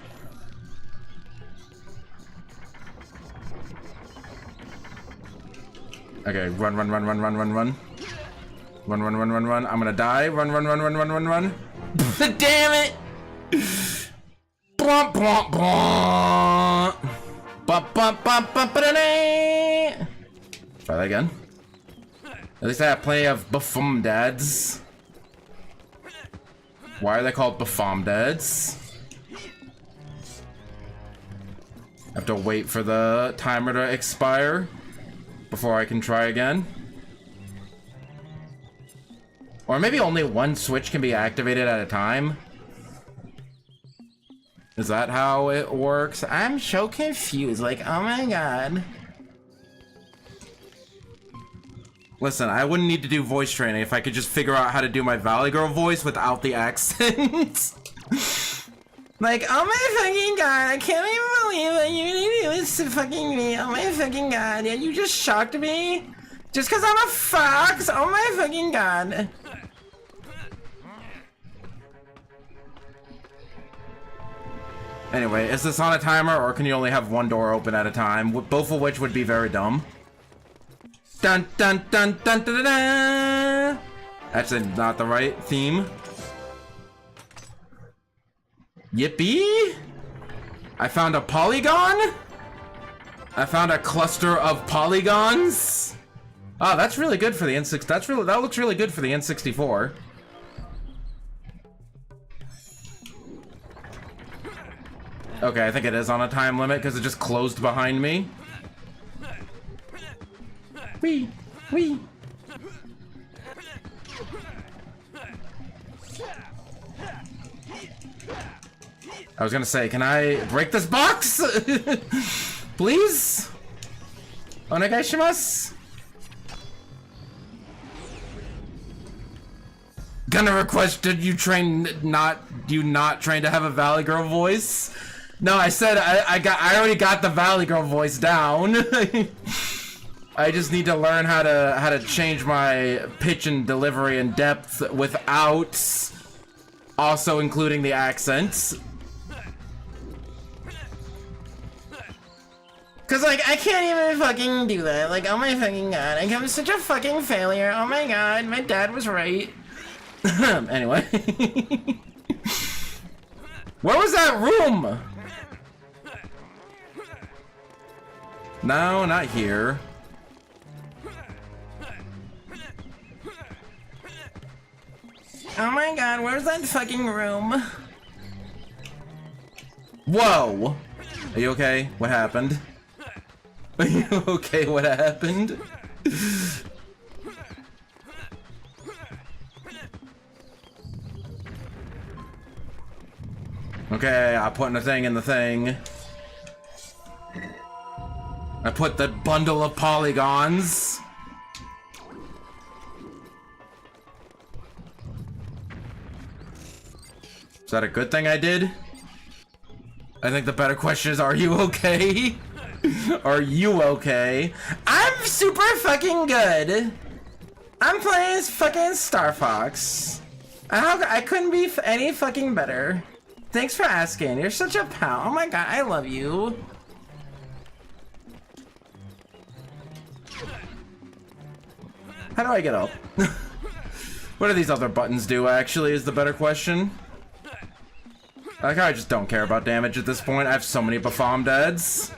S1: Okay, run, run, run, run, run, run, run. Run, run, run, run, run. I'm gonna die. Run, run, run, run, run, run, run. Damn it! Blah, blah, blah. Ba, ba, ba, ba, ba, da, da. Try that again. At least I have plenty of dads. Why are they called dads? I have to wait for the timer to expire before I can try again. Or maybe only one switch can be activated at a time. Is that how it works? I'm so confused. Like, oh my god. Listen, I wouldn't need to do voice training if I could just figure out how to do my Valley Girl voice without the accent. Like, oh my fucking god, I can't even believe that you need to do this to fucking me. Oh my fucking god, yeah, you just shocked me? Just because I'm a fox? Oh my fucking god. Anyway, is this on a timer, or can you only have one door open at a time? Both of which would be very dumb. Dun dun dun dun dun dun dun! Actually, not the right theme. Yippee! I found a polygon? I found a cluster of polygons? Oh, that's really good for the N6. That looks really good for the N64. Okay, I think it is on a time limit because it just closed behind me. Wee, wee. I was gonna say, can I break this box? Please? Onegaishimasu? Gonna request, did you not train to have a Valley Girl voice? No, I said I already got the Valley Girl voice down. I just need to learn how to change my pitch and delivery and depth without also including the accents. Cause like I can't even fucking do that. Like, oh my fucking god, I'm such a fucking failure. Oh my god, my dad was right. Anyway. Where was that room? No, not here. Oh my god, where's that fucking room? Whoa! Are you okay? What happened? Are you okay? What happened? Okay, I'm putting a thing in the thing. I put the bundle of polygons. Is that a good thing I did? I think the better question is, are you okay? Are you okay? I'm super fucking good. I'm playing as fucking Star Fox. I couldn't be any fucking better. Thanks for asking. You're such a pal. Oh my god, I love you. How do I get up? What do these other buttons do, actually, is the better question. Like, I just don't care about damage at this point. I have so many dads.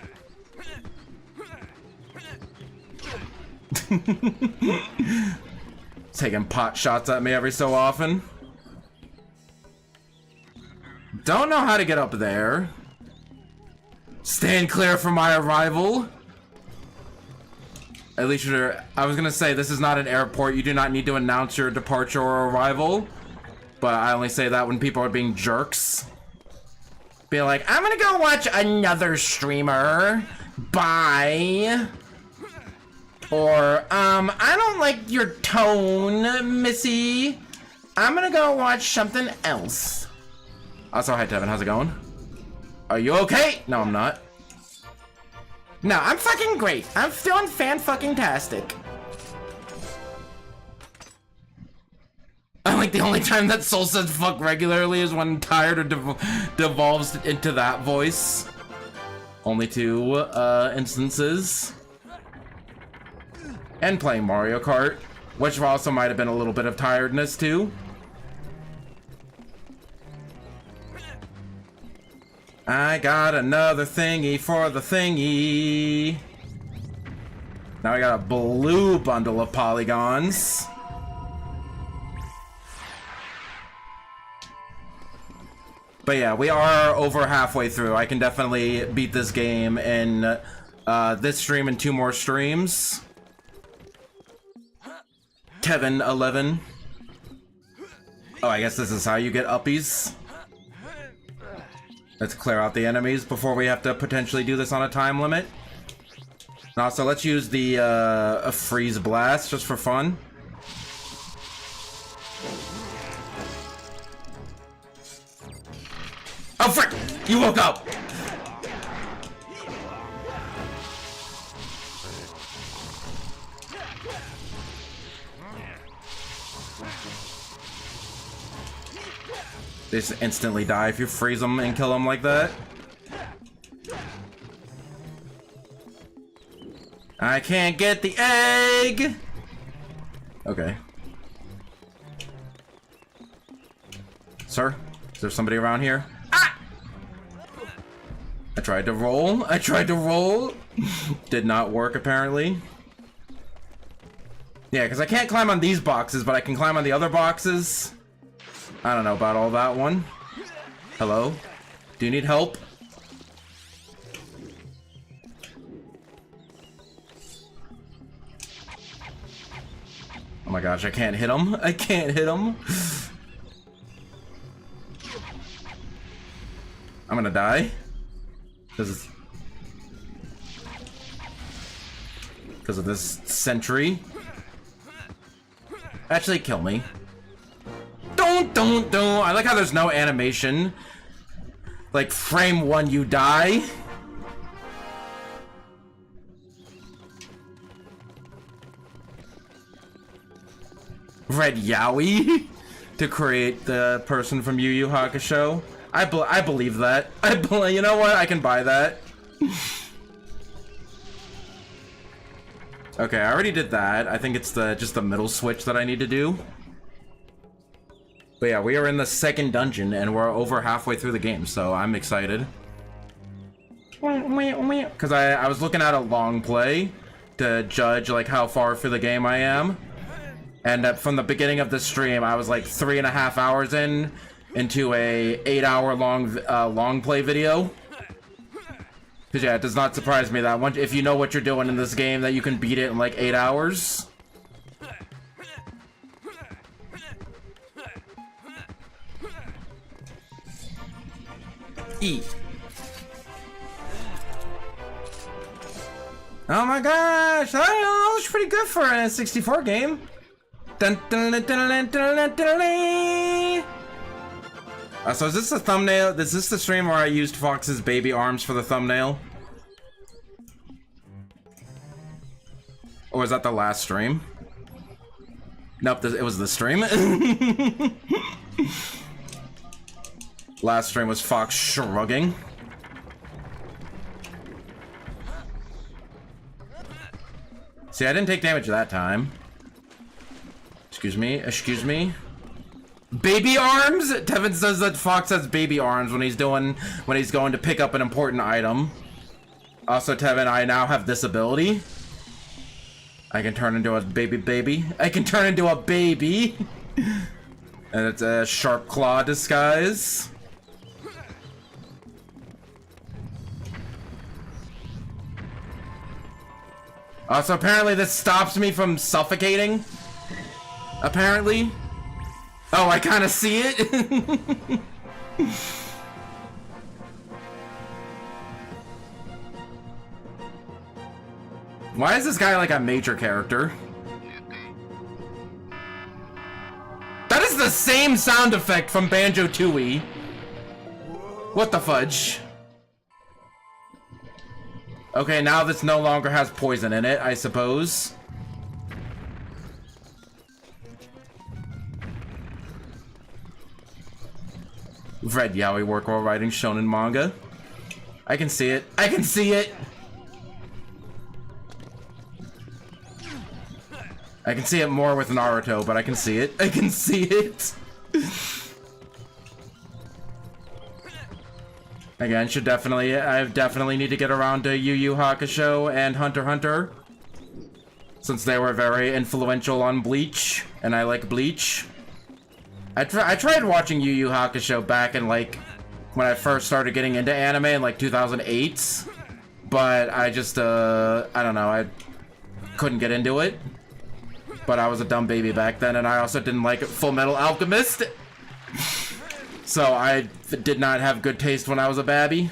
S1: Taking pot shots at me every so often. Don't know how to get up there. Stand clear from my arrival. At least I was gonna say, this is not an airport. You do not need to announce your departure or arrival. but I only say that when people are being jerks. Be like, I'm gonna go watch another streamer. Bye. Or, I don't like your tone, Missy. I'm gonna go watch something else. Also, hi, Tevin. How's it going? Are you okay? No, I'm not. No, I'm fucking great. I'm feeling fan-fucking-tastic. I like the only time that Soul says fuck regularly is when tired or devolves into that voice. Only 2 instances. And playing Mario Kart, which also might have been a little bit of tiredness too. I got another thingy for the thingy. Now I got a blue bundle of polygons. But yeah, we are over halfway through. I can definitely beat this game in this stream and 2 more streams. Kevin 11. Oh, I guess this is how you get uppies. Let's clear out the enemies before we have to potentially do this on a time limit. Now, so let's use the freeze blast just for fun. Oh, frick! You woke up! They just instantly die if you freeze them and kill them like that. I can't get the egg! Okay. Sir? Is there somebody around here? Ah! I tried to roll. Did not work, apparently. Yeah, because I can't climb on these boxes, but I can climb on the other boxes. I don't know about all that one. Hello? Do you need help? Oh my gosh, I can't hit him. I can't hit him. I'm gonna die. Because of this sentry. Actually, kill me. Don't. I like how there's no animation. Like, frame 1, you die. Red Yowie to create the person from Yu Yu Hakusho. I believe that. You know what? I can buy that. Okay, I already did that. I think it's just the middle switch that I need to do. But yeah, we are in the second dungeon and we're over halfway through the game, so I'm excited. Because I was looking at a long play to judge like how far through the game I am. And from the beginning of the stream, I was like 3.5 hours into a 8-hour long play video. Because yeah, it does not surprise me that if you know what you're doing in this game, that you can beat it in like 8 hours. Eat. Oh my gosh, that looks pretty good for a 64 game. Dun, dun, dun, dun, dun, dun, dun, dun. So is this the thumbnail? Is this the stream where I used Fox's baby arms for the thumbnail? Or was that the last stream? Nope, it was the stream. Last stream was Fox shrugging. See, I didn't take damage that time. Excuse me. Baby arms? Tevin says that Fox has baby arms when he's going to pick up an important item. Also, Tevin, I now have this ability. I can turn into a baby. I can turn into a baby. And it's a sharp claw disguise. Also, apparently this stops me from suffocating. Apparently. Oh, I kind of see it. Why is this guy like a major character? That is the same sound effect from Banjo-Tooie. What the fudge? Okay, now this no longer has poison in it, I suppose. We've read yaoi work while writing shonen manga. I can see it. I can see it! I can see it more with Naruto, but I can see it. I can see it! Again, I definitely need to get around to Yu Yu Hakusho and Hunter x Hunter. Since they were very influential on Bleach, and I like Bleach. I tried watching Yu Yu Hakusho back in, like, when I first started getting into anime in, like, 2008. But I just, I don't know, I couldn't get into it. But I was a dumb baby back then, and I also didn't like Full Metal Alchemist. So I did not have good taste when I was a babby.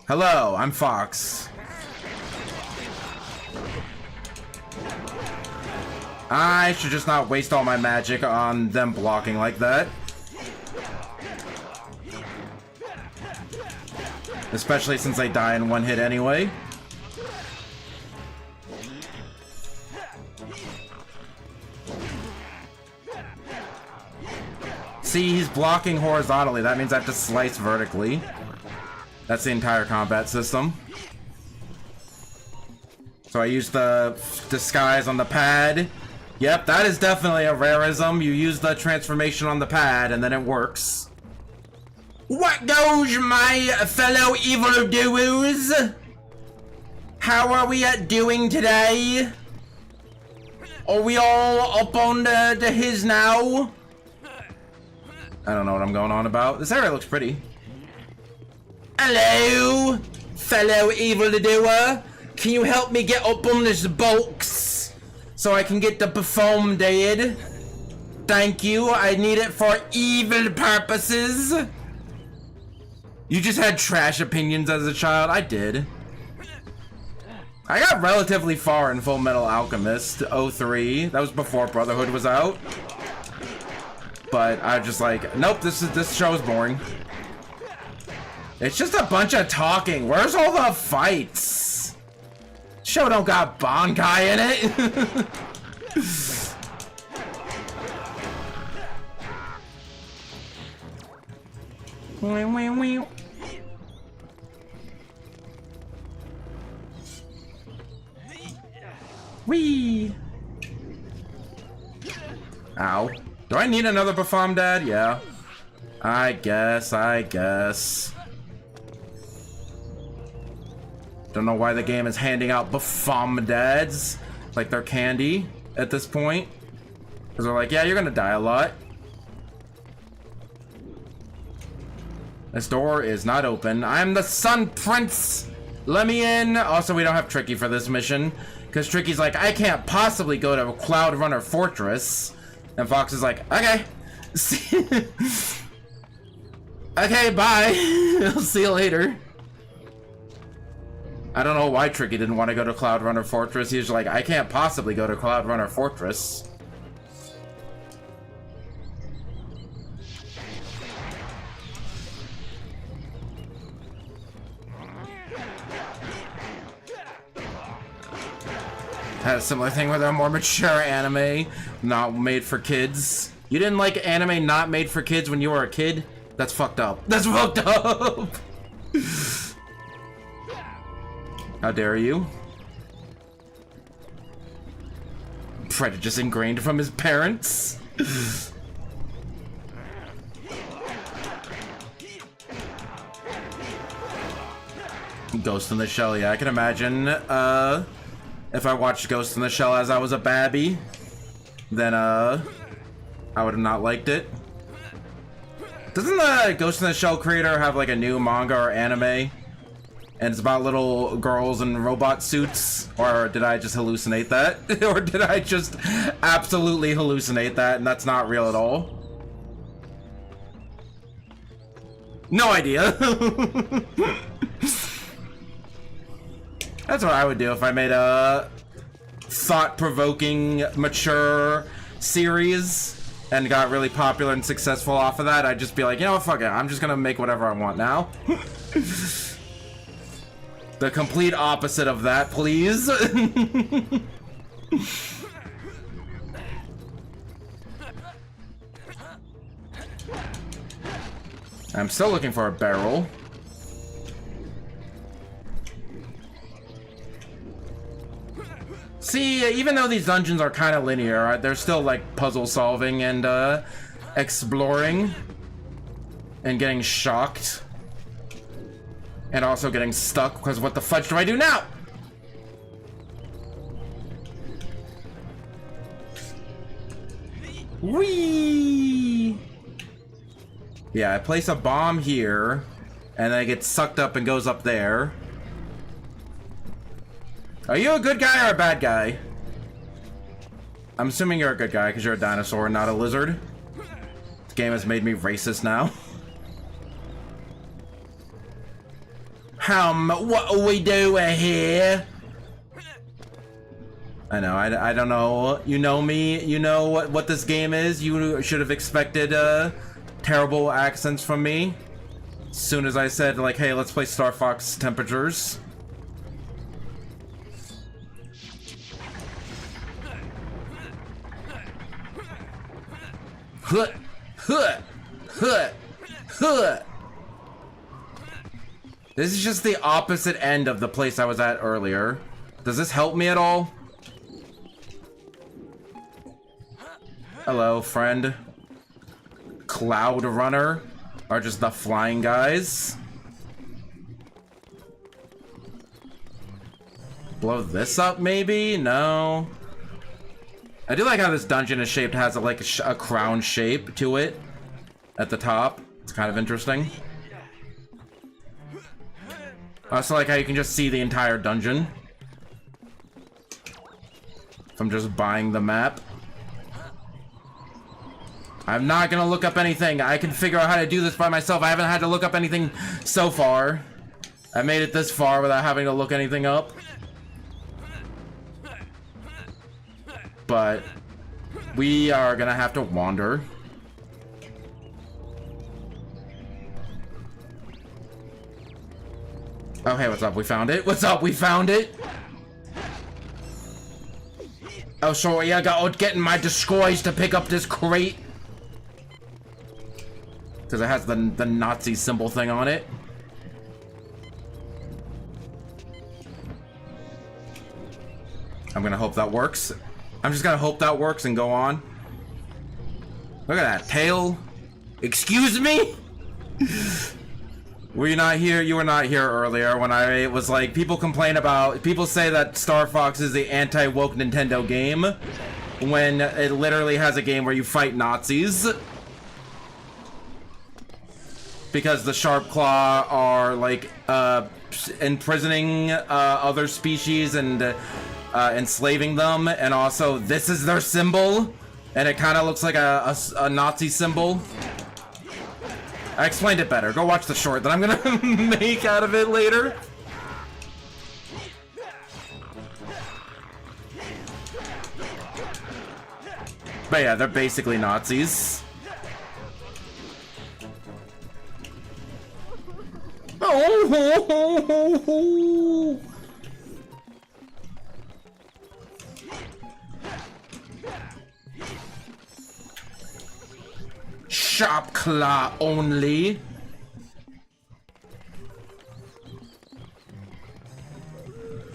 S1: Hello, I'm Fox. I should just not waste all my magic on them blocking like that. Especially since they die in one hit anyway. See, he's blocking horizontally. That means I have to slice vertically. That's the entire combat system. So I use the disguise on the pad. Yep, that is definitely a rarism. You use the transformation on the pad and then it works. What goes, my fellow evildoers? How are we doing today? Are we all up on the his now? I don't know what I'm going on about. This area looks pretty. Hello, fellow evildoer. Can you help me get up on this box so I can get the perform dead? Thank you. I need it for evil purposes. You just had trash opinions as a child. I did. I got relatively far in Full Metal Alchemist 03. That was before Brotherhood was out. But I was just like, nope, this show is boring. It's just a bunch of talking. Where's all the fights? Show don't got Bankai in it. Wee. Ow. Do I need another Bafam Dad? Yeah. I guess. Don't know why the game is handing out Bafam Dads like they're candy at this point. Because they're like, yeah, you're gonna die a lot. This door is not open. I'm the Sun Prince. Let me in. Also, we don't have Tricky for this mission. Because Tricky's like, I can't possibly go to Cloudrunner Fortress. And Fox is like, okay. Okay, bye. I'll see you later. I don't know why Tricky didn't want to go to Cloudrunner Fortress. He was like, I can't possibly go to Cloudrunner Fortress. Had a similar thing with a more mature anime, not made for kids. You didn't like anime not made for kids when you were a kid? That's fucked up. That's fucked up! How dare you? Prejudice ingrained from his parents? Ghost in the Shell, yeah, I can imagine, if I watched Ghost in the Shell as I was a babby, then, I would have not liked it. Doesn't the Ghost in the Shell creator have, like, a new manga or anime? and it's about little girls in robot suits, or did I just hallucinate that? Or did I just absolutely hallucinate that and that's not real at all? No idea. That's what I would do if I made a thought-provoking, mature series and got really popular and successful off of that. I'd just be like, you know what, fuck it, I'm just gonna make whatever I want now. The complete opposite of that, please. I'm still looking for a barrel. See, even though these dungeons are kind of linear, they're still like puzzle solving and exploring and getting shocked and also getting stuck because what the fudge do I do now? Whee! Yeah, I place a bomb here and then it gets sucked up and goes up there. Are you a good guy or a bad guy? I'm assuming you're a good guy because you're a dinosaur and not a lizard. This game has made me racist now. What are we doing here? I know, I don't know. You know me, you know what this game is. You should have expected terrible accents from me. As soon as I said, like, hey, let's play Star Fox Temperatures. Huh, huh, huh, huh. This is just the opposite end of the place I was at earlier. Does this help me at all? Hello, friend. Cloudrunner are just the flying guys. Blow this up, maybe? No. I do like how this dungeon is shaped, has a crown shape to it at the top. It's kind of interesting. I also like how you can just see the entire dungeon from just buying the map. I'm not gonna look up anything. I can figure out how to do this by myself. I haven't had to look up anything so far. I made it this far without having to look anything up. But we are gonna have to wander. Oh, hey, what's up? We found it. What's up? We found it. Oh, sorry, I got getting my disguise to pick up this crate. Because it has the Nazi symbol thing on it. I'm gonna hope that works. I'm just gonna hope that works and go on. Look at that tail. Excuse me? Were you not here? You were not here earlier when I was like, people say that Star Fox is the anti-woke Nintendo game when it literally has a game where you fight Nazis. Because the Sharp Claw are like imprisoning other species and enslaving them, and also this is their symbol and it kind of looks like a Nazi symbol. I explained it better. Go watch the short that I'm gonna make out of it later. But yeah, they're basically Nazis. Oh! Sharp claw only.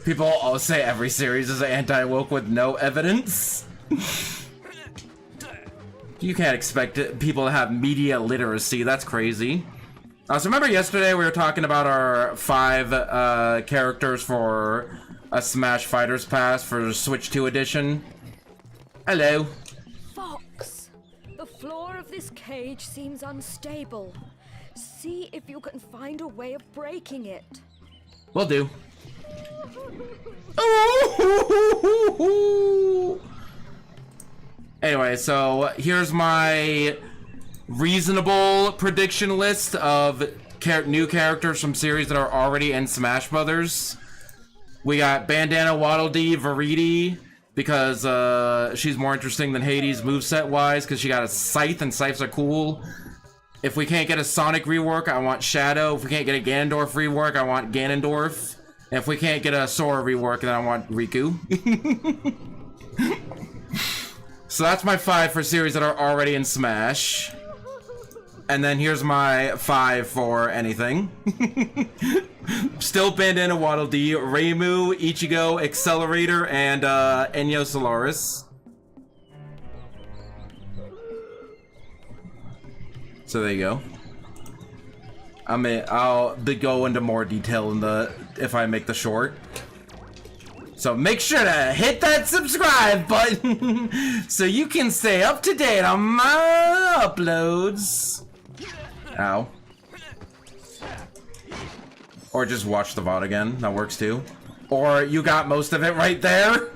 S1: People all say every series is anti-woke with no evidence. You can't expect people to have media literacy. That's crazy. So remember yesterday we were talking about our 5 characters for a Smash Fighters Pass for Switch 2 edition? Hello.
S6: Fox, the floor of this cage seems unstable. See if you can find a way of breaking it.
S1: Will do. Ooh. Anyway, so here's my reasonable prediction list of new characters from series that are already in Smash Brothers. We got Bandana Waddle Dee Veriti, because she's more interesting than Hades moveset wise, because she got a scythe and scythes are cool. If we can't get a Sonic rework, I want Shadow. If we can't get a Ganondorf rework, I want Ganondorf. And if we can't get a Sora rework, then I want Riku. So that's my 5 for series that are already in Smash. And then here's my 5 for anything. Still Bandana Waddle Dee, Reimu, Ichigo, Accelerator, and Enyou Solaris. So there you go. I'll go into more detail in if I make the short. So make sure to hit that subscribe button so you can stay up to date on my uploads. Ow. Or just watch the VOD again. That works too. Or you got most of it right there.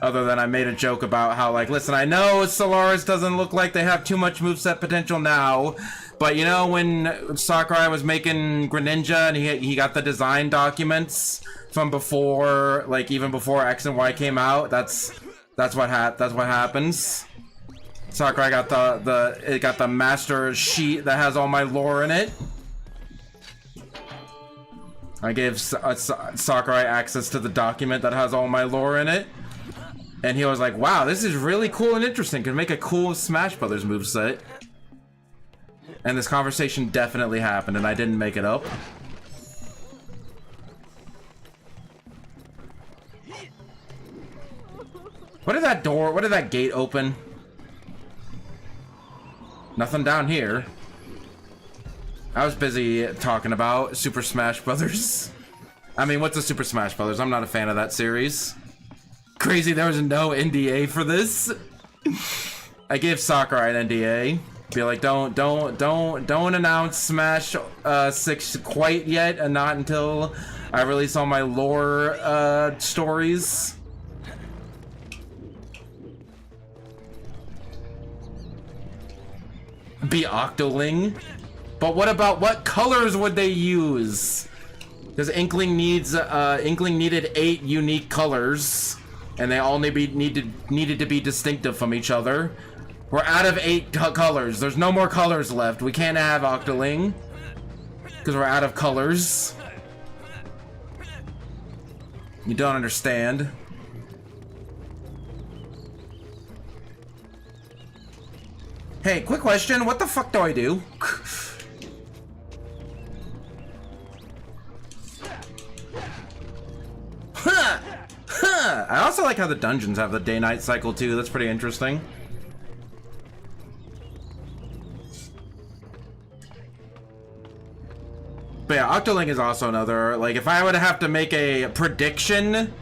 S1: Other than I made a joke about how, like, listen, I know Solaris doesn't look like they have too much moveset potential now, but you know when Sakurai was making Greninja and he got the design documents from before, like even before X and Y came out, that's what happens. Sakurai got the master sheet that has all my lore in it. I gave Sakurai access to the document that has all my lore in it. And he was like, wow, this is really cool and interesting. Could make a cool Smash Brothers moveset. And this conversation definitely happened, and I didn't make it up. What did that gate open? Nothing down here. I was busy talking about Super Smash Brothers. I mean, what's a Super Smash Brothers? I'm not a fan of that series. Crazy there was no NDA for this. I gave Sakurai an NDA. Be like, don't announce Smash 6 quite yet, and not until I release all my lore stories. Be Octoling. But what colors would they use? Because Inkling needed 8 unique colors. And they all needed to be distinctive from each other. We're out of 8 colors. There's no more colors left. We can't have Octoling because we're out of colors. You don't understand. Hey, quick question. What the fuck do I do? Huh! Huh! I also like how the dungeons have the day-night cycle too. That's pretty interesting. But yeah, Octoling is also another, like, if I would have to make a prediction,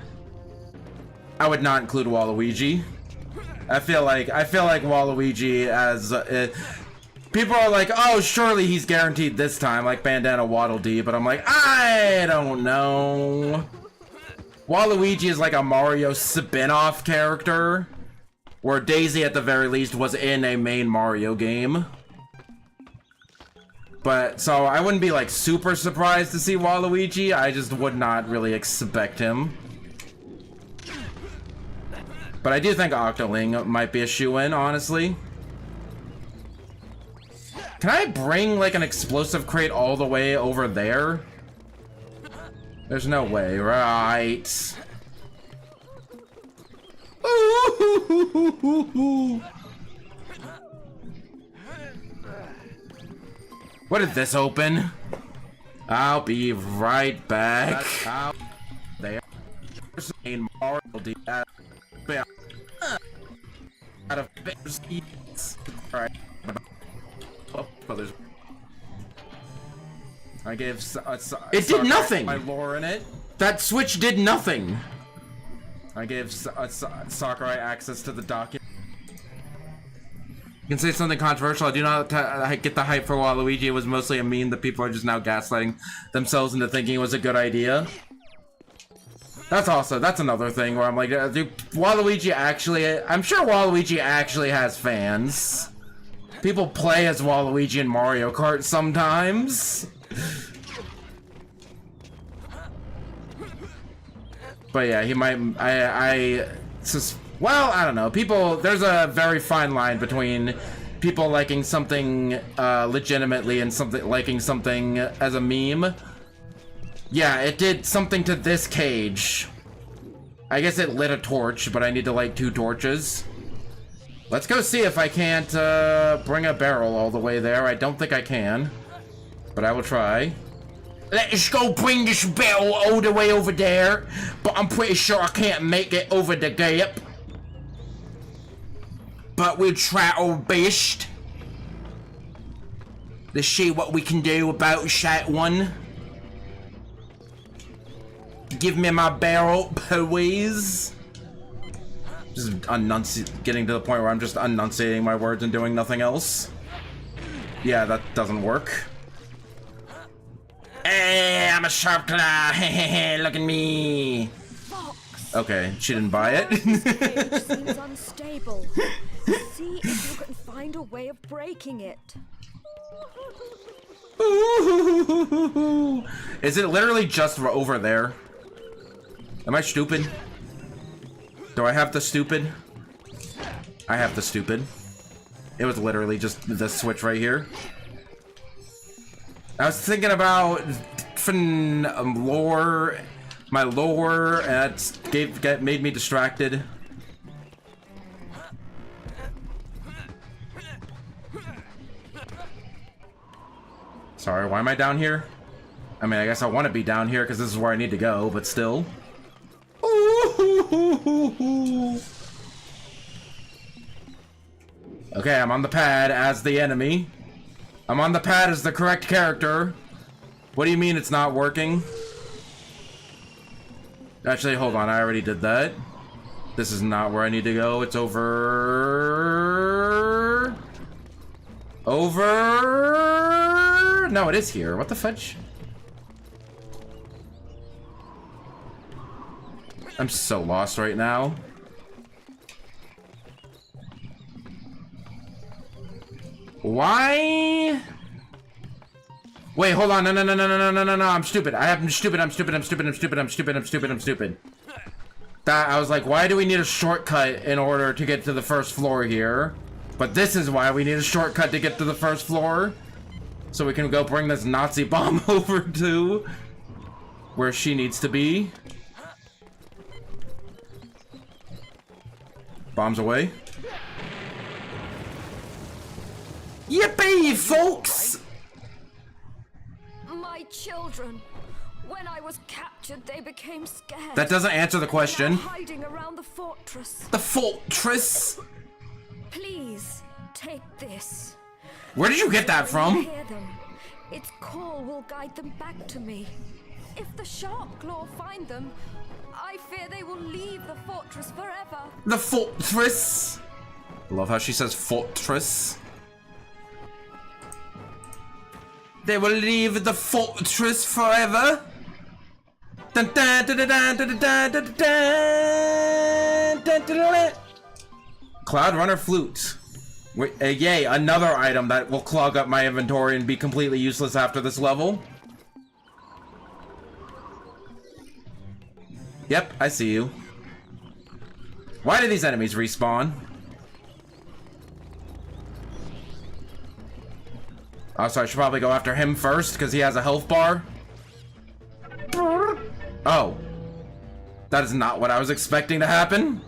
S1: I would not include Waluigi. I feel like Waluigi as people are like, oh, surely he's guaranteed this time, like Bandana Waddle Dee, but I'm like, I don't know. Waluigi is like a Mario spin-off character, where Daisy at the very least was in a main Mario game. But, so I wouldn't be like super surprised to see Waluigi, I just would not really expect him. But I do think Octoling might be a shoo-in, honestly. Can I bring like an explosive crate all the way over there? There's no way, right? What did this open? I'll be right back. There's a Mario out of Alright. Brothers. I gave it did nothing. My lore in it. That switch did nothing. I gave Sakurai access to the document. can say something controversial. I do not get the hype for Waluigi. It was mostly a meme that people are just now gaslighting themselves into thinking it was a good idea. That's another thing where I'm like, dude, Waluigi actually, I'm sure Waluigi actually has fans. People play as Waluigi in Mario Kart sometimes. But yeah, he might, well, I don't know. People, there's a very fine line between people liking something legitimately and liking something as a meme. Yeah, it did something to this cage. I guess it lit a torch, but I need to light 2 torches. Let's go see if I can't bring a barrel all the way there. I don't think I can, but I will try. Let's go bring this barrel all the way over there, but I'm pretty sure I can't make it over the gap. But we'll try our best. Let's see what we can do about that one. Give me my barrel, please. Just getting to the point where I'm just enunciating my words and doing nothing else. Yeah, that doesn't work. Hey, I'm a sharp claw. Hey, look at me.
S6: Fox.
S1: Okay, she didn't buy it.
S6: This cage seems unstable. See if you can find a way of breaking it.
S1: Is it literally just over there? Am I stupid? Do I have the stupid? I have the stupid. It was literally just the switch right here. I was thinking about lore, my lore, and that made me distracted. Sorry, why am I down here? I mean, I guess I want to be down here because this is where I need to go, but still. Okay, I'm on the pad as the enemy. I'm on the pad as the correct character. What do you mean it's not working? Actually, hold on, I already did that. This is not where I need to go. It's over... Over... No, it is here. What the fudge? I'm so lost right now. Why? Wait, hold on. No. I'm stupid. I'm stupid. That, I was like, why do we need a shortcut in order to get to the first floor here? But this is why we need a shortcut to get to the first floor. So we can go bring this Nazi bomb over to where she needs to be. Bombs away. Yippee, folks!
S6: My children. When I was captured, they became scared.
S1: That doesn't answer the question.
S6: They're hiding around the fortress.
S1: The fortress?
S6: Please, take this.
S1: Where did you get that from?
S6: Hear them. Its call will guide them back to me. If the sharp claw find them, I fear they will leave the fortress forever.
S1: The fortress? I love how she says fortress. They will leave the fortress forever. Dun, dun, dun, dun, dun, dun, dun, dun, dun, dun. Cloudrunner flute. Wait, yay, another item that will clog up my inventory and be completely useless after this level. Yep, I see you. Why do these enemies respawn? Oh, so I should probably go after him first because he has a health bar. Oh. That is not what I was expecting to happen.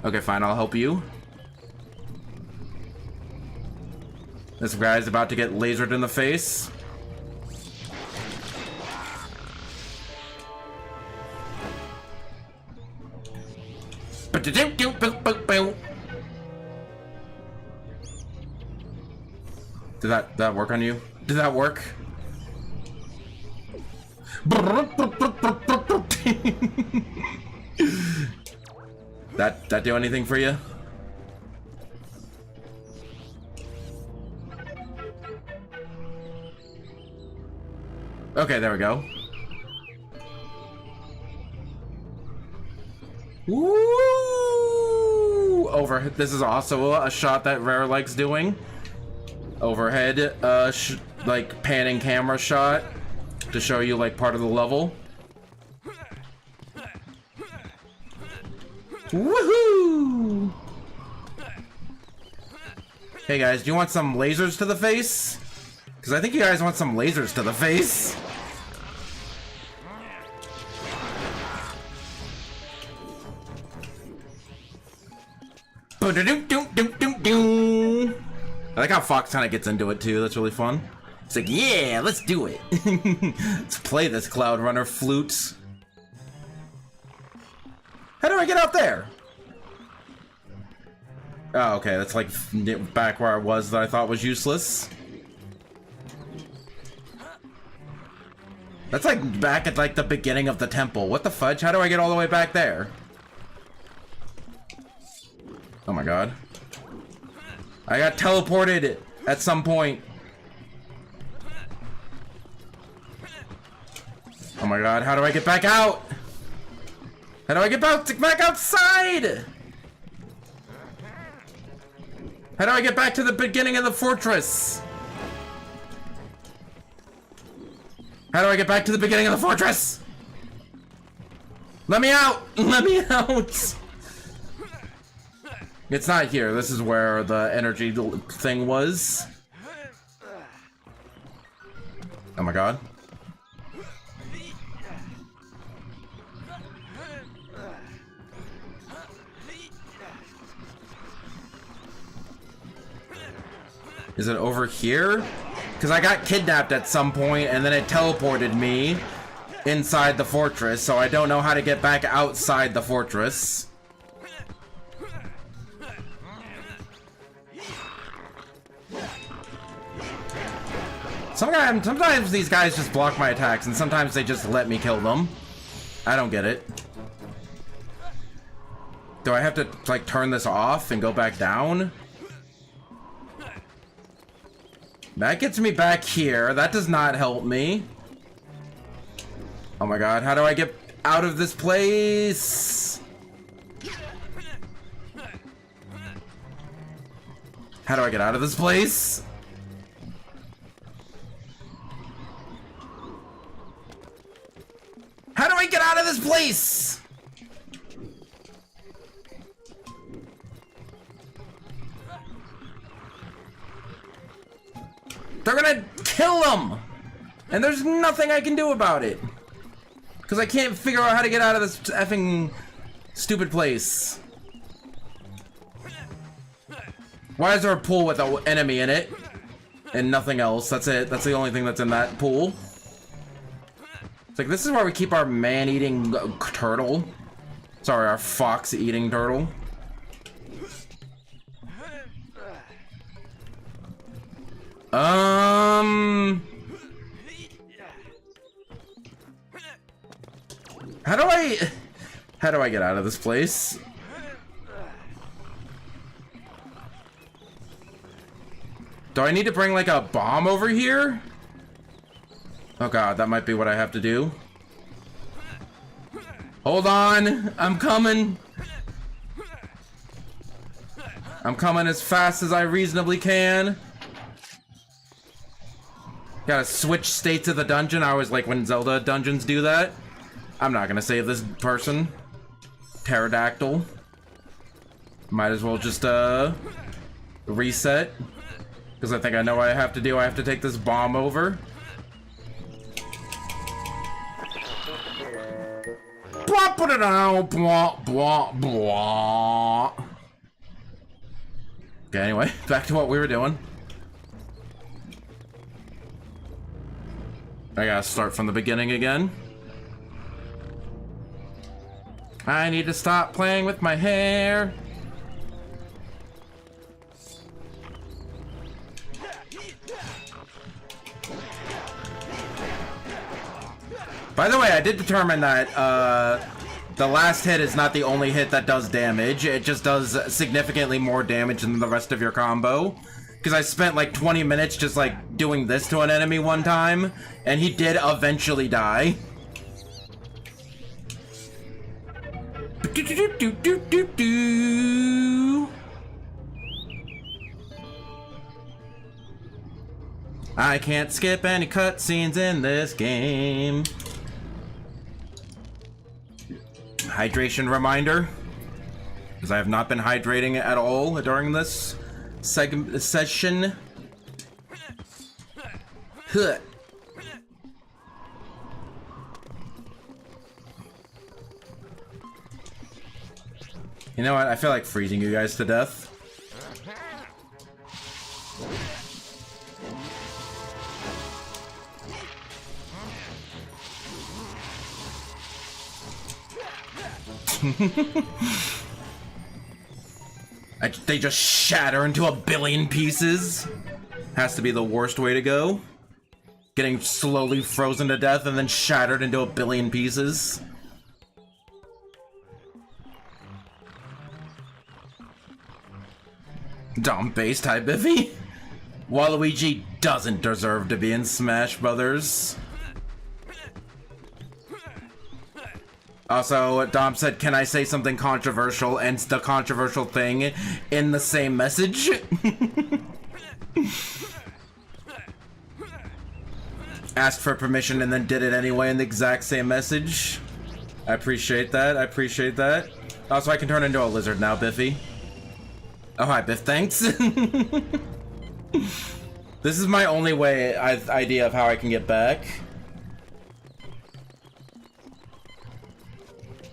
S1: Okay, fine, I'll help you. This guy's about to get lasered in the face. Did that work on you? Did that work? That do anything for you? Okay, there we go. Woo! Over. This is also a shot that Rare likes doing. Overhead, like panning camera shot to show you like part of the level. Woohoo! Hey guys, do you want some lasers to the face? Because I think you guys want some lasers to the face. I like how Fox kind of gets into it too. That's really fun. It's like, yeah, let's do it. Let's play this Cloudrunner flute. How do I get out there? Oh, okay. That's like back where I was that I thought was useless. That's like back at like the beginning of the temple. What the fudge? How do I get all the way back there? Oh my god. I got teleported at some point. Oh my god, how do I get back out? How do I get back outside? How do I get back to the beginning of the fortress? How do I get back to the beginning of the fortress? Let me out! Let me out! It's not here. This is where the energy thing was. Oh my god. Is it over here? Because I got kidnapped at some point and then it teleported me inside the fortress, so I don't know how to get back outside the fortress. Sometimes these guys just block my attacks, and sometimes they just let me kill them. I don't get it. Do I have to, like, turn this off and go back down? That gets me back here. That does not help me. Oh my god, how do I get out of this place? How do I get out of this place? How do I get out of this place? They're gonna kill them! And there's nothing I can do about it. Because I can't figure out how to get out of this effing stupid place. Why is there a pool with an enemy in it? And nothing else. That's it. That's the only thing that's in that pool. It's like, this is where we keep our man-eating turtle. Sorry, our fox-eating turtle. How do I get out of this place? Do I need to bring like a bomb over here? Oh god, that might be what I have to do. Hold on, I'm coming. I'm coming as fast as I reasonably can. Gotta switch states of the dungeon. I always like when Zelda dungeons do that. I'm not gonna save this person. Pterodactyl. Might as well just reset. Because I think I know what I have to do. I have to take this bomb over. Blah, put it out. Blah, blah, blah. Okay, anyway, back to what we were doing. I gotta start from the beginning again. I need to stop playing with my hair. By the way, I did determine that The last hit is not the only hit that does damage. It just does significantly more damage than the rest of your combo. Because I spent like 20 minutes just like doing this to an enemy one time, and he did eventually die. I can't skip any cutscenes in this game. Hydration reminder, because I have not been hydrating at all during this session. Huh. You know what? I feel like freezing you guys to death. They just shatter into a billion pieces. Has to be the worst way to go. Getting slowly frozen to death and then shattered into a billion pieces. Dumb base type Biffy. Waluigi doesn't deserve to be in Smash Brothers. Also, Dom said, can I say something controversial? And the controversial thing in the same message. Asked for permission and then did it anyway in the exact same message. I appreciate that. I appreciate that. Also, I can turn into a lizard now, Biffy. Oh, hi, Biff. Thanks. This is my only idea of how I can get back.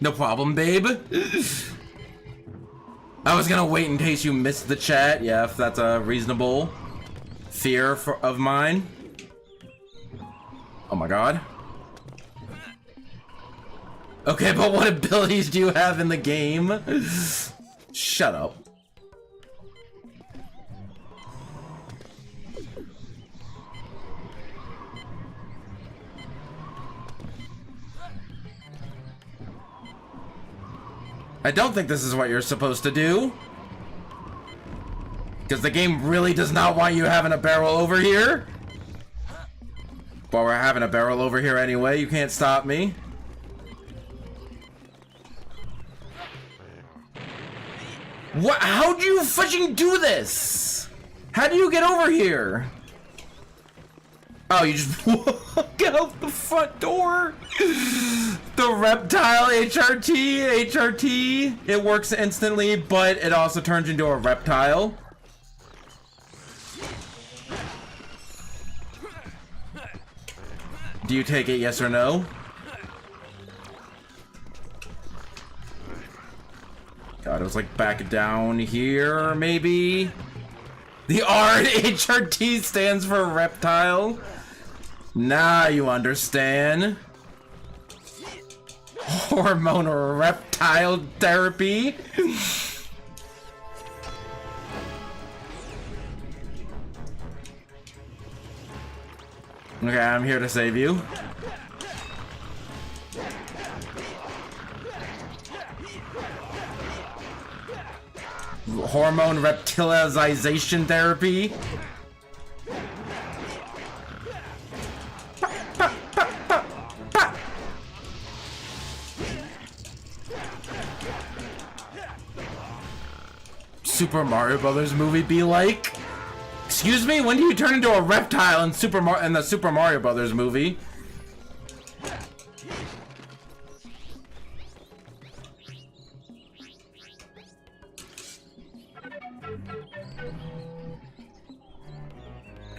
S1: No problem, babe. I was gonna wait in case you missed the chat. Yeah, if that's a reasonable fear of mine. Oh my god. Okay, but what abilities do you have in the game? Shut up. I don't think this is what you're supposed to do. Because the game really does not want you having a barrel over here. But we're having a barrel over here anyway. You can't stop me. What? How do you fucking do this? How do you get over here? Oh, you just get out the front door. The reptile HRT, it works instantly, but it also turns into a reptile. Do you take it, yes or no? God, it was like back down here, maybe? The R in HRT stands for reptile. Now you understand. Hormone reptile therapy. Okay, I'm here to save you. Hormone reptilization therapy. Super Mario Brothers movie be like? Excuse me? When do you turn into a reptile in the Super Mario Brothers movie?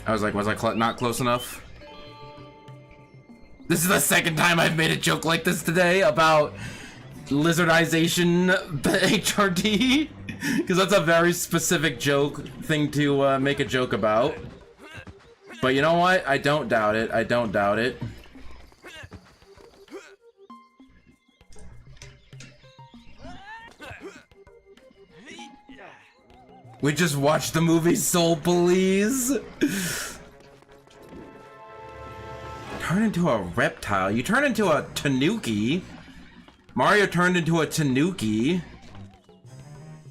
S1: I was like, was I not close enough? This is the second time I've made a joke like this today about lizardization HRT. Because that's a very specific thing to make a joke about. But you know what? I don't doubt it. I don't doubt it. We just watched the movie Soul Police. Turn into a reptile. You turn into a tanuki. Mario turned into a Tanuki,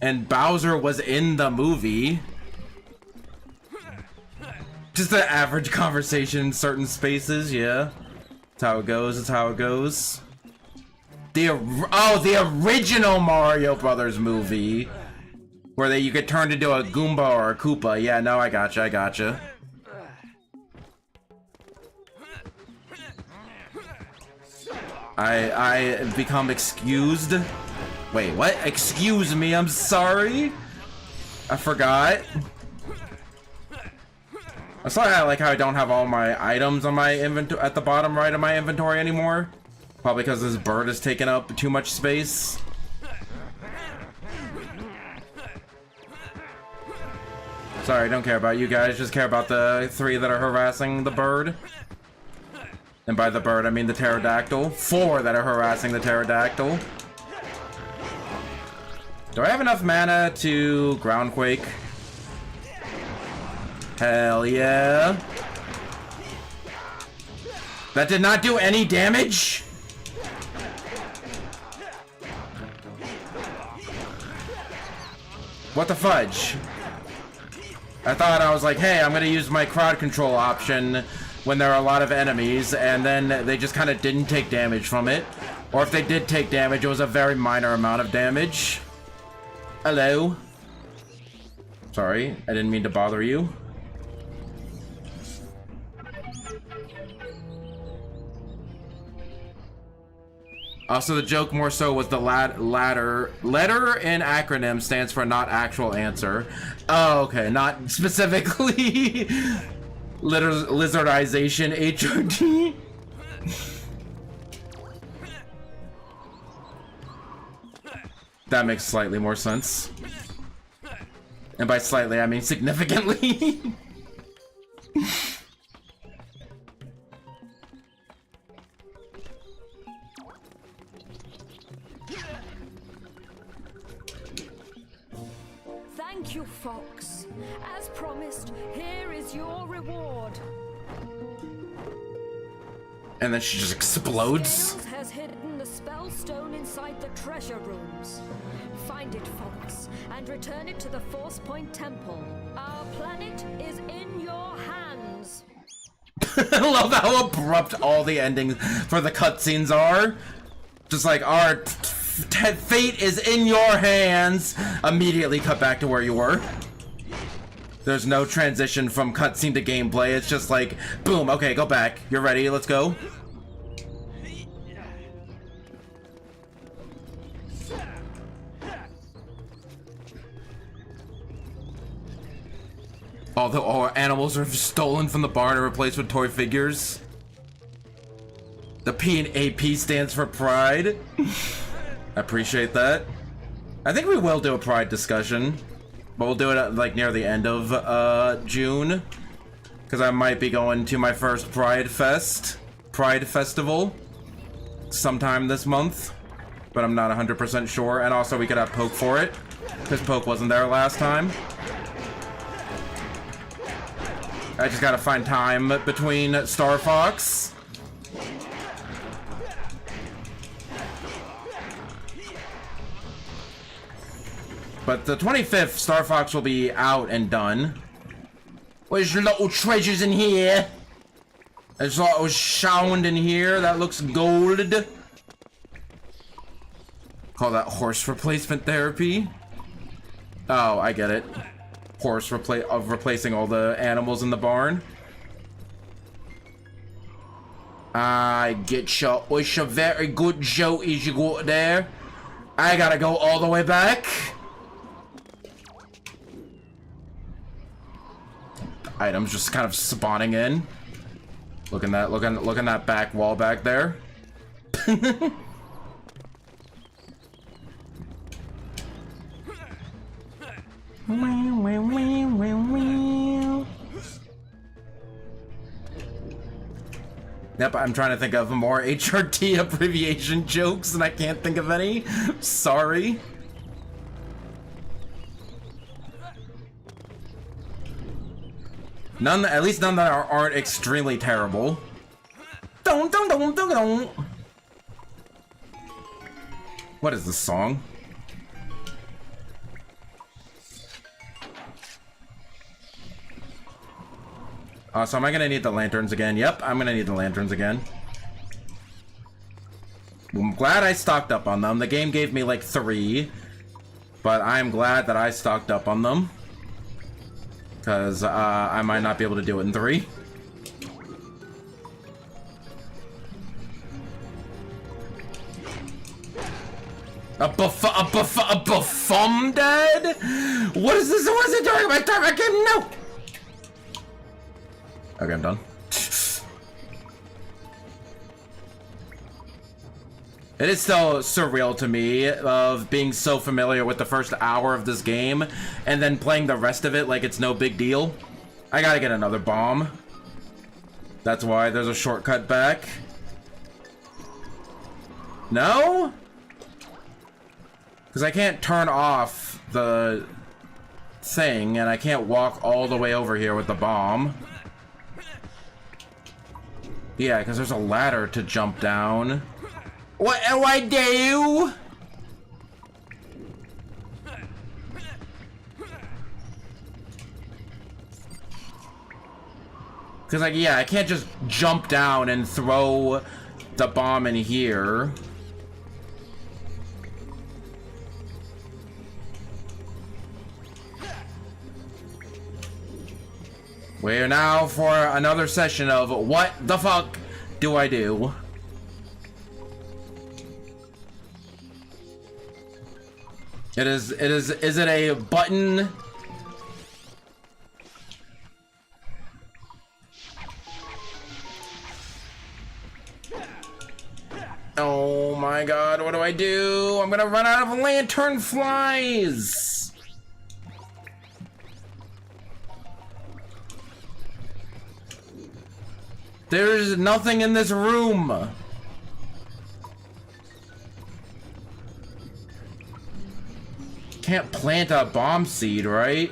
S1: and Bowser was in the movie. Just an average conversation in certain spaces, yeah. That's how it goes, that's how it goes. The original Mario Brothers movie. Where you get turned into a Goomba or a Koopa. Yeah, no, I gotcha. I become excused. Wait, what? Excuse me, I'm sorry. I forgot. I'm sorry, I like how I don't have all my items on my inventory at the bottom right of my inventory anymore. Probably because this bird is taking up too much space. Sorry, I don't care about you guys, just care about the 3 that are harassing the bird. And by the bird, I mean the pterodactyl. 4 that are harassing the pterodactyl. Do I have enough mana to groundquake? Hell yeah. That did not do any damage? What the fudge? I thought I was like, hey, I'm gonna use my crowd control option when there are a lot of enemies, and then they just kind of didn't take damage from it. Or if they did take damage, it was a very minor amount of damage. Hello. Sorry, I didn't mean to bother you. Also, the joke more so was the letter in acronym stands for not actual answer. Oh, okay, not specifically lizardization, HOD. That makes slightly more sense. And by slightly, I mean significantly.
S6: Thank you, Fox. As promised, here is your reward.
S1: And then she just explodes.
S6: Scales has hidden the spell stone inside the treasure rooms. Find it, Fox, and return it to the Force Point Temple. Our planet is in your hands.
S1: I love how abrupt all the endings for the cutscenes are. Just like, our fate is in your hands. Immediately cut back to where you were. There's no transition from cutscene to gameplay. It's just like, boom, okay, go back. You're ready, let's go. Although all animals are stolen from the barn and replaced with toy figures. The P in AP stands for pride. I appreciate that. I think we will do a pride discussion. But we'll do it at, like, near the end of June. Because I might be going to my first Pride Festival sometime this month. But I'm not 100% sure. And also we could have Poke for it. Because Poke wasn't there last time. I just gotta find time between Star Fox. But the 25th, Star Fox will be out and done. There's little treasures in here. There's a little sound in here that looks gold. Call that horse replacement therapy. Oh, I get it. Horse replacing all the animals in the barn. I get you. It's a very good joke as you go there. I gotta go all the way back. Items just kind of spawning in. Look at that back wall back there. Yep, I'm trying to think of more HRT abbreviation jokes and I can't think of any. Sorry. None, at least none that aren't extremely terrible. Don't. What is this song? So am I gonna need the lanterns again? Yep, I'm gonna need the lanterns again. I'm glad I stocked up on them. The game gave me like 3, but I'm glad that I stocked up on them. Because I might not be able to do it in 3. A buffum dead? What is this? What is it doing? My time? I can't know. Okay, I'm done. It is still surreal to me of being so familiar with the first hour of this game and then playing the rest of it like it's no big deal. I gotta get another bomb. That's why there's a shortcut back. No? Because I can't turn off the thing and I can't walk all the way over here with the bomb. Yeah, because there's a ladder to jump down. What do I do? Because, like, yeah, I can't just jump down and throw the bomb in here. We're now for another session of what the fuck do I do? Is it a button? Oh my god, what do I do? I'm gonna run out of lantern flies! There's nothing in this room! Can't plant a bomb seed, right?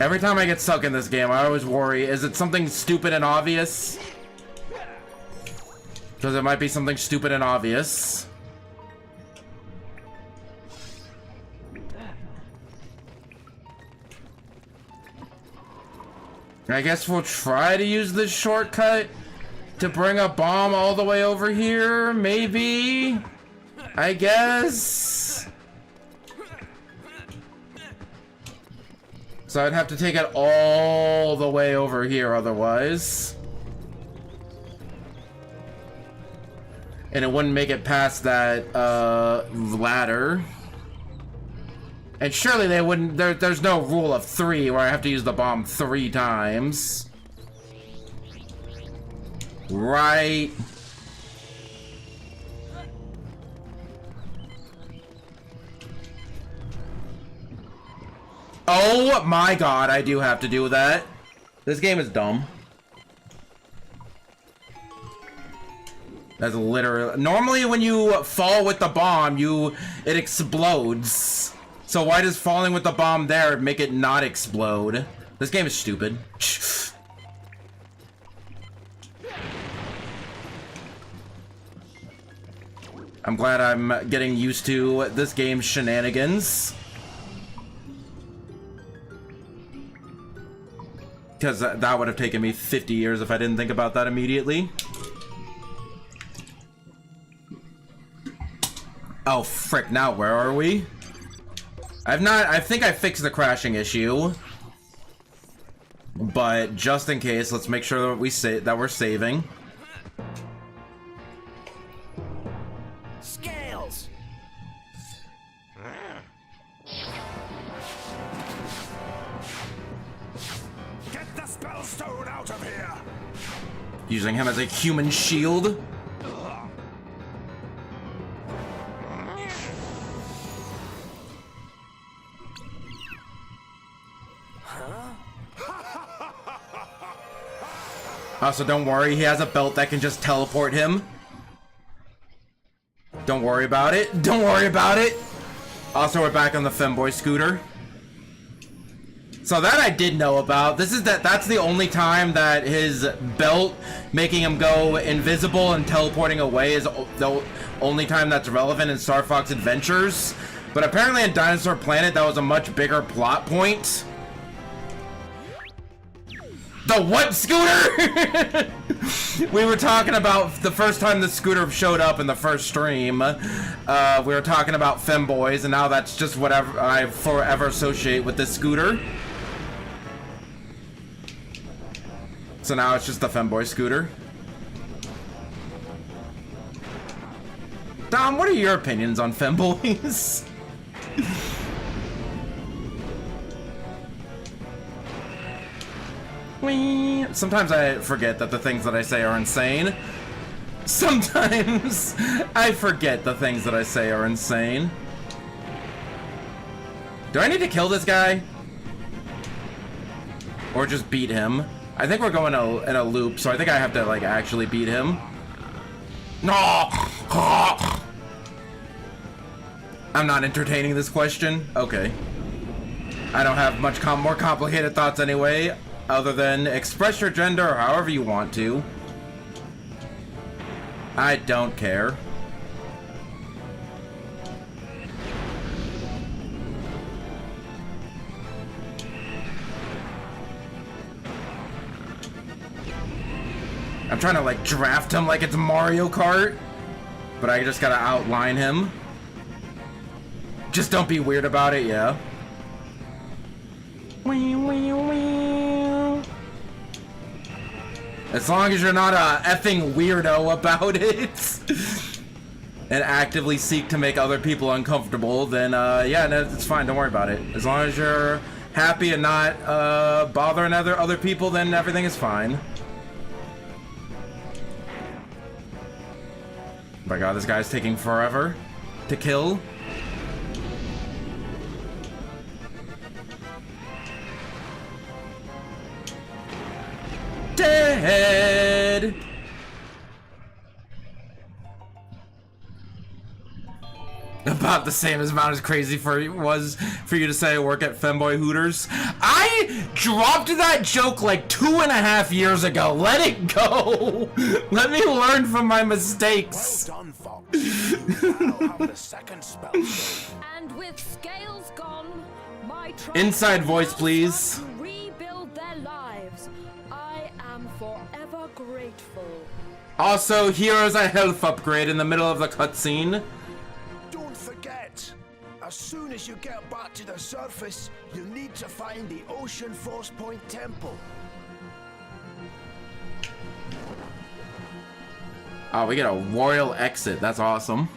S1: Every time I get stuck in this game, I always worry, is it something stupid and obvious? Because it might be something stupid and obvious. I guess we'll try to use this shortcut to bring a bomb all the way over here, maybe? I guess? So I'd have to take it all the way over here otherwise. And it wouldn't make it past that ladder. And surely they wouldn't, there's no rule of 3 where I have to use the bomb 3 times. Right. Oh my god, I do have to do that. This game is dumb. That's literally... Normally when you fall with the bomb, it explodes. So why does falling with the bomb there make it not explode? This game is stupid. I'm glad I'm getting used to this game's shenanigans. Because that would have taken me 50 years if I didn't think about that immediately. Oh, frick, now where are we? I think I fixed the crashing issue. But just in case, let's make sure that we're saving.
S2: Scales.
S4: Get the spell stone out of here!
S1: Using him as a human shield. Also, don't worry, he has a belt that can just teleport him. Don't worry about it. Don't worry about it. Also, we're back on the femboy scooter. So that I did know about. That's the only time that his belt making him go invisible and teleporting away is the only time that's relevant in Star Fox Adventures. But apparently in Dinosaur Planet that was a much bigger plot point. The what scooter? We were talking about the first time the scooter showed up in the first stream. We were talking about femboys, and now that's just whatever I forever associate with this scooter. So now it's just the femboy scooter. Dom, what are your opinions on femboys? Sometimes I forget that the things that I say are insane. Sometimes I forget the things that I say are insane. Do I need to kill this guy? Or just beat him? I think we're going in a loop, so I think I have to, like, actually beat him. No! I'm not entertaining this question? Okay. I don't have much more complicated thoughts anyway, other than express your gender however you want to. I don't care. I'm trying to like draft him like it's Mario Kart, but I just gotta outline him. Just don't be weird about it, yeah. As long as you're not a effing weirdo about it and actively seek to make other people uncomfortable, then yeah, no, it's fine, don't worry about it. As long as you're happy and not bothering other people, then everything is fine. Oh my god, this guy's taking forever to kill. Dead. About the same amount as crazy was for you to say I work at Femboy Hooters. I dropped that joke like 2.5 years ago. Let it go. Let me learn from my mistakes.
S4: Well done, Fox. I'll have the second spell stone.
S6: And with scales gone, my
S1: Inside voice, please.
S6: to rebuild their lives. I am forever grateful.
S1: Also, here's a health upgrade in the middle of the cutscene.
S4: Don't forget, as soon as you get back to the surface, you'll need to find the Ocean Force Point Temple.
S1: Oh, we get a royal exit. That's awesome.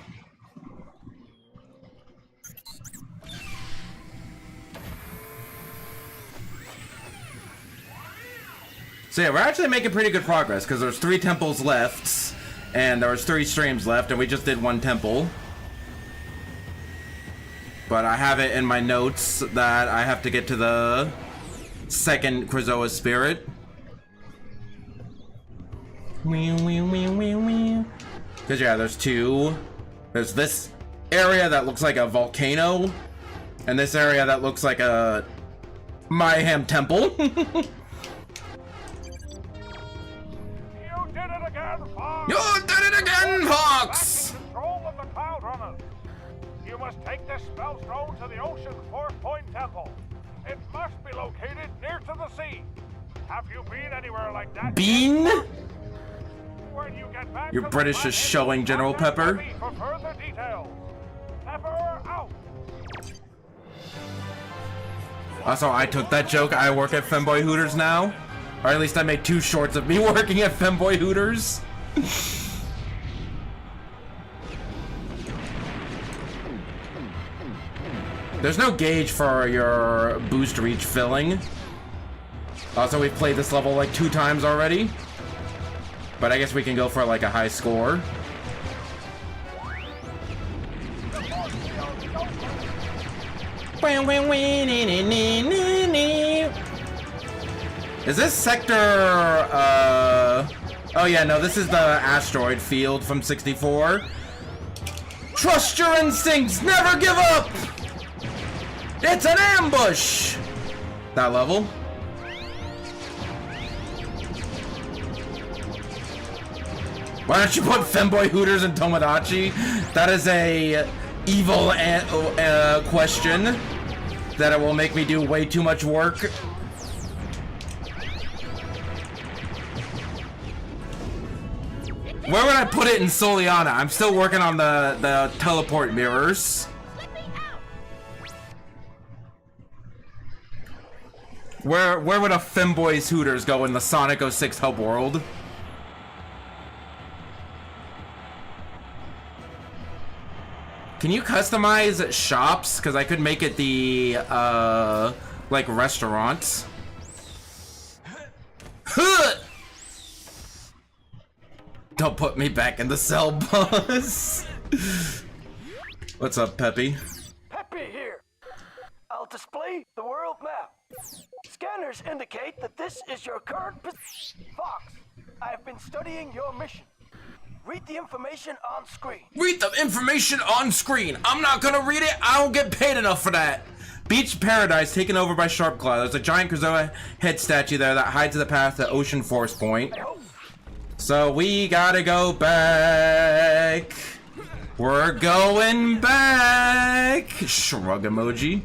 S1: So yeah, we're actually making pretty good progress because there's 3 temples left and there was 3 streams left and we just did 1 temple. But I have it in my notes that I have to get to the second Krazoa spirit. Because yeah, there's 2. There's this area that looks like a volcano and this area that looks like a Mayhem temple.
S3: You did it again, Fox!
S1: You did it again, Fox!
S3: Control of the Cloudrunner. You must take this spell stone to the Ocean Force Point Temple. It must be located near to the sea. Have you been anywhere like that?
S1: Bean?
S3: When you get back
S1: Your
S3: to the
S1: British
S3: planet,
S1: is showing, General
S3: contact
S1: Pepper.
S3: me for further details. Pepper out.
S1: Also, I took that joke. I work at Femboy Hooters now. Or at least I made 2 shorts of me working at Femboy Hooters. There's no gauge for your boost reach filling. Also, we've played this level like 2 times already. But I guess we can go for like a high score. Is this sector, oh yeah, no, this is the asteroid field from 64. Trust your instincts, never give up! It's an ambush! That level? Why don't you put Femboy Hooters and Tomodachi? That is a evil question that it will make me do way too much work. Where would I put it in Soliana? I'm still working on the teleport mirrors. Where would a Femboy's Hooters go in the Sonic 06 hub world? Can you customize shops? Because I could make it the, like, restaurants. Don't put me back in the cell bus. What's up, Peppy?
S3: Peppy here. I'll display the world map. Scanners indicate that this is your current position. Fox, I have been studying your mission. Read the information on screen.
S1: Read the information on screen. I'm not gonna read it. I don't get paid enough for that. Beach Paradise taken over by Sharpclaw. There's a giant Krazoa head statue there that hides the path to Ocean Force Point. So we gotta go back. We're going back. Shrug emoji.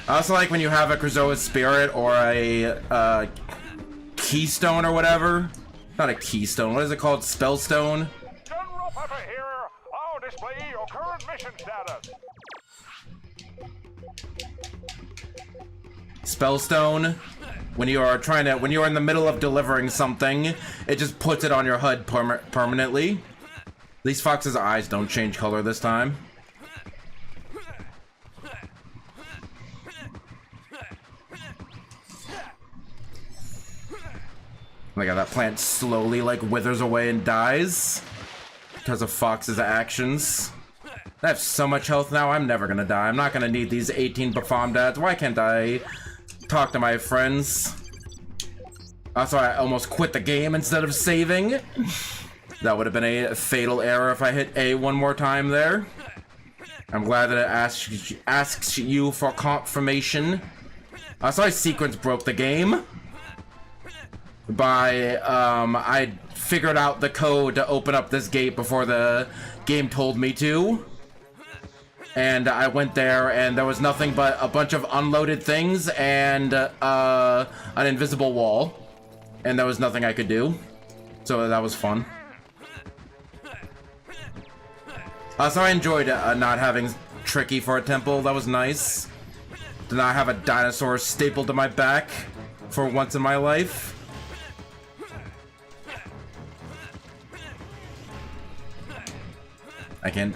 S1: I also like when you have a Krazoa spirit or a keystone or whatever. Not a keystone. What is it called? Spellstone?
S3: General Pepper here. I'll display your current mission status.
S1: Spellstone. When you are when you are in the middle of delivering something, it just puts it on your HUD permanently. At least Fox's eyes don't change color this time. Look at that plant slowly like withers away and dies because of Fox's actions. I have so much health now, I'm never gonna die. I'm not gonna need these 18 Bafomdads. Why can't I talk to my friends? Also, I almost quit the game instead of saving. That would have been a fatal error if I hit A one more time there. I'm glad that it asks you for confirmation. Also, I sequence broke the game. By, I figured out the code to open up this gate before the game told me to. And I went there and there was nothing but a bunch of unloaded things and, an invisible wall. And there was nothing I could do. So that was fun. Also, I enjoyed not having Tricky for a temple. That was nice. To not have a dinosaur stapled to my back for once in my life. I can't.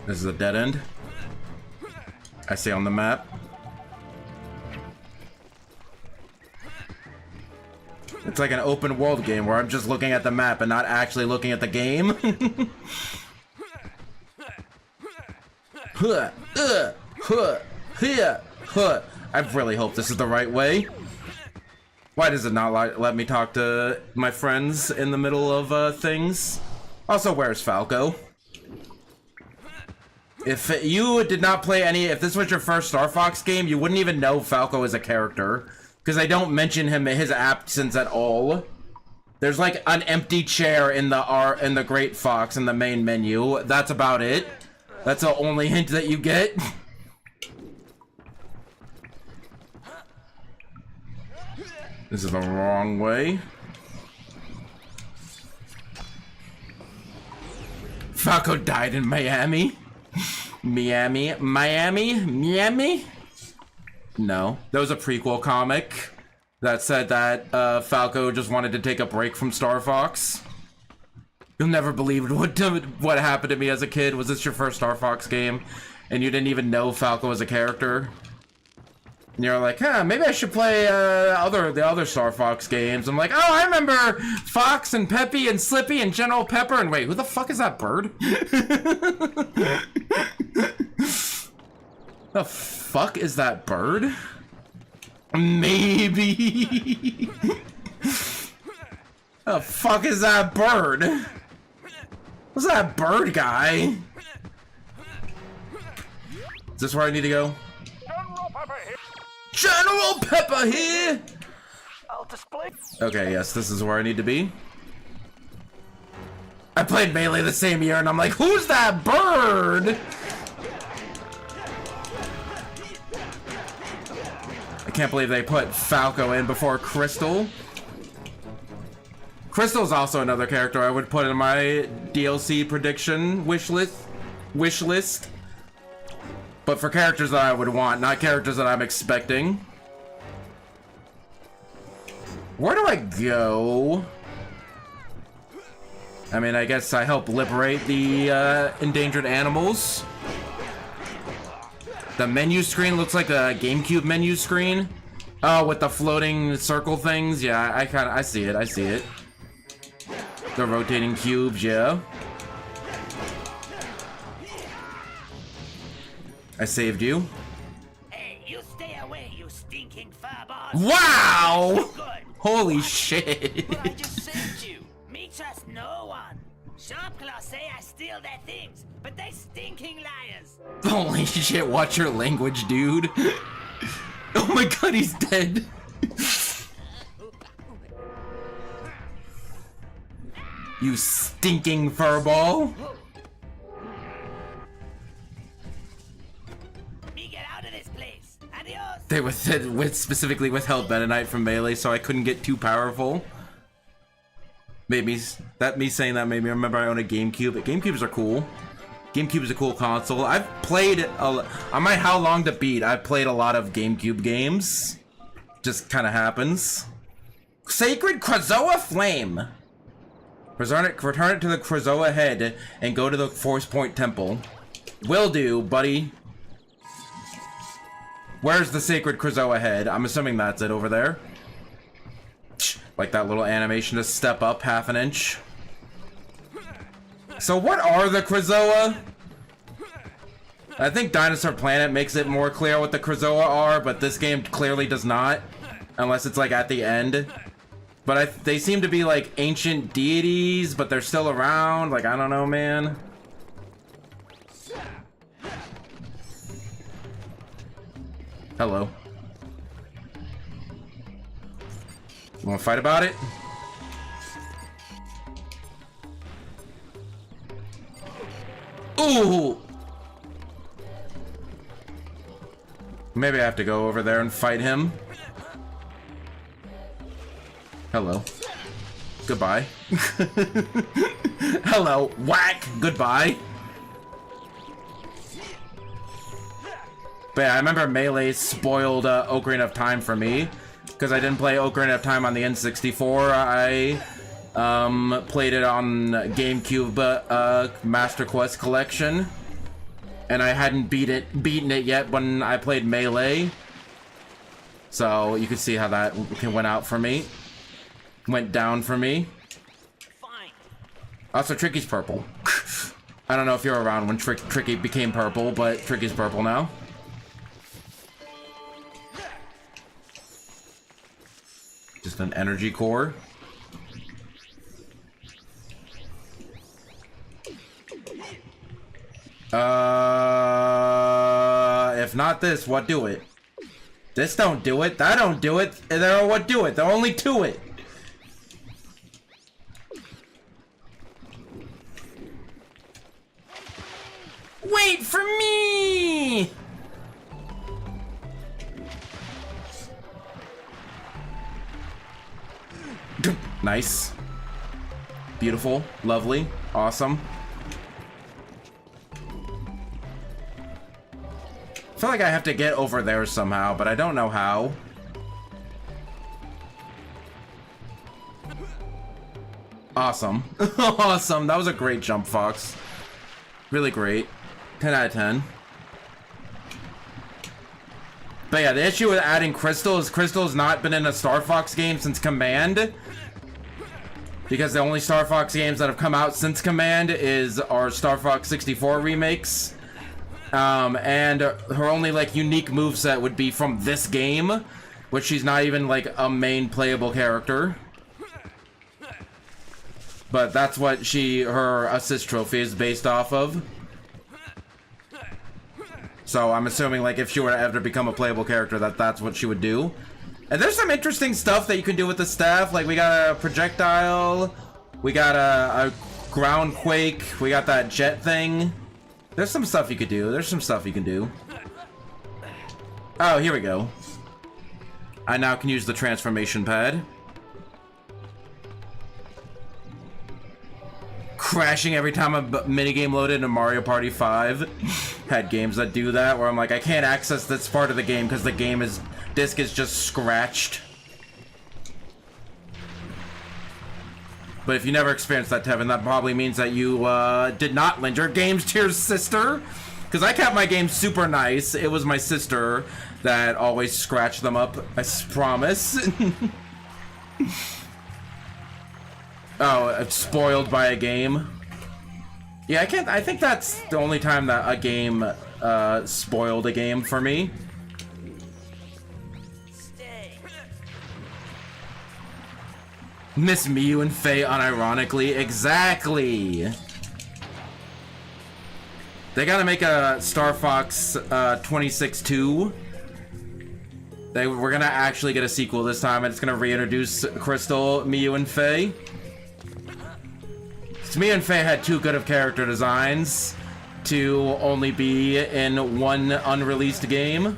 S1: This is a dead end. I see on the map. It's like an open world game where I'm just looking at the map and not actually looking at the game. I really hope this is the right way. Why does it not let me talk to my friends in the middle of things? Also, where's Falco? If you did not play if this was your first Star Fox game, you wouldn't even know Falco is a character. Because they don't mention his absence at all. There's like an empty chair in the Great Fox in the main menu. That's about it. That's the only hint that you get. This is the wrong way. Falco died in Miami. Miami? No. There was a prequel comic that said that Falco just wanted to take a break from Star Fox. You'll never believe what happened to me as a kid. Was this your first Star Fox game? And you didn't even know Falco was a character? And you're like, maybe I should play the other Star Fox games. I'm like, oh, I remember Fox and Peppy and Slippy and General Pepper. And wait, who the fuck is that bird? The fuck is that bird? Maybe. The fuck is that bird? What's that bird guy? Is this where I need to go?
S3: General Pepper here.
S1: General Pepper here!
S3: I'll display.
S1: Okay, yes, this is where I need to be. I played Melee the same year and I'm like, who's that bird? I can't believe they put Falco in before Crystal. Crystal's also another character I would put in my DLC prediction wish list. But for characters that I would want, not characters that I'm expecting. Where do I go? I mean, I guess I help liberate the endangered animals. The menu screen looks like a GameCube menu screen. Oh, with the floating circle things. Yeah, I see it. I see it. The rotating cubes, yeah. I saved you.
S2: Hey, you stay away, you stinking furball.
S1: Wow!
S2: Good.
S1: Holy shit.
S2: But I just saved you. Me trust no one. Sharpclaw say I steal their things, but they stinking liars.
S1: Holy shit, watch your language, dude. Oh my god, he's dead. You stinking furball.
S2: Me get out of this place. Adios.
S1: They specifically withheld Mennonite from Melee so I couldn't get too powerful. Me saying that made me remember I own a GameCube. GameCubes are cool. GameCube is a cool console. I've played on my How Long to Beat. I've played a lot of GameCube games. Just kind of happens. Sacred Krazoa Flame. Return it to the Krazoa head and go to the Force Point Temple. Will do, buddy. Where's the Sacred Krazoa head? I'm assuming that's it over there. Like that little animation to step up half an inch. So what are the Krazoa? I think Dinosaur Planet makes it more clear what the Krazoa are, but this game clearly does not. Unless it's like at the end. But they seem to be like ancient deities, but they're still around. Like, I don't know, man. Hello. You wanna fight about it? Ooh! Maybe I have to go over there and fight him. Hello. Goodbye. Hello. Whack! Goodbye. But yeah, I remember Melee spoiled Ocarina of Time for me. Because I didn't play Ocarina of Time on the N64. I played it on GameCube Master Quest Collection. And I hadn't beaten it yet when I played Melee. So you can see how that went out for me. Went down for me.
S2: Fine.
S1: Also, Tricky's purple. I don't know if you're around when Tricky became purple, but Tricky's purple now. Just an energy core. If not this, what do it? This don't do it, that don't do it, and there what do it? There are only two it. Wait for me! Nice. Beautiful. Lovely. Awesome. I feel like I have to get over there somehow, but I don't know how. Awesome. Awesome. That was a great jump, Fox. Really great. 10 out of 10. But yeah, the issue with adding Crystal is Crystal has not been in a Star Fox game since Command. Because the only Star Fox games that have come out since Command are Star Fox 64 remakes. And her only like unique moveset would be from this game, which she's not even like a main playable character. But that's what her assist trophy is based off of. So I'm assuming, like, if she were to ever become a playable character, that's what she would do. And there's some interesting stuff that you can do with the staff. Like, we got a projectile, we got a ground quake, we got that jet thing. There's some stuff you could do. There's some stuff you can do. Oh, here we go. I now can use the transformation pad. Crashing every time a minigame loaded in Mario Party 5. Had games that do that, where I'm like, I can't access this part of the game because the disc is just scratched. But if you never experienced that, Tevin, that probably means that you did not lend your games to your sister. Because I kept my games super nice. It was my sister that always scratched them up, I promise. Oh, it's spoiled by a game. Yeah, I think that's the only time that a game spoiled a game for me. Miss Miyu and Faye unironically. Exactly. They gotta make a Star Fox 26-2. We're gonna actually get a sequel this time, and it's gonna reintroduce Crystal, Miyu, and Faye. Miyu and Faye had too good of character designs to only be in one unreleased game.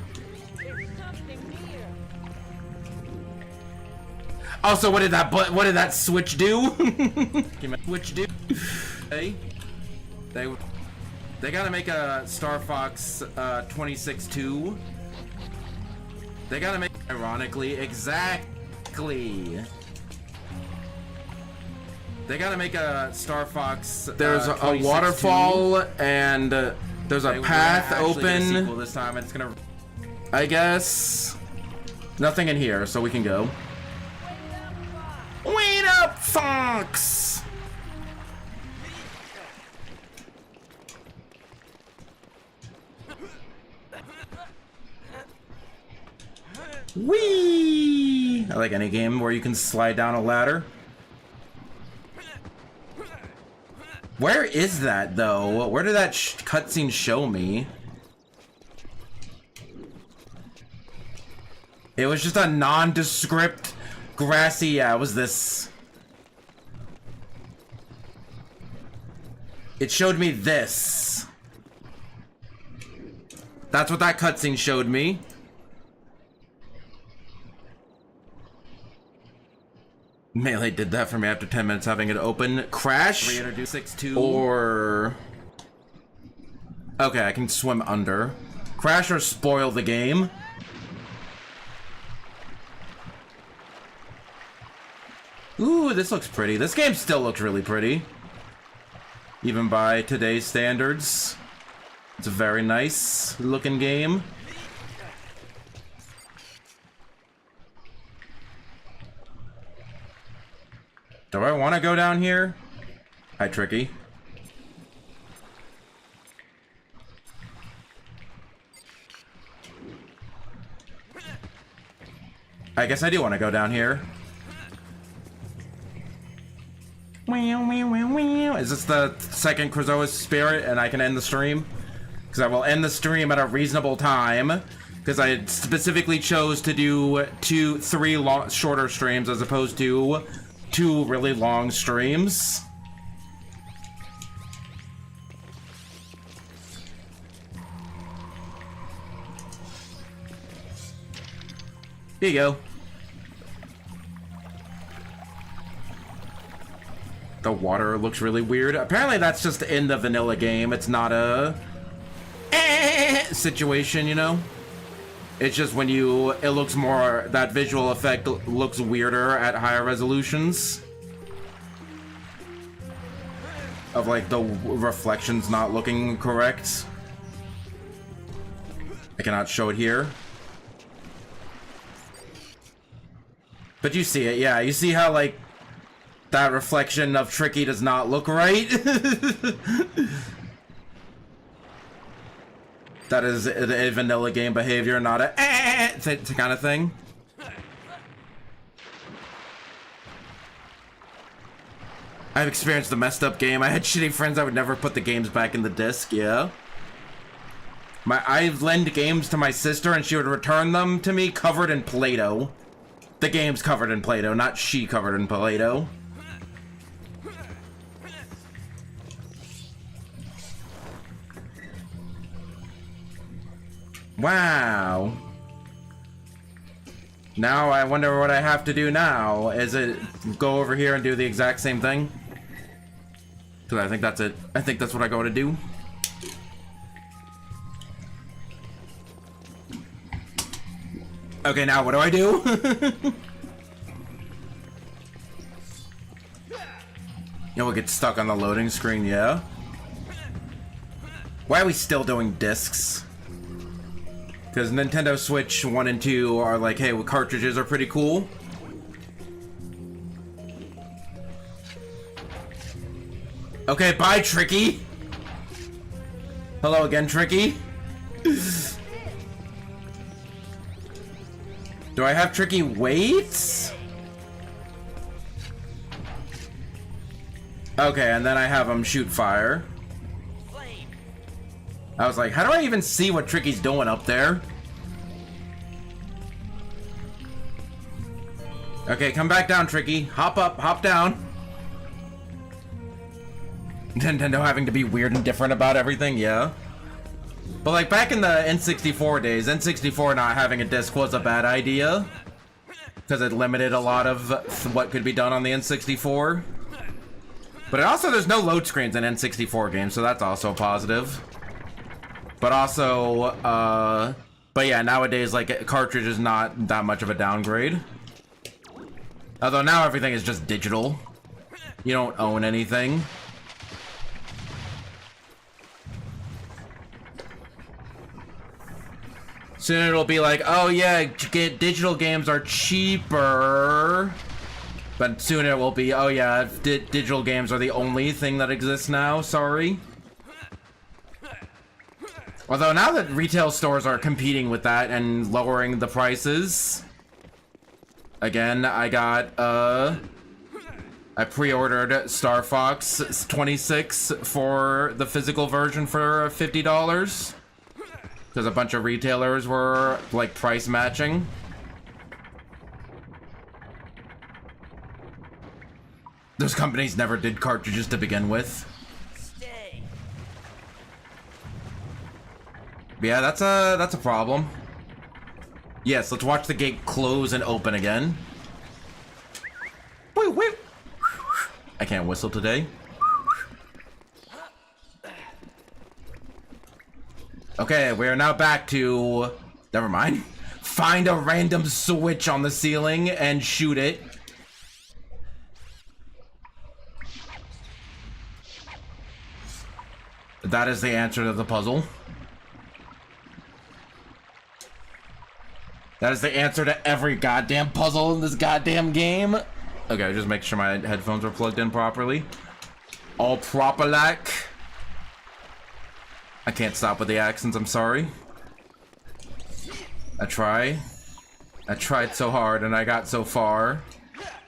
S1: Also, what did that Switch do? Switch do? Hey, they gotta make a Star Fox 26-2. They gotta make, ironically, exactly. They gotta make a Star Fox. There's a waterfall and there's a path open. This time it's gonna. I guess nothing in here, so we can go. Wait up, Fox! Whee! I like any game where you can slide down a ladder. Where is that, though? Where did that cutscene show me? It was just a nondescript, grassy... Yeah, it was this. It showed me this. That's what that cutscene showed me. Melee did that for me after 10 minutes having it open. Crash? Reintroduce 6-2. Or... Okay, I can swim under. Crash or spoil the game. Ooh, this looks pretty. This game still looks really pretty. Even by today's standards. It's a very nice looking game. Do I want to go down here? Hi, Tricky. I guess I do want to go down here. Is this the second Krazoa's spirit and I can end the stream? Because I will end the stream at a reasonable time. Because I specifically chose to do 3 shorter streams as opposed to 2 really long streams. Here you go. The water looks really weird. Apparently that's just in the vanilla game. It's not a situation, you know? It's just when it looks more, that visual effect looks weirder at higher resolutions. Of like the reflections not looking correct. I cannot show it here. But you see it, yeah. You see how like that reflection of Tricky does not look right? That is a vanilla game behavior, not a kind of thing. I've experienced the messed up game. I had shitty friends that would never put the games back in the disc, yeah. I've lent games to my sister and she would return them to me covered in Play-Doh. The game's covered in Play-Doh, not she covered in Play-Doh. Wow. Now I wonder what I have to do now. Is it go over here and do the exact same thing? Because I think that's it. I think that's what I go to do. Okay, now what do I do? We'll get stuck on the loading screen, yeah? Why are we still doing discs? Because Nintendo Switch 1 and 2 are like, hey, well, cartridges are pretty cool. Okay, bye, Tricky. Hello again, Tricky. Do I have Tricky weights? Okay, and then I have him shoot fire. I was like, how do I even see what Tricky's doing up there? Okay, come back down, Tricky. Hop up, hop down. Nintendo having to be weird and different about everything, yeah. But like back in the N64 days, N64 not having a disc was a bad idea. Because it limited a lot of what could be done on the N64. But also there's no load screens in N64 games, so that's also positive. But also, but yeah, nowadays, like, cartridge is not that much of a downgrade. Although now everything is just digital. You don't own anything. Soon it'll be like, oh yeah, digital games are cheaper. But soon it will be, oh yeah, digital games are the only thing that exists now, sorry. Although now that retail stores are competing with that and lowering the prices. Again, I got, I pre-ordered Star Fox 26 for the physical version for $50. Because a bunch of retailers were, like, price matching. Those companies never did cartridges to begin with. Yeah, that's a problem. Yes, let's watch the gate close and open again. Wait, wait. I can't whistle today. Okay, we are now back to... Never mind. Find a random switch on the ceiling and shoot it. That is the answer to the puzzle. That is the answer to every goddamn puzzle in this goddamn game. Okay, just make sure my headphones are plugged in properly. All proper like. I can't stop with the accents, I'm sorry. I tried so hard and I got so far.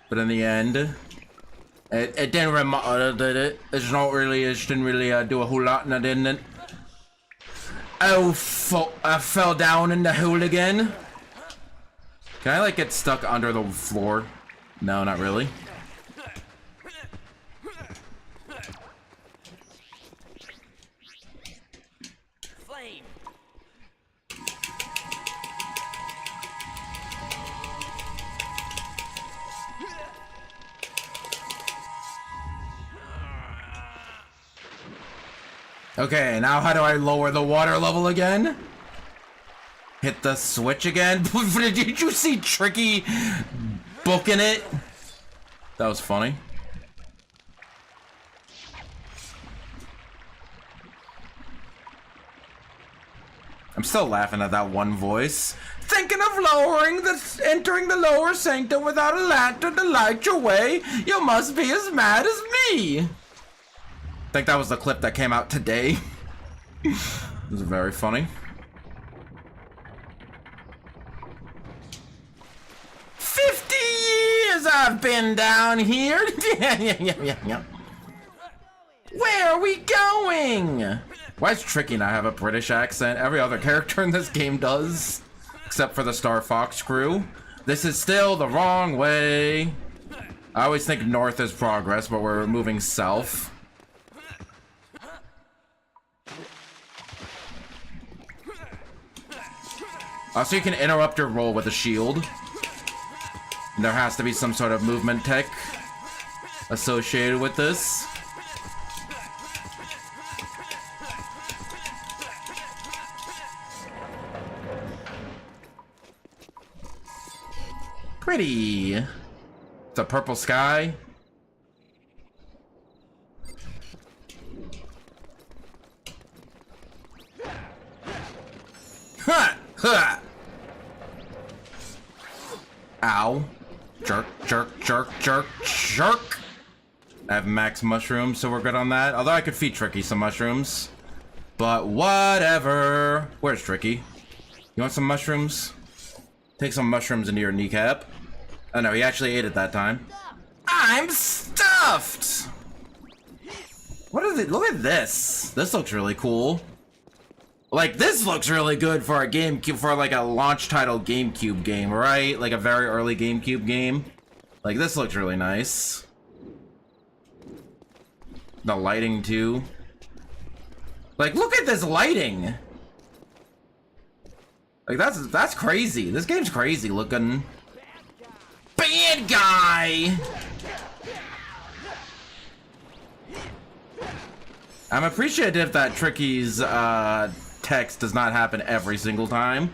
S1: But in the end, it didn't did it? It's not really, it didn't really do a whole lot, and I didn't. Oh, I fell down in the hole again. Can I, like, get stuck under the floor? No, not really.
S2: Flame.
S1: Okay, now how do I lower the water level again? Hit the switch again? Did you see Tricky booking it? That was funny. I'm still laughing at that one voice. Thinking of entering the lower sanctum without a lantern to light your way? You must be as mad as me. I think that was the clip that came out today. It was very funny. 50 years I've been down here. Yeah. Where are we going? Why does Tricky not have a British accent? Every other character in this game does. Except for the Star Fox crew. This is still the wrong way. I always think north is progress, but we're moving south. So you can interrupt your roll with a shield. And there has to be some sort of movement tech associated with this. Pretty. It's a purple sky. Ha! Ha! Ow. Jerk, jerk, jerk, jerk, jerk. I have max mushrooms, so we're good on that. Although I could feed Tricky some mushrooms. But whatever. Where's Tricky? You want some mushrooms? Take some mushrooms into your kneecap. Oh no, he actually ate it that time. I'm stuffed! What is it? Look at this. This looks really cool. Like, this looks really good for a GameCube, for like a launch title GameCube game, right? Like a very early GameCube game. Like, this looks really nice. The lighting, too. Like, look at this lighting! Like, that's crazy. This game's crazy looking. Bad guy! I'm appreciative that Tricky's, text does not happen every single time.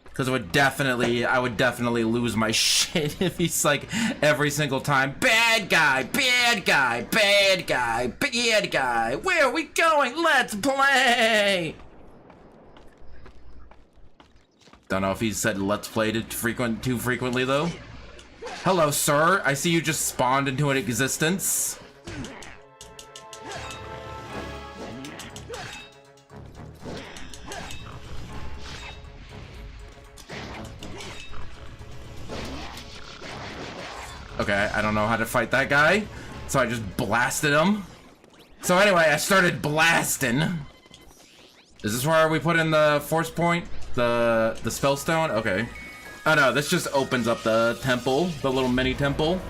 S1: Because I would definitely lose my shit if he's like every single time. Bad guy, bad guy, bad guy, bad guy. Where are we going? Let's play! Don't know if he said let's play too frequently though. Hello, sir. I see you just spawned into an existence. Okay, I don't know how to fight that guy, so I just blasted him. So anyway, I started blasting. Is this where we put in the force point? The spell stone? Okay. Oh no, this just opens up the temple, the little mini temple.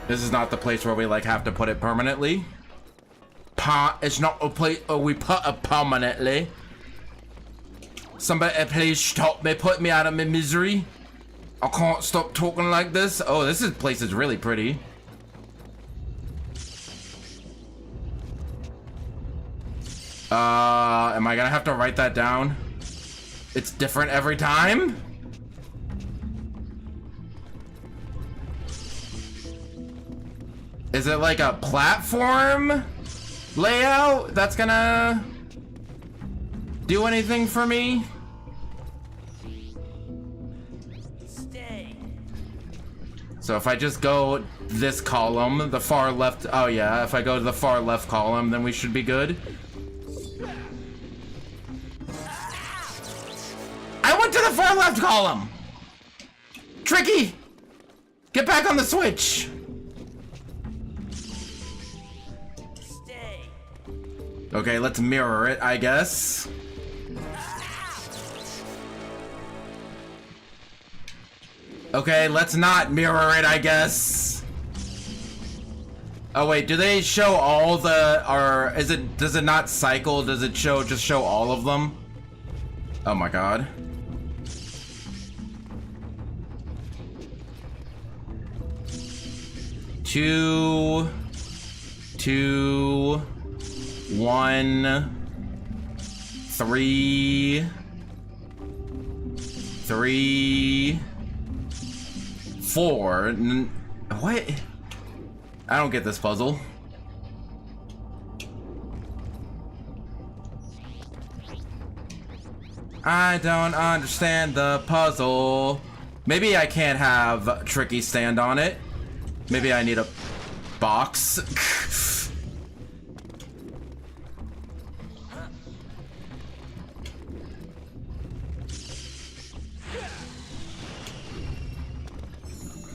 S1: This is not the place where we like have to put it permanently. It's not a place where we put it permanently. Somebody please stop me, put me out of my misery. I can't stop talking like this. Oh, place is really pretty. Am I gonna have to write that down? It's different every time? Is it like a platform layout that's gonna do anything for me? So if I just go this column, the far left, oh yeah, if I go to the far left column, then we should be good. I went to the far left column! Tricky! Get back on the switch! Okay, let's mirror it, I guess. Okay, let's not mirror it, I guess. Oh wait, do they show all the, or does it not cycle? Does it just show all of them? Oh my god. Two, 1, 3, 4. What? I don't get this puzzle. I don't understand the puzzle. Maybe I can't have Tricky stand on it. Maybe I need a box.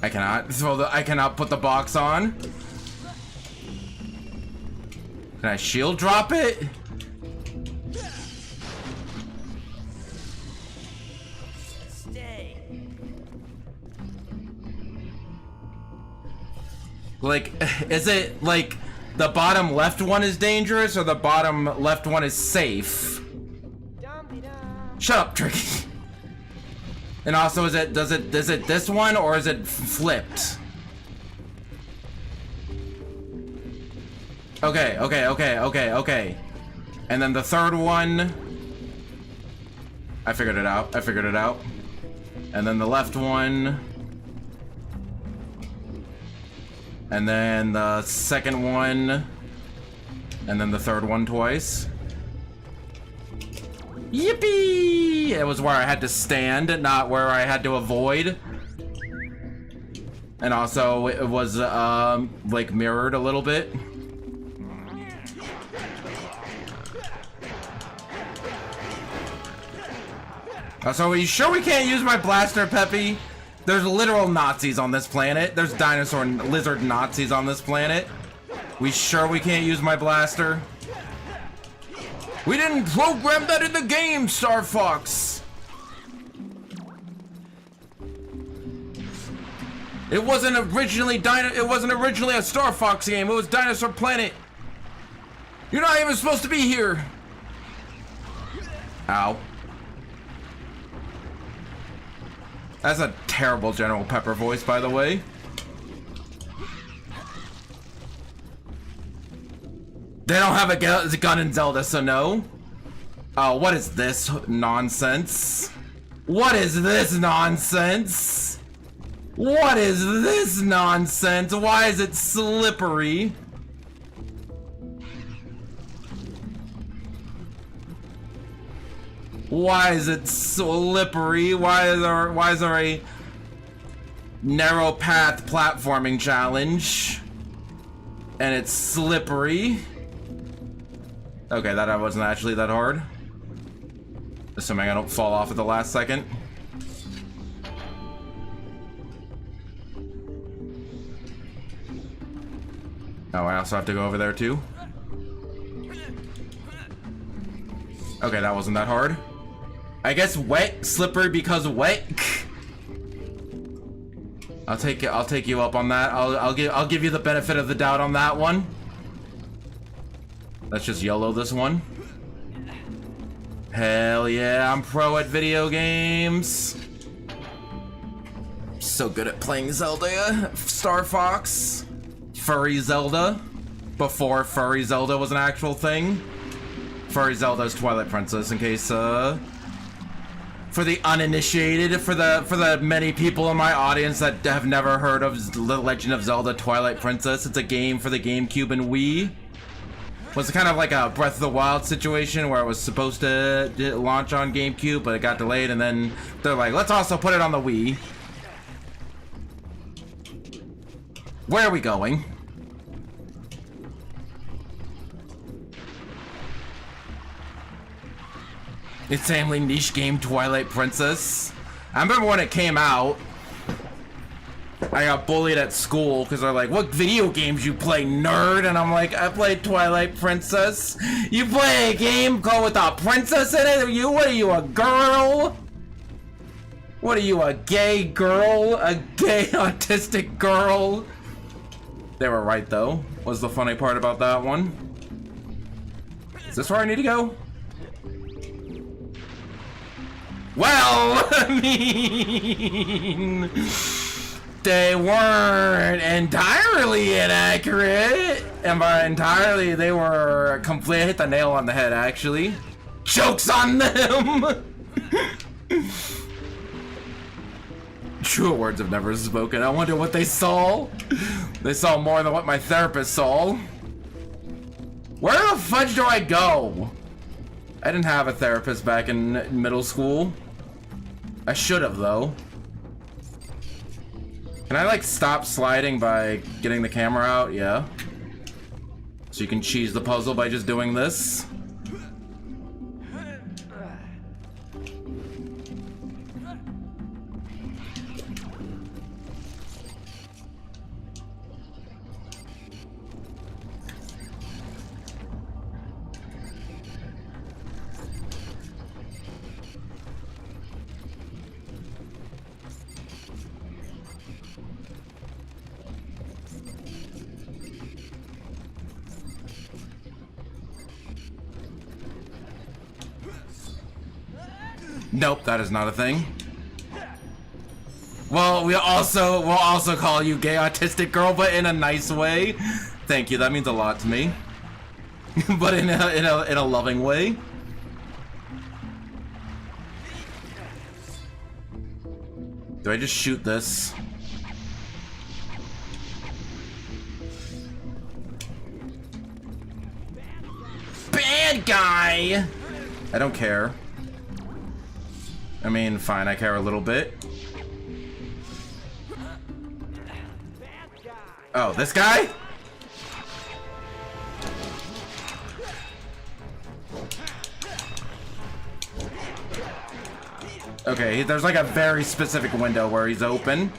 S1: I cannot put the box on. Can I shield drop it?
S2: Stay.
S1: Like, is it like the bottom left one is dangerous or the bottom left one is safe? Shut up, Tricky. And also, is it this one or is it flipped? Okay. And then the third one, I figured it out. And then the left one. And then the second one. And then the third one twice. Yippee! It was where I had to stand, not where I had to avoid. And also, it was, like, mirrored a little bit. So are you sure we can't use my blaster, Peppy? There's literal Nazis on this planet. There's dinosaur and lizard Nazis on this planet. We sure we can't use my blaster? We didn't program that in the game, Star Fox. It wasn't originally a Star Fox game. It was Dinosaur Planet. You're not even supposed to be here. Ow. That's a terrible General Pepper voice, by the way. They don't have a gun in Zelda, so no. Oh, what is this nonsense? What is this nonsense? What is this nonsense? Why is it slippery? Why is it slippery? Why is there a narrow path platforming challenge? And it's slippery. Okay, that wasn't actually that hard. Assuming I don't fall off at the last second. Oh, I also have to go over there too. Okay, that wasn't that hard. I guess wet, slippery because wet. I'll take you up on that. I'll give you the benefit of the doubt on that one. Let's just YOLO this one. Hell yeah, I'm pro at video games. So good at playing Zelda. Star Fox. Furry Zelda. Before Furry Zelda was an actual thing. Furry Zelda is Twilight Princess, in case, for the uninitiated, for the many people in my audience that have never heard of The Legend of Zelda Twilight Princess. It's a game for the GameCube and Wii. It was kind of like a Breath of the Wild situation where it was supposed to launch on GameCube, but it got delayed, and then they're like, let's also put it on the Wii. Where are we going? Insanely niche game Twilight Princess. I remember when it came out, I got bullied at school because they're like, what video games you play, nerd? And I'm like, I played Twilight Princess. You play a game called with a princess in it? What are you, a girl? What are you, a gay girl? A gay autistic girl? They were right though, was the funny part about that one. Is this where I need to go? Well, I mean, they weren't entirely inaccurate. And by entirely, they were complete. I hit the nail on the head, actually. Joke's on them! True words have never spoken. I wonder what they saw. They saw more than what my therapist saw. Where the fudge do I go? I didn't have a therapist back in middle school. I should have, though. Can I, like, stop sliding by getting the camera out? Yeah. So you can cheese the puzzle by just doing this. Nope, that is not a thing. Well, we'll also call you gay autistic girl, but in a nice way. Thank you, that means a lot to me. But in a loving way. Do I just shoot this? Bad guy! I don't care. I mean, fine, I care a little bit. Oh, this guy? Okay, there's like a very specific window where he's open.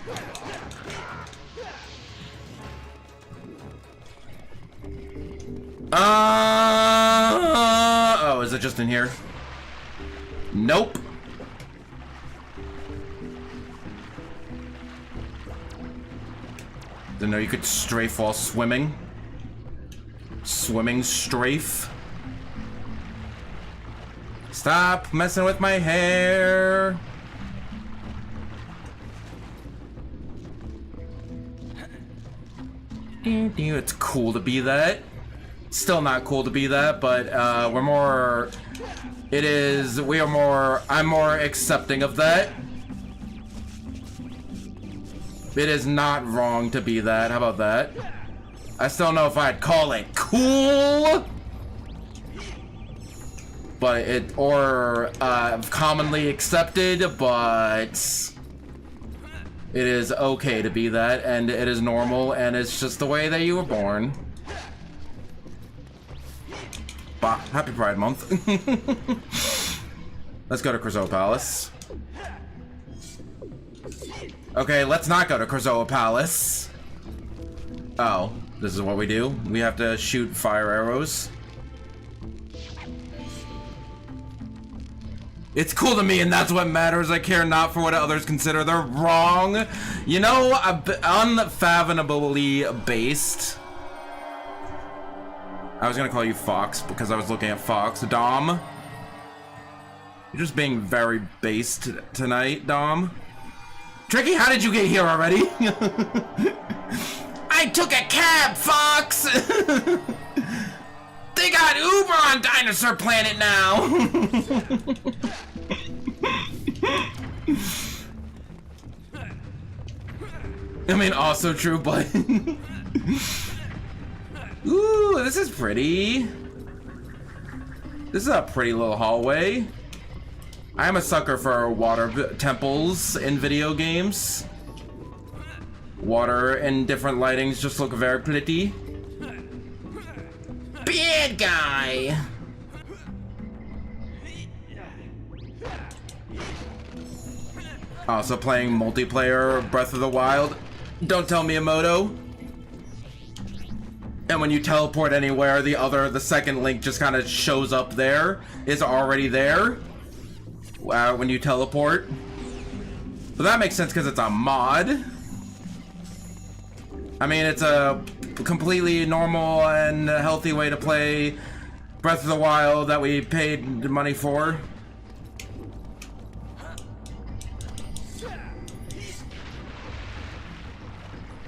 S1: Oh, is it just in here? Nope. Didn't know you could strafe while swimming. Swimming strafe. Stop messing with my hair. It's cool to be that. Still not cool to be that, but we're more. It is. We are more. I'm more accepting of that. It is not wrong to be that. How about that? I still don't know if I'd call it cool. But it, or commonly accepted, but it is okay to be that, and it is normal, and it's just the way that you were born. Bah, happy Pride Month. Let's go to Krazoa Palace. Okay, let's not go to Krazoa Palace. Oh, this is what we do? We have to shoot fire arrows. It's cool to me, and that's what matters. I care not for what others consider. They're wrong. You know, unfathomably based. I was gonna call you Fox because I was looking at Fox. Dom. You're just being very based tonight, Dom. Tricky, how did you get here already? I took a cab, Fox! They got Uber on Dinosaur Planet now! I mean, also true, but... Ooh, this is pretty. This is a pretty little hallway. I am a sucker for water temples in video games. Water and different lightings just look very pretty. Bad guy! Also playing multiplayer Breath of the Wild. Don't tell Miyamoto. And when you teleport anywhere, the second link just kind of shows up there. It's already there. When you teleport. But that makes sense because it's a mod. I mean, it's a completely normal and healthy way to play Breath of the Wild that we paid money for.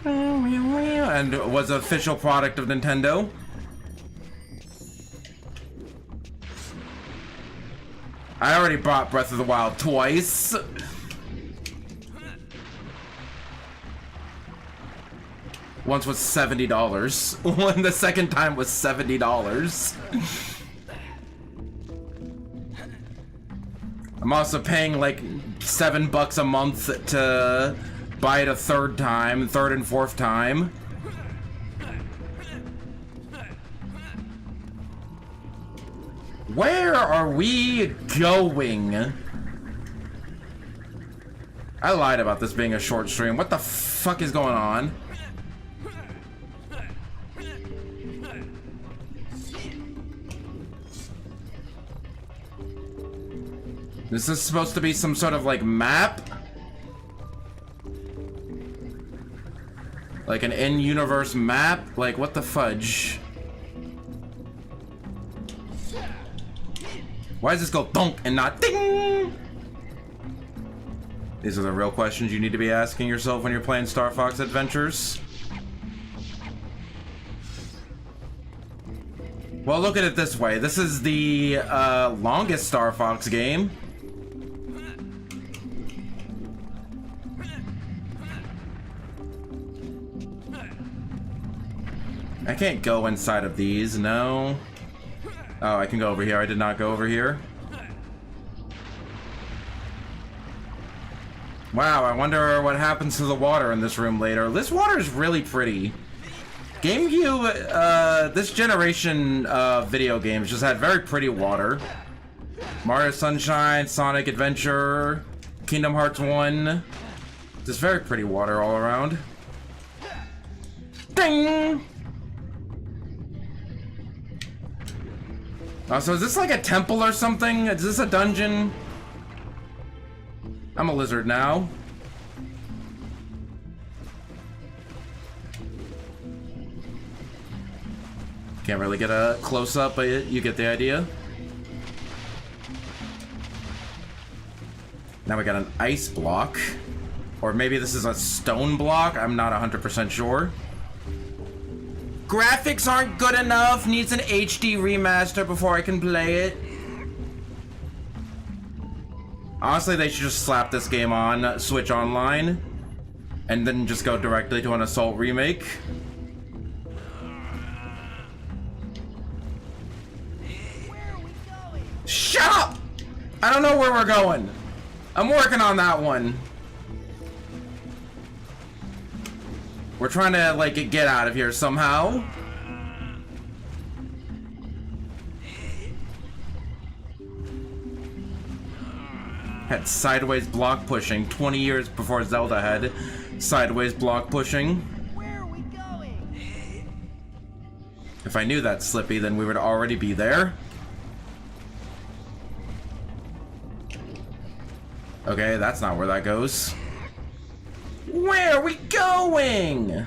S1: And was an official product of Nintendo. I already bought Breath of the Wild twice. Once was $70. When the second time was $70. I'm also paying like $7 a month to buy it a third and fourth time. Where are we going? I lied about this being a short stream. What the fuck is going on? This is supposed to be some sort of like map? Like an in-universe map? Like what the fudge? Why does this go thunk and not ding? These are the real questions you need to be asking yourself when you're playing Star Fox Adventures. Well, look at it this way. This is the longest Star Fox game. I can't go inside of these, no. Oh, I can go over here. I did not go over here. Wow, I wonder what happens to the water in this room later. This water is really pretty. GameCube, this generation of video games just had very pretty water. Mario Sunshine, Sonic Adventure, Kingdom Hearts 1. Just very pretty water all around. Ding! Oh, so is this like a temple or something? Is this a dungeon? I'm a lizard now. Can't really get a close-up, but you get the idea. Now we got an ice block. Or maybe this is a stone block? I'm not 100% sure. Graphics aren't good enough. Needs an HD remaster before I can play it. Honestly, they should just slap this game on Switch Online and then just go directly to an Assault remake. Shut up! I don't know where we're going. I'm working on that one. We're trying to, like, get out of here somehow. Had sideways block pushing 20 years before Zelda had sideways block pushing.
S7: Where are we going?
S1: If I knew that, Slippy, then we would already be there. Okay, that's not where that goes. Where are we going?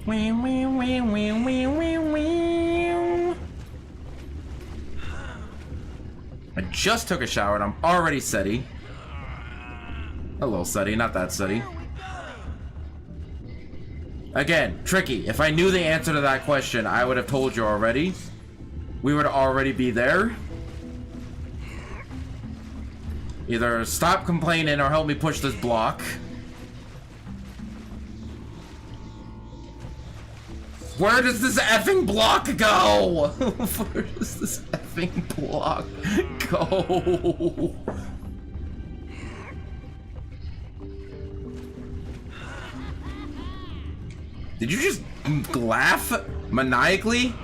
S1: Wee, wee, wee, wee, wee, wee, wee. I just took a shower and I'm already SETI. A little SETI, not that SETI. Again, tricky. If I knew the answer to that question, I would have told you already. We would already be there. Either stop complaining or help me push this block. Where does this effing block go? Where does this effing block go? Did you just laugh maniacally?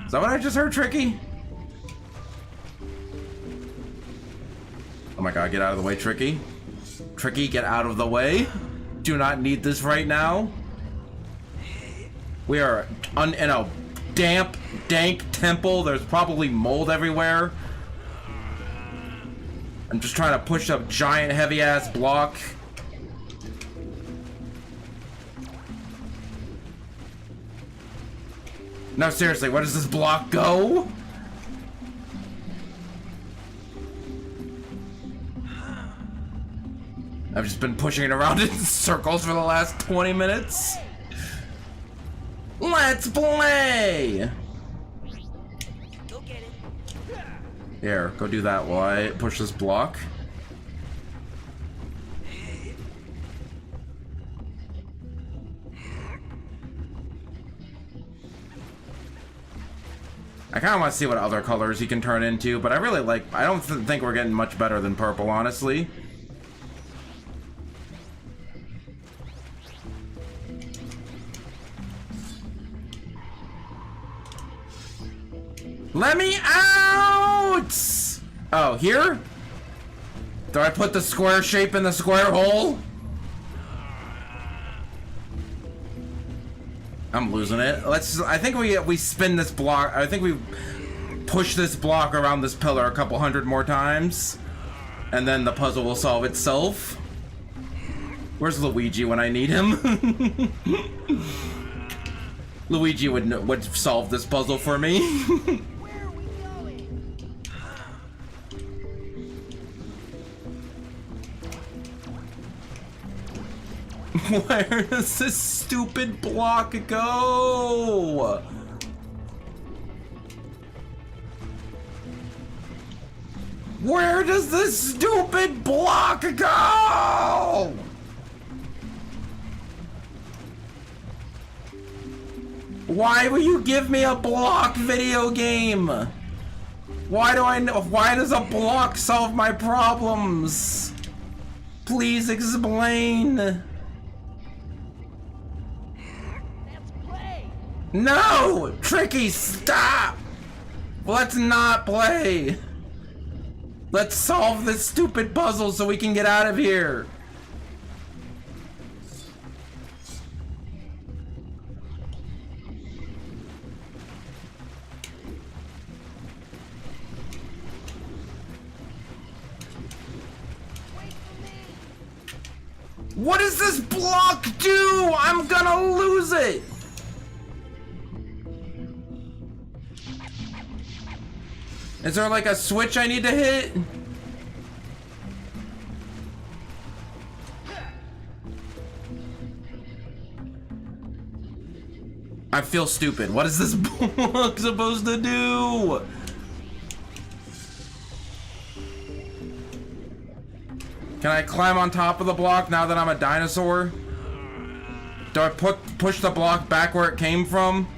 S1: Is that what I just heard, Tricky? Oh my god, get out of the way, Tricky. Tricky, get out of the way. Do not need this right now. We are in a damp, dank temple. There's probably mold everywhere. I'm just trying to push a giant, heavy-ass block. No, seriously, where does this block go? I've just been pushing it around in circles for the last 20 minutes. Let's play!
S7: Go get it.
S1: Here, go do that while I push this block. I kind of want to see what other colors he can turn into, but I really like... I don't think we're getting much better than purple, honestly. Let me out! Oh, here? Do I put the square shape in the square hole? I'm losing it. I think we spin this block. I think we push this block around this pillar a couple hundred more times. And then the puzzle will solve itself. Where's Luigi when I need him? Luigi would solve this puzzle for me. Where does this stupid block go? Where does this stupid block go? Why will you give me a block video game? Why does a block solve my problems? Please explain.
S7: Let's play.
S1: No! Tricky, stop! Let's not play. Let's solve this stupid puzzle so we can get out of here. What does this block do? I'm gonna lose it. Is there like a switch I need to hit? I feel stupid. What is this block supposed to do? Can I climb on top of the block now that I'm a dinosaur? Do I push the block back where it came from?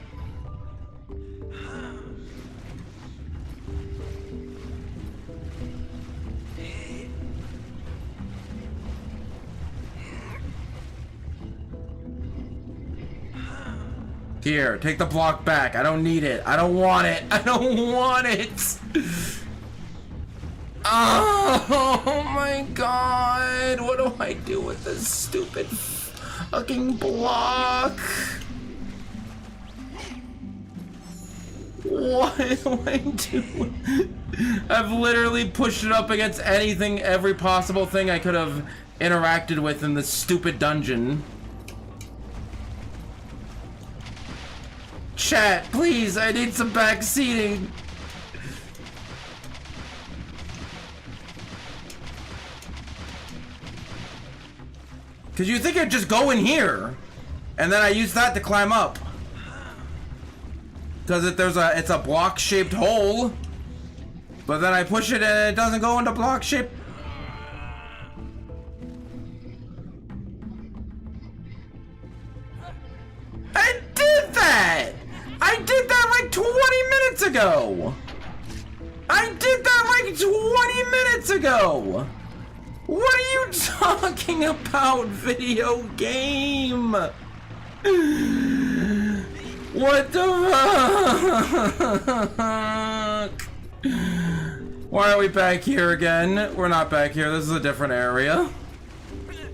S1: Here, take the block back. I don't need it. I don't want it. I don't want it. Oh my god. What do I do with this stupid fucking block? What do I do? I've literally pushed it up against anything, every possible thing I could have interacted with in this stupid dungeon. Chat, please, I need some back seating. Cause you think I'd just go in here, and then I use that to climb up. Cause it's a block-shaped hole, but then I push it and it doesn't go into block shape. I did that! I did that like 20 minutes ago! I did that like 20 minutes ago! What are you talking about, video game? What the fuck? Why are we back here again? We're not back here, this is a different area.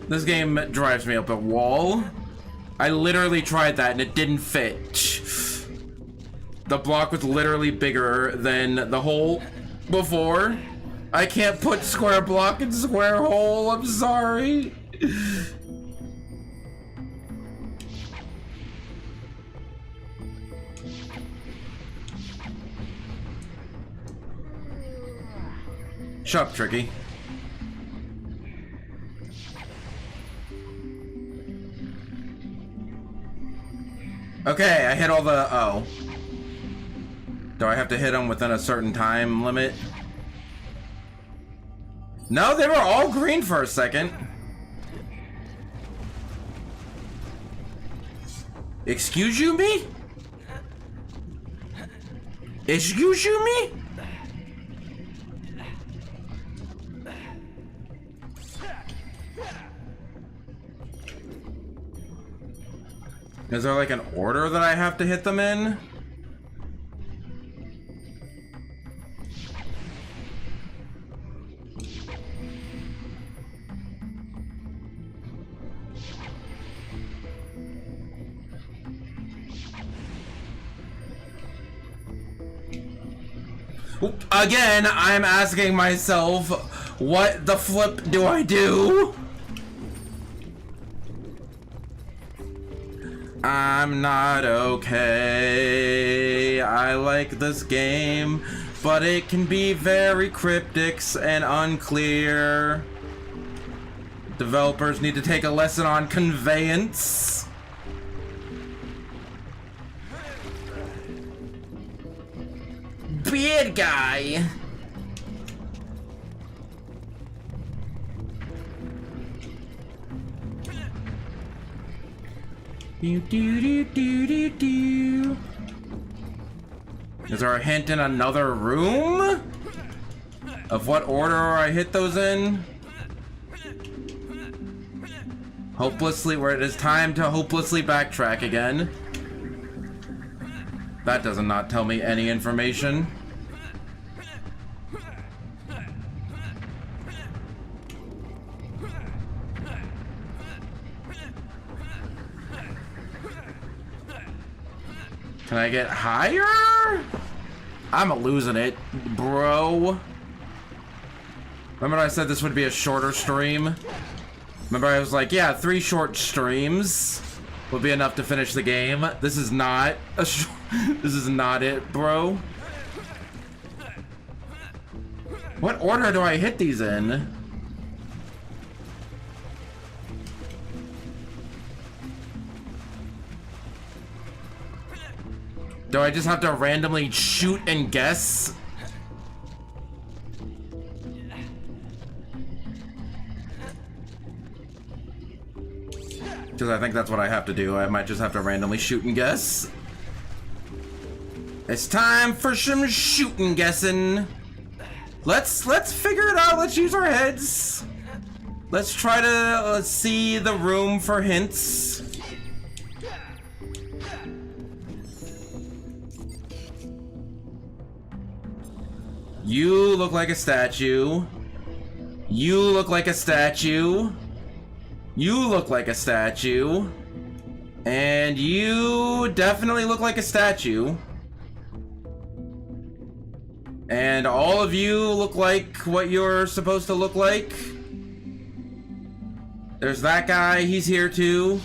S1: This game drives me up a wall. I literally tried that and it didn't fit. The block was literally bigger than the hole before. I can't put square block in square hole, I'm sorry. Shut up, Tricky. Okay, I hit all the... oh. Do I have to hit them within a certain time limit? No, they were all green for a second. Excuse you me? Excuse you me? Is there like an order that I have to hit them in? Again, I'm asking myself, what the flip do I do? I'm not okay. I like this game, but it can be very cryptic and unclear. Developers need to take a lesson on conveyance. Beard guy. Do, do, do, do, do, do. Is there a hint in another room? Of what order I hit those in? Hopelessly, where it is time to hopelessly backtrack again. That does not tell me any information. Can I get higher? I'm losing it, bro. Remember I said this would be a shorter stream? Remember I was like, yeah, 3 short streams would be enough to finish the game. This is not a this is not it, bro. What order do I hit these in? Do I just have to randomly shoot and guess? Because I think that's what I have to do. I might just have to randomly shoot and guess. It's time for some shooting guessing. Let's figure it out. Let's use our heads. Let's try to see the room for hints. You look like a statue. You look like a statue. You look like a statue. And you definitely look like a statue. And all of you look like what you're supposed to look like. There's that guy, he's here too.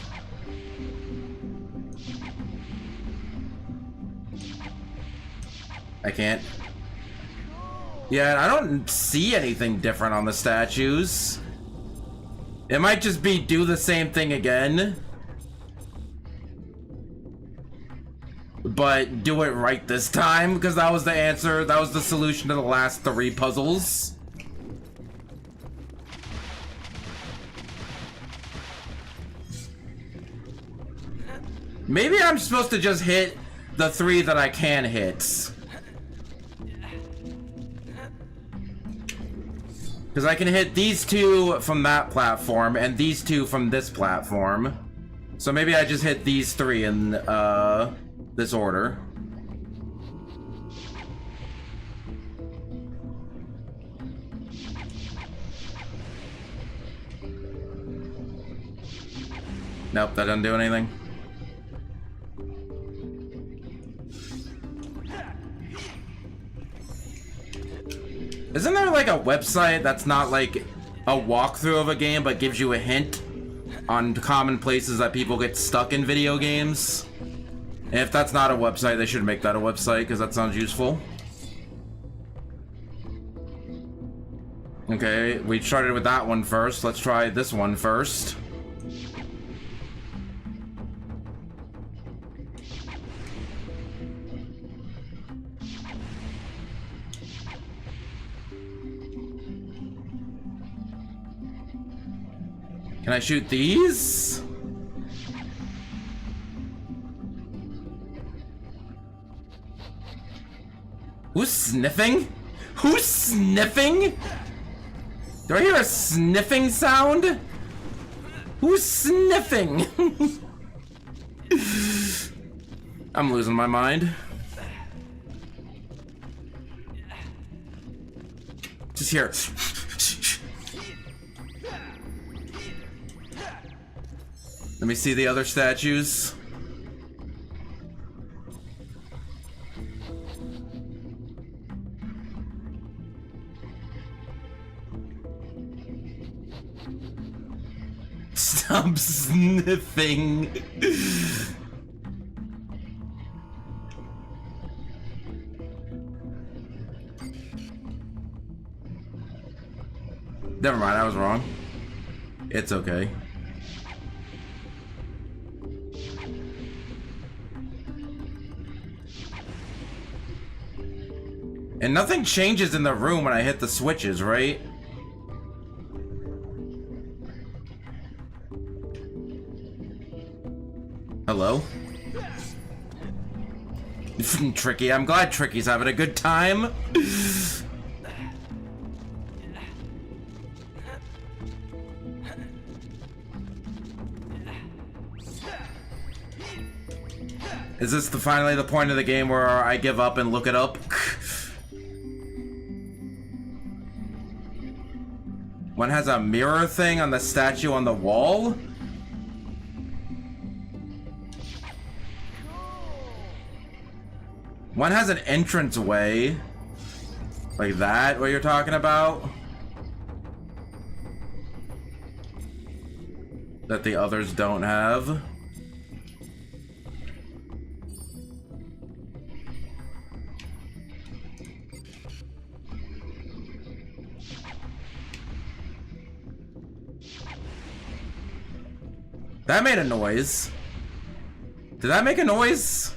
S1: I can't. Yeah, I don't see anything different on the statues. It might just be do the same thing again. But do it right this time, because that was the answer. That was the solution to the last 3 puzzles. Maybe I'm supposed to just hit the 3 that I can hit. Because I can hit these 2 from that platform and these 2 from this platform. So maybe I just hit these 3 in this order. Nope, that doesn't do anything. Isn't there like a website that's not like a walkthrough of a game but gives you a hint on common places that people get stuck in video games? And if that's not a website, they should make that a website because that sounds useful. Okay, we started with that one first. Let's try this one first. Can I shoot these? Who's sniffing? Who's sniffing? Do I hear a sniffing sound? Who's sniffing? I'm losing my mind. Just hear. Let me see the other statues. Stop sniffing. Never mind, I was wrong. It's okay. And nothing changes in the room when I hit the switches, right? Hello? Tricky, I'm glad Tricky's having a good time. Is this finally the point of the game where I give up and look it up? One has a mirror thing on the statue on the wall? One has an entranceway. Like that, what you're talking about? That the others don't have? That made a noise. Did that make a noise?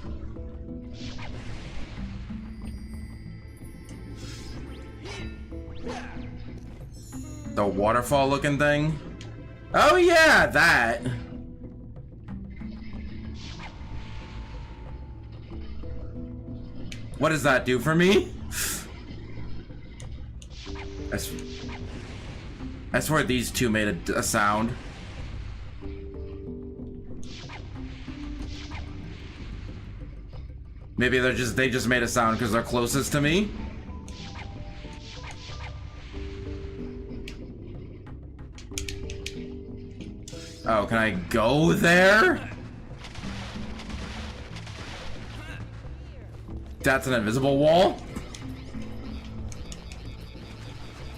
S1: The waterfall looking thing? Oh yeah, that. What does that do for me? I swear these two made a sound. Maybe they just made a sound because they're closest to me. Oh, can I go there? That's an invisible wall.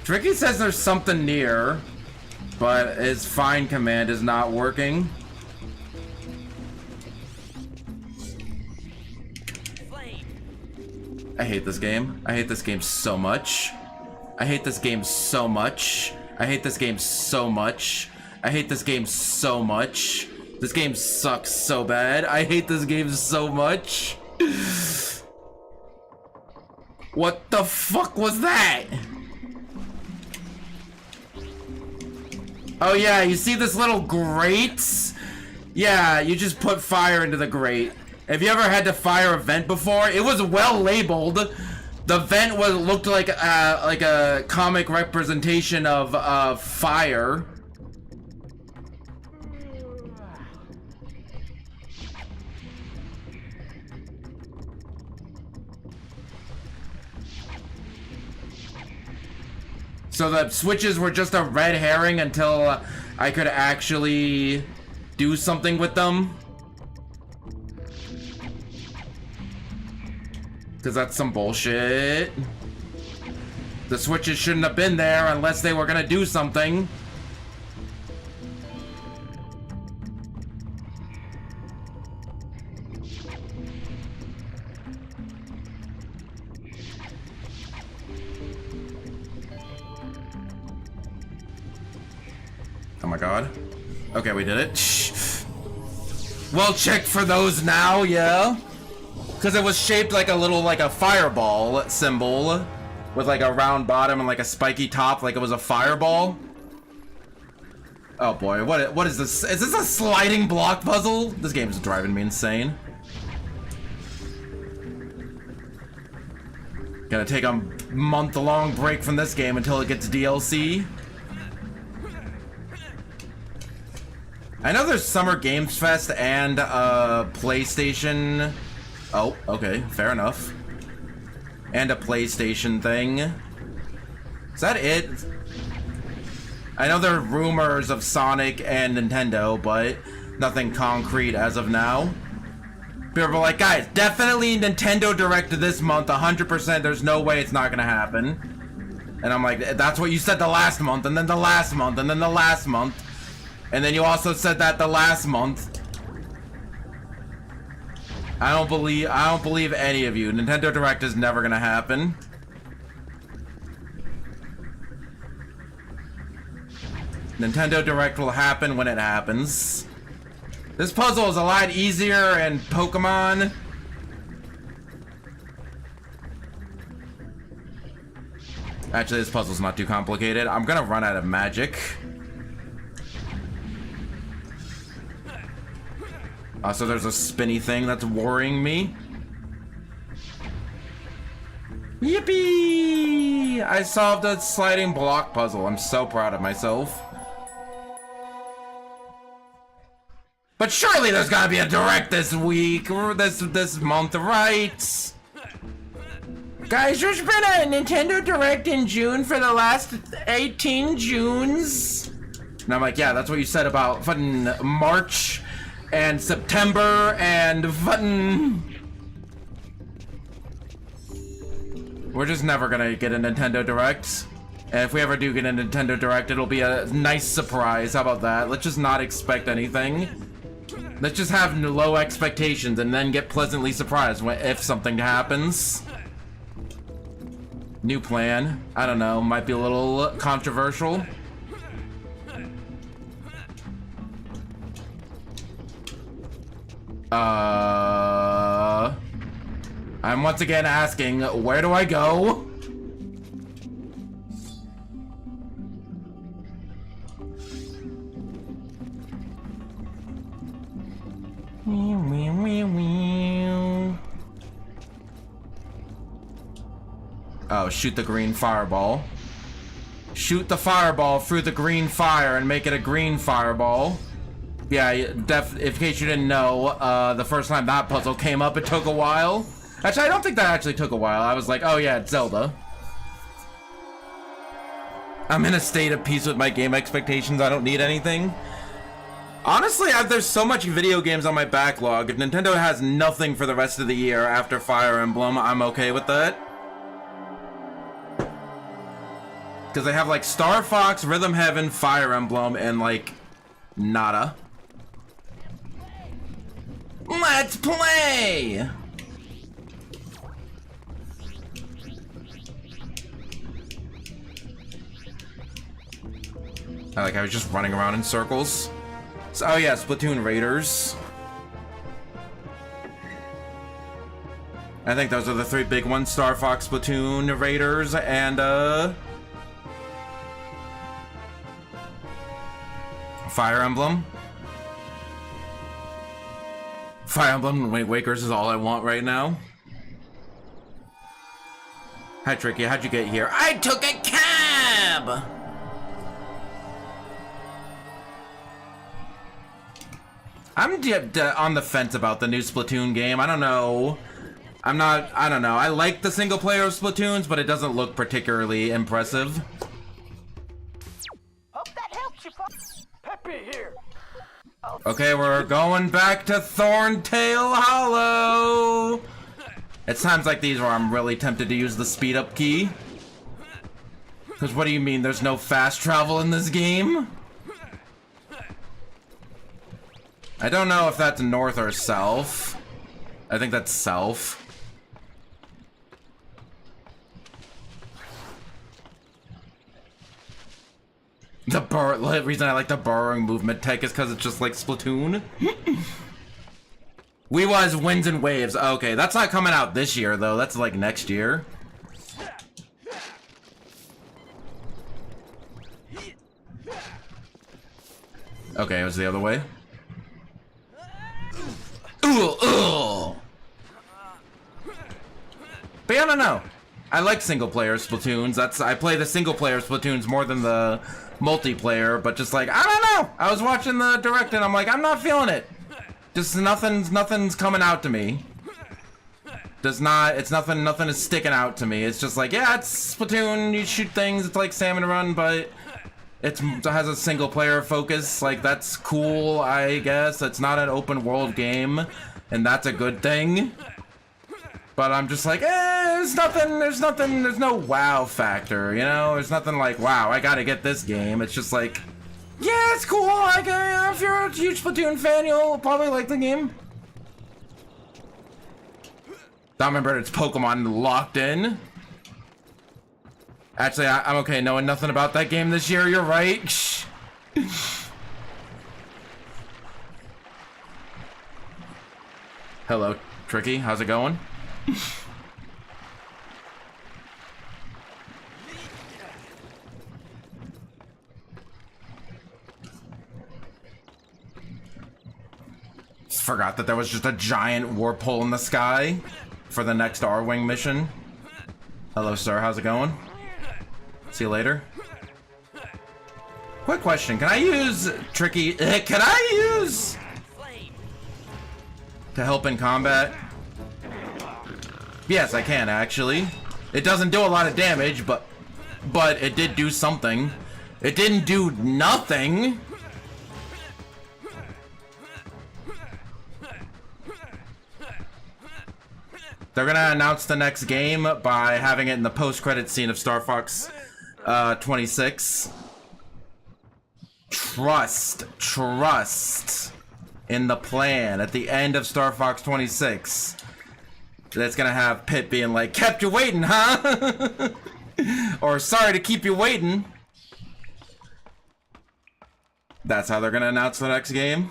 S1: Tricky says there's something near, but his find command is not working. I hate this game. I hate this game so much. I hate this game so much. I hate this game so much. I hate this game so much. This game sucks so bad. I hate this game so much. What the fuck was that? Oh yeah, you see this little grate? Yeah, you just put fire into the grate. Have you ever had to fire a vent before? It was well labeled. The vent looked like a comic representation of fire. So the switches were just a red herring until I could actually do something with them. Because that's some bullshit. The switches shouldn't have been there unless they were gonna do something. Oh my god. Okay, we did it. We'll check for those now, yeah? Because it was shaped like a little, like a fireball symbol with like a round bottom and like a spiky top, like it was a fireball. Oh boy, what is this? Is this a sliding block puzzle? This game is driving me insane. Gonna take a month-long break from this game until it gets DLC. I know there's Summer Games Fest and PlayStation. Oh, okay, fair enough. And a PlayStation thing. Is that it? I know there are rumors of Sonic and Nintendo, but nothing concrete as of now. People are like, guys, definitely Nintendo Direct this month, 100%. There's no way it's not gonna happen. And I'm like, that's what you said the last month, and then the last month, and then the last month. And then you also said that the last month. I don't believe any of you. Nintendo Direct is never gonna happen. Nintendo Direct will happen when it happens. This puzzle is a lot easier in Pokemon. Actually, this puzzle's not too complicated. I'm gonna run out of magic. So there's a spinny thing that's worrying me. Yippee! I solved a sliding block puzzle. I'm so proud of myself. But surely there's gotta be a Direct this week, or this month, right? Guys, there's been a Nintendo Direct in June for the last 18 Junes. And I'm like, yeah, that's what you said about fucking March and September and fucking... We're just never gonna get a Nintendo Direct. And if we ever do get a Nintendo Direct, it'll be a nice surprise. How about that? Let's just not expect anything. Let's just have low expectations and then get pleasantly surprised if something happens. New plan. I don't know. Might be a little controversial. I'm once again asking, where do I go? Oh, shoot the green fireball. Shoot the fireball through the green fire and make it a green fireball. Yeah, in case you didn't know, the first time that puzzle came up, it took a while. Actually, I don't think that actually took a while. I was like, oh yeah, it's Zelda. I'm in a state of peace with my game expectations. I don't need anything. Honestly, there's so much video games on my backlog. If Nintendo has nothing for the rest of the year after Fire Emblem, I'm okay with that. Because they have like Star Fox, Rhythm Heaven, Fire Emblem, and like nada. Let's play! I was just running around in circles. So, oh yeah, Splatoon Raiders. I think those are the three big ones: Star Fox, Splatoon, Raiders, and Fire Emblem. Fire Emblem and Wind Wakers is all I want right now. Hi Tricky, how'd you get here? I took a cab! I'm on the fence about the new Splatoon game. I don't know. I don't know. I like the single player of Splatoons, but it doesn't look particularly impressive.
S3: Hope that helps you, Peppy here.
S1: Okay, we're going back to Thorntail Hollow. It's times like these where I'm really tempted to use the speed up key. Because what do you mean there's no fast travel in this game? I don't know if that's north or south. I think that's south. The reason I like the burrowing movement tech is because it's just like Splatoon. We was Winds and Waves. Okay, that's not coming out this year though. That's like next year. Okay, it was the other way. Ooh. But yeah, I don't know. I like single player Splatoons. I play the single player Splatoons more than the multiplayer, but just like, I don't know. I was watching the Direct and I'm like, I'm not feeling it. Just nothing's coming out to me. It's nothing is sticking out to me. It's just like, yeah, it's Splatoon, you shoot things, it's like Salmon Run, but it has a single player focus. Like, that's cool, I guess. It's not an open world game, and that's a good thing. But I'm just like, there's no wow factor, you know? There's nothing like, wow, I gotta get this game. It's just like, yeah, it's cool. If you're a huge Splatoon fan, you'll probably like the game. Don't remember it's Pokemon Locked In. Actually, I'm okay knowing nothing about that game this year, you're right. Hello, Tricky. How's it going? Forgot that there was just a giant warp hole in the sky for the next R-Wing mission. Hello, sir. How's it going? See you later. Quick question. Can I use Tricky... Can I use... to help in combat? Yes, I can, actually. It doesn't do a lot of damage, but it did do something. It didn't do nothing. They're gonna announce the next game by having it in the post-credit scene of Star Fox 26. Trust in the plan at the end of Star Fox 26. That's gonna have Pit being like, kept you waiting, huh? Or sorry to keep you waiting. That's how they're gonna announce the next game.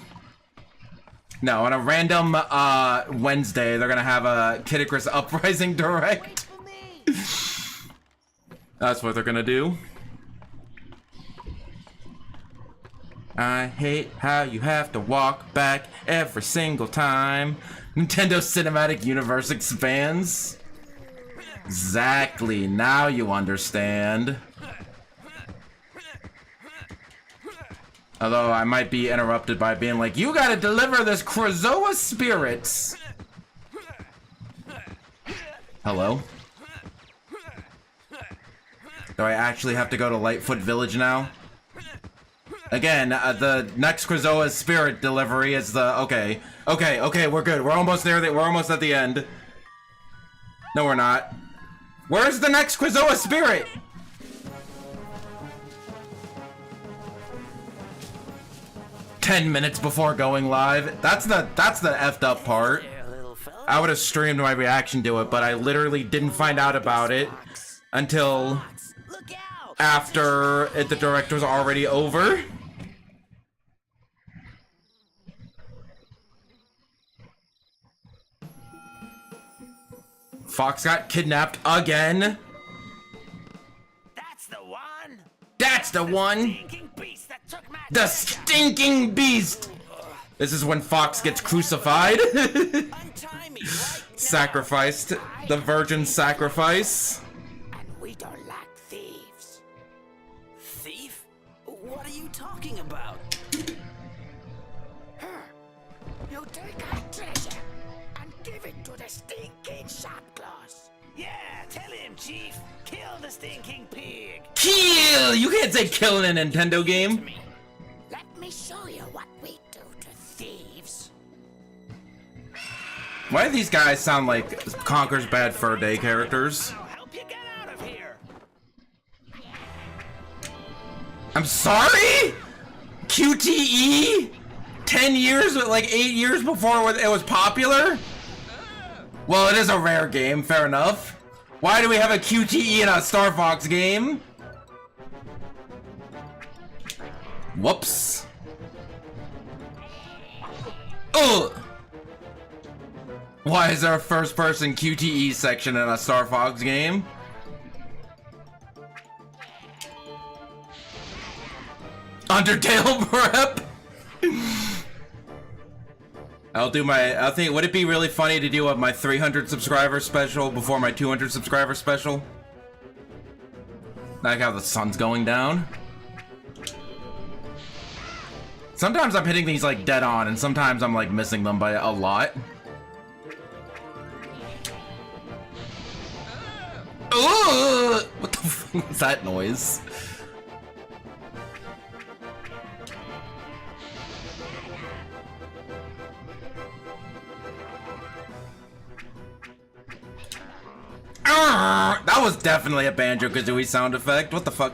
S1: No, on a random Wednesday, they're gonna have a Kid Icarus Uprising Direct. That's what they're gonna do. I hate how you have to walk back every single time Nintendo Cinematic Universe expands. Exactly, now you understand. Although I might be interrupted by being like, you gotta deliver this Krazoa spirits. Hello? Do I actually have to go to Lightfoot Village now? Again, the next Krazoa spirit delivery is the... Okay, we're good. We're almost there. We're almost at the end. No, we're not. Where's the next Krazoa spirit? "10 minutes before going live." That's the effed up part. I would have streamed my reaction to it, but I literally didn't find out about it until after the direct was already over. Fox got kidnapped again.
S2: That's the one.
S1: That's the one. The stinking beast. This is when Fox gets crucified. Sacrificed. The virgin sacrifice.
S2: And we don't like thieves. Thief? What are you talking about?
S8: You take our treasure and give it to the stinking shopclaws.
S2: Yeah, tell him, Chief. Kill the stinking pig.
S1: Kill! You can't say kill in a Nintendo game.
S8: Let me show you what we do to thieves.
S1: Why do these guys sound like Conker's Bad Fur Day characters?
S2: I'll help you get out of here.
S1: I'm sorry? QTE? 10 years, like 8 years before it was popular? Well, it is a rare game, fair enough. Why do we have a QTE in a Star Fox game? Whoops. Ugh. Why is there a first-person QTE section in a Star Fox game? Undertale prep? I think, would it be really funny to do my 300 subscriber special before my 200 subscriber special? Like how the sun's going down. Sometimes I'm hitting these like dead on, and sometimes I'm like missing them by a lot. Ugh! What the fuck was that noise? That was definitely a Banjo-Kazooie sound effect. What the fuck?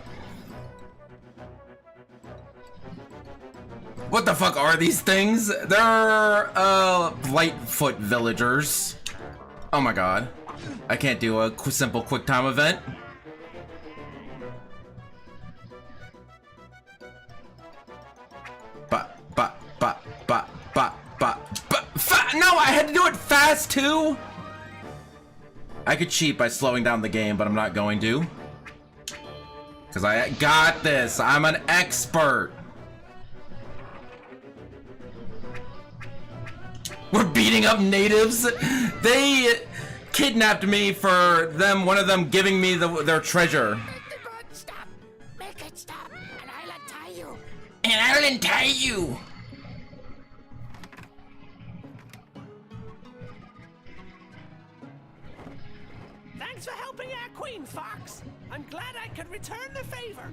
S1: What the fuck are these things? They're, Lightfoot villagers. Oh my god. I can't do a simple quick time event. fast too? I could cheat by slowing down the game, but I'm not going to. Because I got this. I'm an expert. We're beating up natives. They kidnapped me for them. One of them giving me their treasure.
S8: Make the boat stop. Make it stop, and I'll untie you.
S1: And I'll untie you.
S9: Thanks for helping our queen, Fox. I'm glad I could return the favor.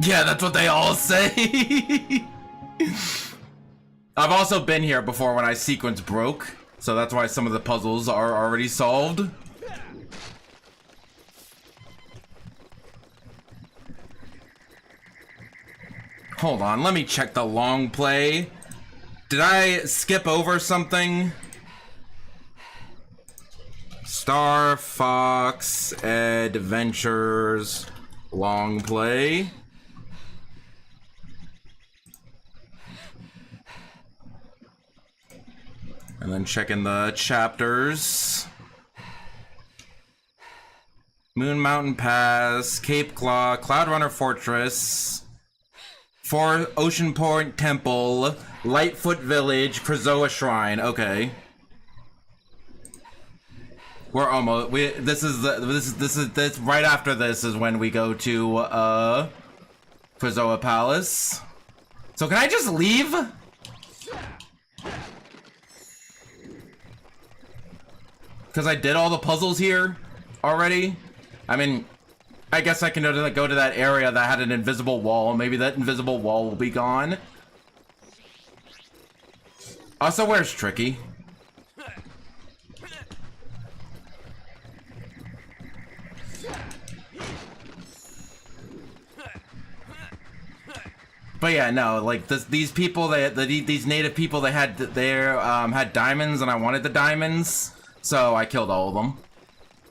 S1: Yeah, that's what they all say. I've also been here before when I sequence broke, so that's why some of the puzzles are already solved. Hold on, let me check the long play. Did I skip over something? Star Fox Adventures long play. And then checking the chapters. Moon Mountain Pass, Cape Claw, Cloudrunner Fortress, Ocean Point Temple, Lightfoot Village, Krazoa Shrine. Okay. We're almost. This is right after this is when we go to Krazoa Palace. So can I just leave? Because I did all the puzzles here already. I mean, I guess I can go to that area that had an invisible wall. Maybe that invisible wall will be gone. Also, where's Tricky? But yeah, no, like these people, these native people, they had diamonds, and I wanted the diamonds. So I killed all of them.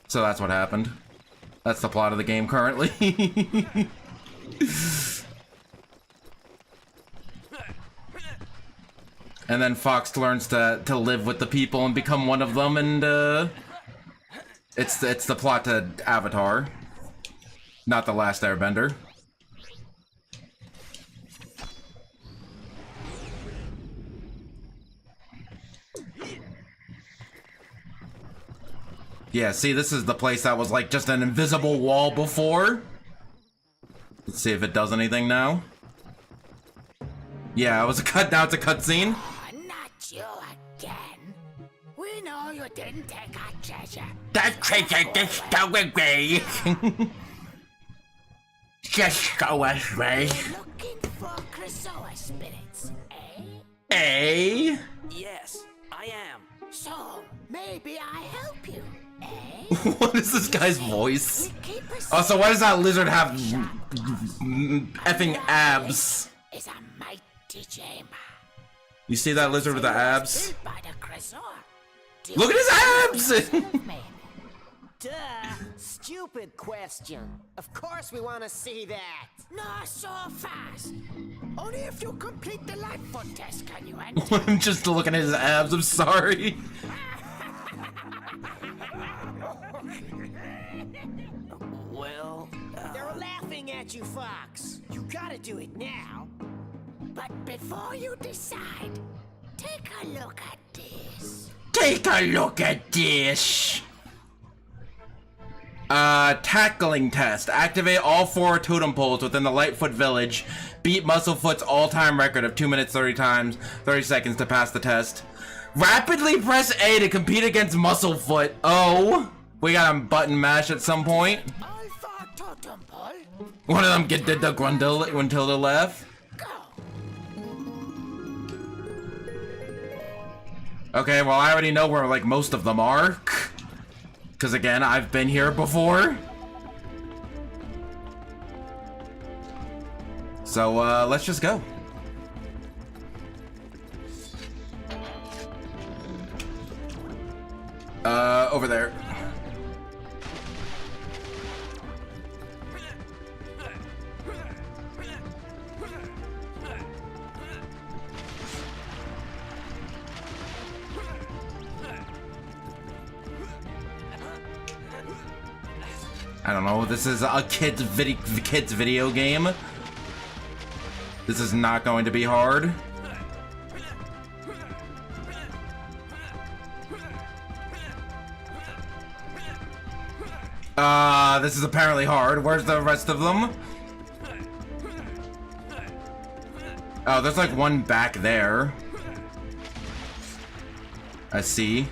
S1: So that's what happened. That's the plot of the game currently. And then Fox learns to live with the people and become one of them, and it's the plot to Avatar, not The Last Airbender. Yeah, see, this is the place that was like just an invisible wall before. Let's see if it does anything now. Yeah, it was a cut. Now it's a cutscene.
S8: Oh, not you again. We know you didn't take our treasure.
S1: That treasure just go away. Just go away.
S8: Looking for Krazoa spirits, eh?
S1: Eh?
S2: Yes, I am.
S8: So, maybe I help you, eh?
S1: What is this guy's voice? Also, why does that lizard have effing abs?
S8: Is a mighty chamber.
S1: You see that lizard with the abs?
S8: Built by the Krazoa.
S1: Look at his abs!
S7: Duh! Stupid question. Of course we want to see that.
S8: Not so fast. Only if you complete the Lightfoot test can you enter.
S1: I'm just looking at his abs, I'm sorry.
S2: Well,
S7: They're laughing at you, Fox. You gotta do it now.
S8: But before you decide, take a look at this.
S1: Take a look at this. Tackling test. Activate all 4 totem poles within the Lightfoot Village. Beat Musclefoot's all-time record of 2 minutes 30 seconds to pass the test. Rapidly press A to compete against Musclefoot. Oh, we got him button mash at some point.
S8: All 4 totem pole.
S1: One of them did the Grundle when Tilda left.
S8: Go.
S1: Okay, well I already know where like most of them are. Because again, I've been here before. So, let's just go. Over there. I don't know, this is a kid's video game. This is not going to be hard. This is apparently hard. Where's the rest of them? Oh, there's like one back there. I see.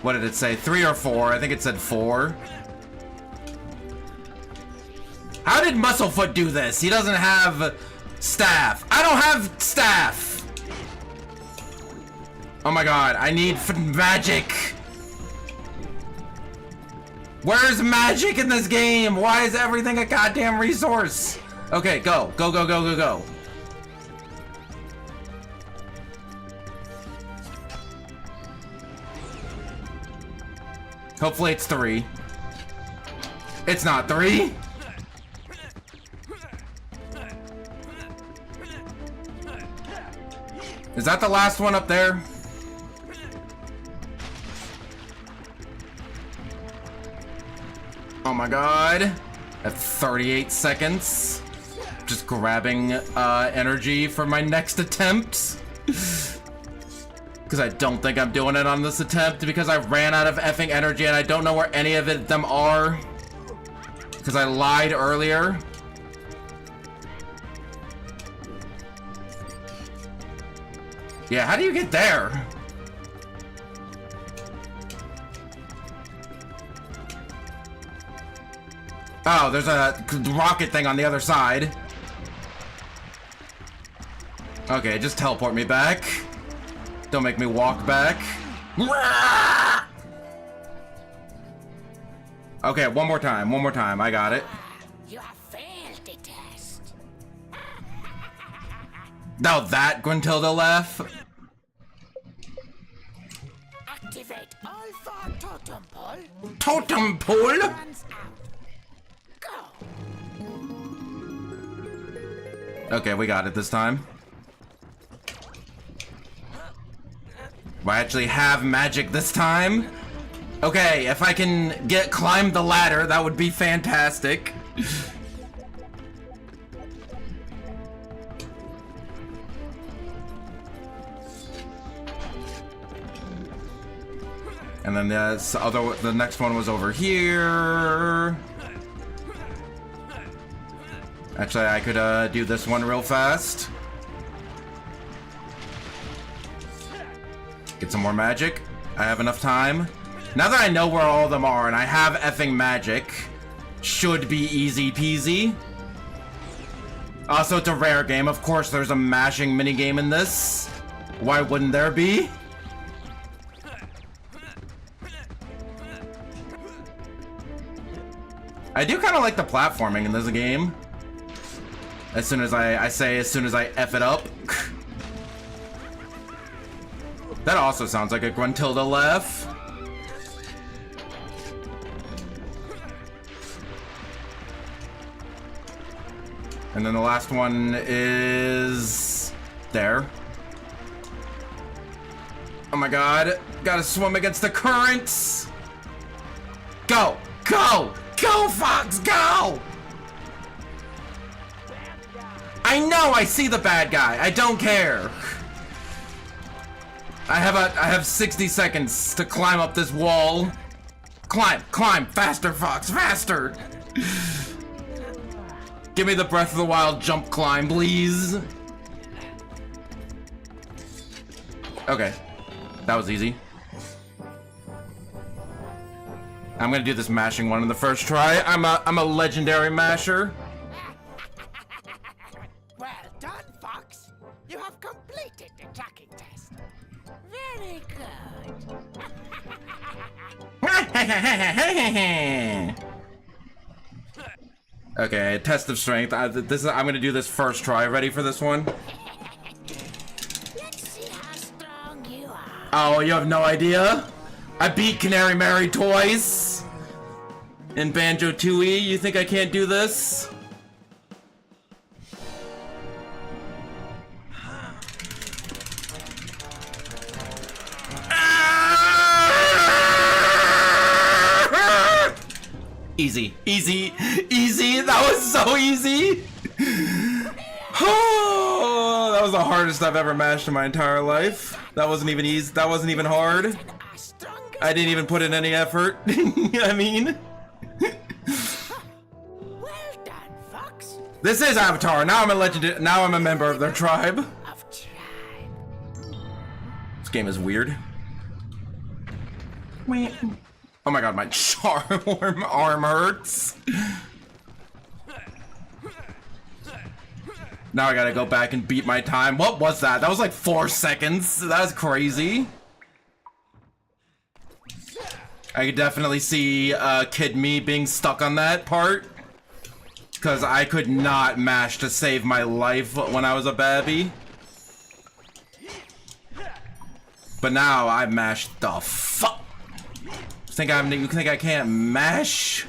S1: What did it say? 3 or 4? I think it said 4. How did Musclefoot do this? He doesn't have staff. I don't have staff. Oh my god, I need magic. Where's magic in this game? Why is everything a goddamn resource? Okay, go. Go, go, go, go, go. Hopefully it's 3. It's not 3. Is that the last one up there? Oh my god. At 38 seconds. Just grabbing energy for my next attempt. Because I don't think I'm doing it on this attempt because I ran out of effing energy and I don't know where any of them are. Because I lied earlier. Yeah, how do you get there? Oh, there's a rocket thing on the other side. Okay, just teleport me back. Don't make me walk back. Okay, one more time, I got it.
S8: You have failed the test.
S1: Now that Gruntilda laugh.
S8: Activate all 4 totem pole.
S1: Totem pole?
S8: Runs out. Go.
S1: Okay, we got it this time. I actually have magic this time. Okay, if I can climb the ladder, that would be fantastic. And then the next one was over here. Actually, I could do this one real fast. Get some more magic. I have enough time. Now that I know where all of them are and I have effing magic, should be easy peasy. Also, it's a rare game. Of course, there's a mashing minigame in this. Why wouldn't there be? I do kind of like the platforming in this game. As soon as as soon as I F it up. That also sounds like a Gruntilda laugh. And then the last one is there. Oh my god, gotta swim against the currents. Go, go, go, Fox, go! I know I see the bad guy, I don't care. I have 60 seconds to climb up this wall. Climb, climb, faster, Fox, faster! Give me the Breath of the Wild jump climb, please. Okay, that was easy. I'm gonna do this mashing one in the first try. I'm a legendary masher.
S8: Well done, Fox. You have completed the tracking test. Very good.
S1: Okay, test of strength. I'm gonna do this first try. Ready for this one?
S8: Let's see how strong you are.
S1: Oh, you have no idea? I beat Canary Mary twice in Banjo-Tooie. You think I can't do this? Easy, easy, easy. That was so easy. Oh, that was the hardest I've ever mashed in my entire life. That wasn't even easy. That wasn't even hard. I didn't even put in any effort. I mean,
S9: Well done, Fox.
S1: this is Avatar. Now I'm a legend. Now I'm a member of their tribe.
S9: Of tribe.
S1: This game is weird. Wait. Oh my god, my arm hurts. Now I gotta go back and beat my time. What was that? That was like 4 seconds. That was crazy. I could definitely see Kid Me being stuck on that part. Because I could not mash to save my life when I was a babby. But now I mashed the fuck. You think I can't mash?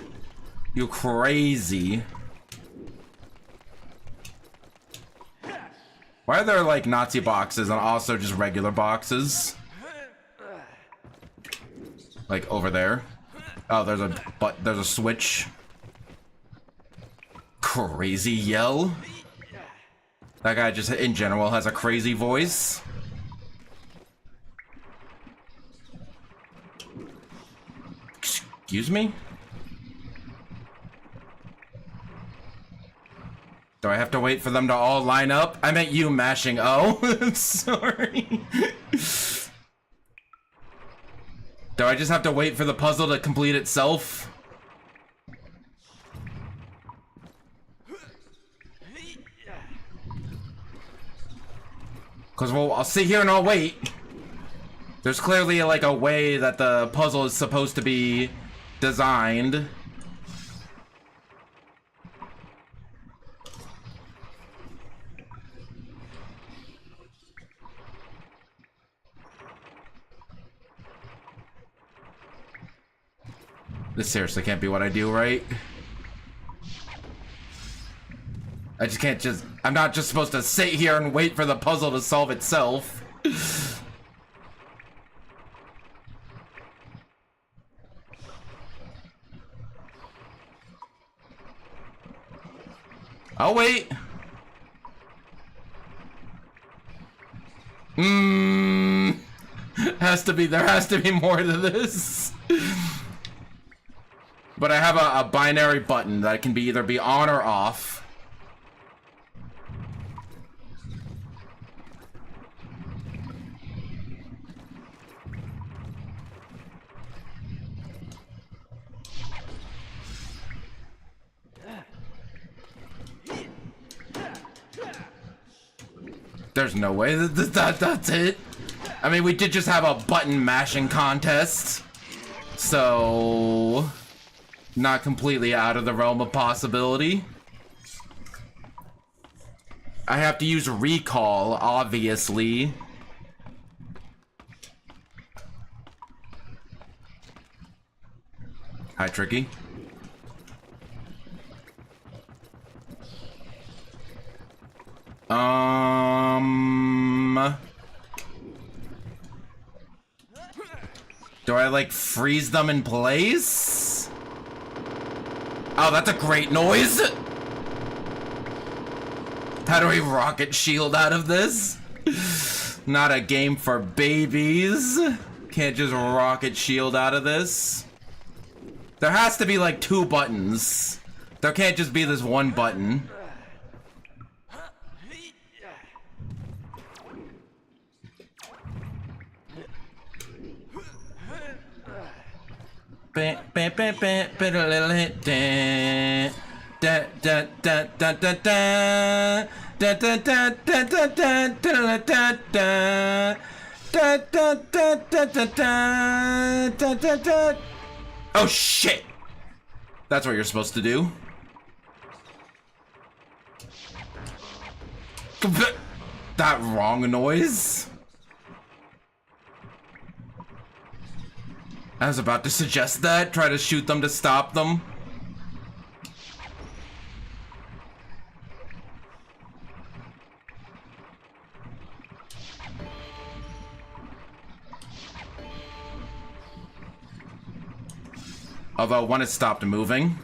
S1: You crazy. Why are there like Nazi boxes and also just regular boxes? Like over there. Oh, there's a switch. Crazy yell. That guy just in general has a crazy voice. Excuse me? Do I have to wait for them to all line up? I meant you mashing O. I'm sorry. Do I just have to wait for the puzzle to complete itself? Cause well, I'll sit here and I'll wait. There's clearly like a way that the puzzle is supposed to be designed. This seriously can't be what I do, right? I just can't I'm not just supposed to sit here and wait for the puzzle to solve itself. I'll wait. There has to be more to this. But I have a binary button that can either be on or off. There's no way that's it. I mean, we did just have a button mashing contest. So, not completely out of the realm of possibility. I have to use recall, obviously. Hi, Tricky. Do I like freeze them in place? Oh, that's a great noise. How do we rocket shield out of this? Not a game for babies. Can't just rocket shield out of this. There has to be like 2 buttons. There can't just be this one button. Oh shit! That's what you're supposed to do. That wrong noise. I was about to suggest that. Try to shoot them to stop them. Although one has stopped moving.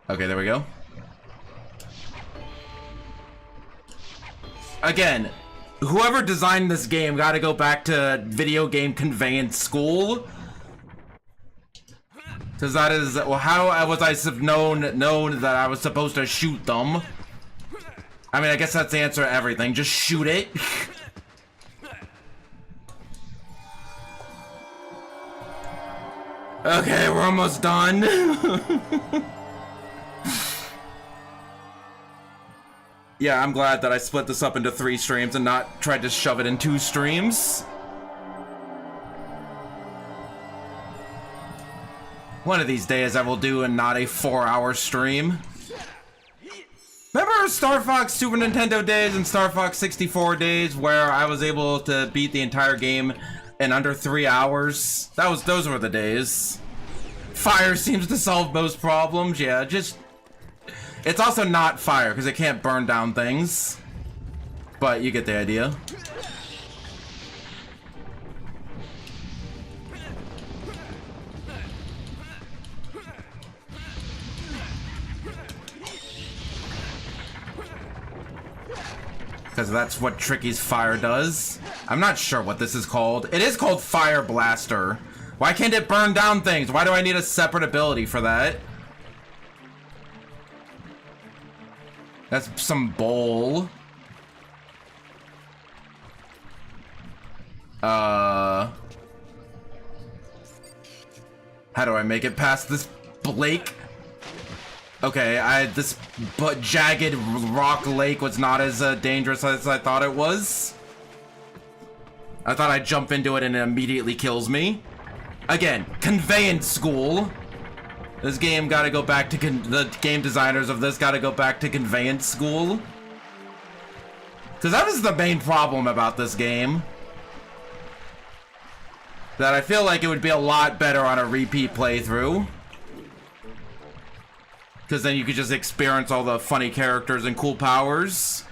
S1: Okay, there we go. Again, whoever designed this game gotta go back to video game conveyance school. Cause that is, well, how was I known that I was supposed to shoot them? I mean, I guess that's the answer to everything. Just shoot it. Okay, we're almost done. Yeah, I'm glad that I split this up into 3 streams and not tried to shove it in 2 streams. One of these days I will do not a 4-hour stream. Remember Star Fox Super Nintendo days and Star Fox 64 days where I was able to beat the entire game in under 3 hours? Those were the days. Fire seems to solve most problems. Yeah, just... It's also not fire, because it can't burn down things. But you get the idea. Because that's what Tricky's fire does. I'm not sure what this is called. It is called Fire Blaster. Why can't it burn down things? Why do I need a separate ability for that? That's some bowl. How do I make it past this Blake? Okay, this jagged rock lake was not as dangerous as I thought it was. I thought I'd jump into it and it immediately kills me. Again, conveyance school. This game gotta go back to the game designers of this gotta go back to conveyance school. Because that is the main problem about this game. That I feel like it would be a lot better on a repeat playthrough. Because then you could just experience all the funny characters and cool powers.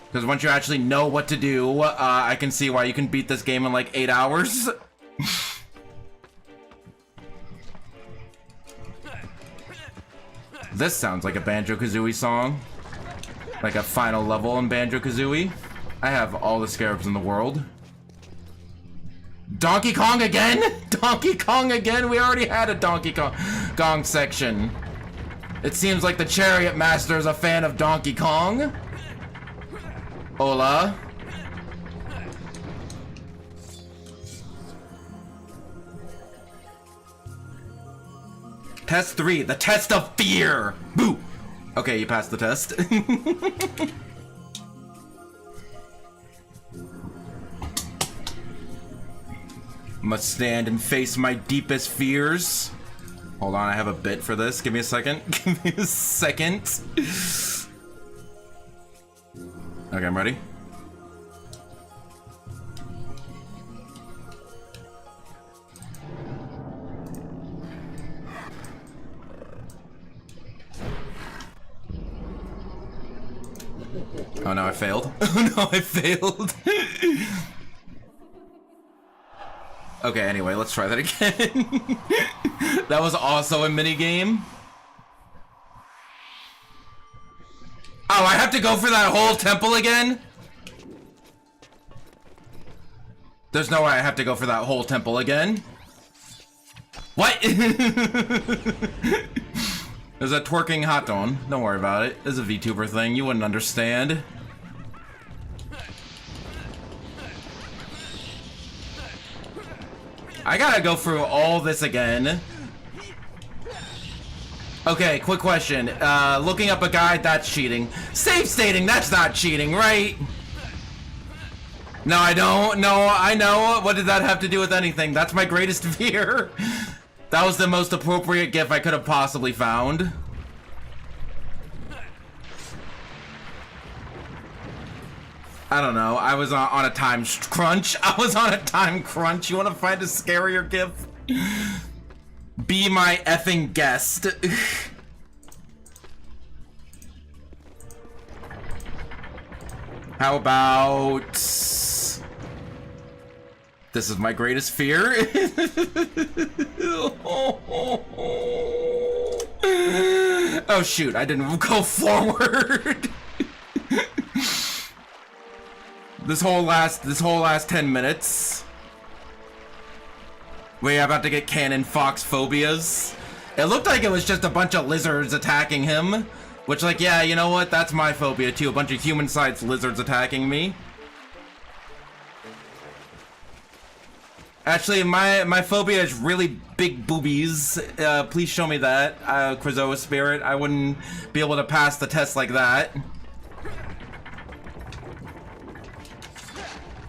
S1: Because once you actually know what to do, I can see why you can beat this game in like 8 hours. This sounds like a Banjo-Kazooie song. Like a final level in Banjo-Kazooie. I have all the scarabs in the world. Donkey Kong again? Donkey Kong again? We already had a Donkey Kong section. It seems like the Chariot Master is a fan of Donkey Kong. Hola. Test 3, the test of fear. Boo. Okay, you passed the test. Must stand and face my deepest fears. Hold on, I have a bit for this. Give me a second. Give me a second. Okay, I'm ready. Oh no, I failed. Oh no, I failed. Okay, anyway, let's try that again. That was also a minigame. Oh, I have to go for that whole temple again? There's no way I have to go for that whole temple again. What? There's a twerking hot dog. Don't worry about it. It's a VTuber thing. You wouldn't understand. I gotta go through all this again. Okay, quick question. Looking up a guide, that's cheating. Save stating, that's not cheating, right? No, I don't. No, I know. What did that have to do with anything? That's my greatest fear. That was the most appropriate GIF I could have possibly found. I don't know. I was on a time crunch. I was on a time crunch. You want to find a scarier GIF? Be my effing guest. How about... This is my greatest fear. Oh shoot, I didn't go forward. This whole last 10 minutes. We're about to get canon fox phobias. It looked like it was just a bunch of lizards attacking him. Which, like, yeah, you know what? That's my phobia too. A bunch of human-sized lizards attacking me. Actually, my phobia is really big boobies. Please show me that, Krazoa Spirit. I wouldn't be able to pass the test like that.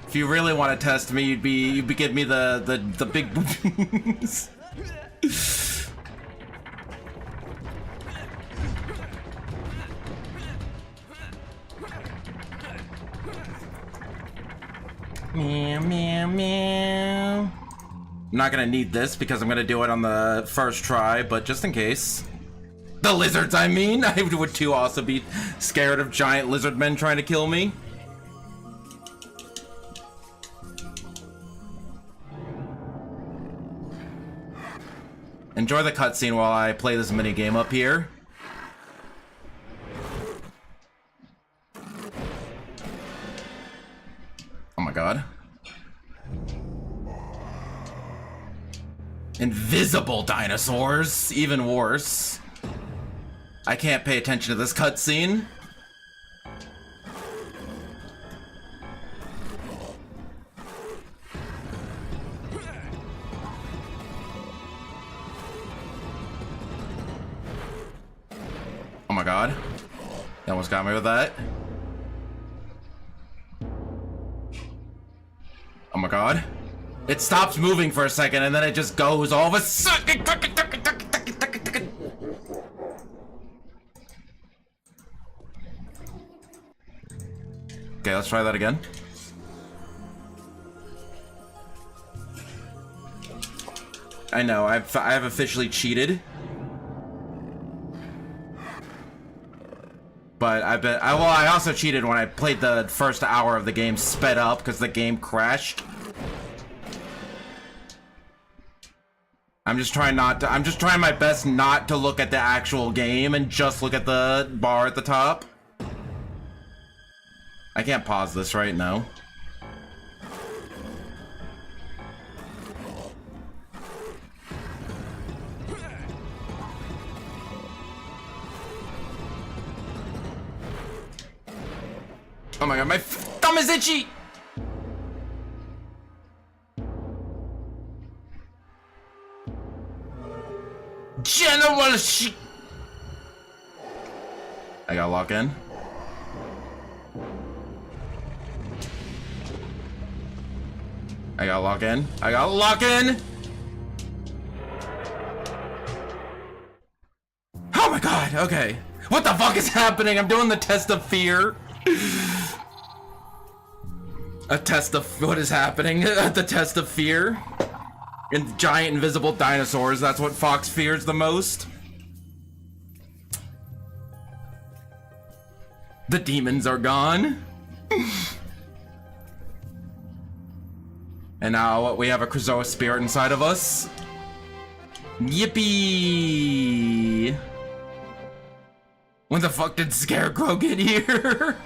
S1: If you really want to test me, you'd be give me the big boobies. Meow, meow, meow. I'm not gonna need this because I'm gonna do it on the first try, but just in case. The lizards, I mean! I would too also be scared of giant lizard men trying to kill me. Enjoy the cutscene while I play this minigame up here. Oh my god. Invisible dinosaurs, even worse. I can't pay attention to this cutscene. Oh my god. They almost got me with that. Oh my god. It stops moving for a second and then it just goes all of a sudden. Okay, let's try that again. I know, I have officially cheated. But I also cheated when I played the first hour of the game sped up because the game crashed. I'm just trying my best not to look at the actual game and just look at the bar at the top. I can't pause this right now. Oh my god, my thumb is itchy! General shit! I gotta lock in. I gotta lock in. I gotta lock in! Oh my god, okay. What the fuck is happening? I'm doing the test of fear. A test of what is happening? The test of fear. And giant invisible dinosaurs, that's what Fox fears the most. The demons are gone. And now we have a Krazoa spirit inside of us. Yippee! When the fuck did Scarecrow get here?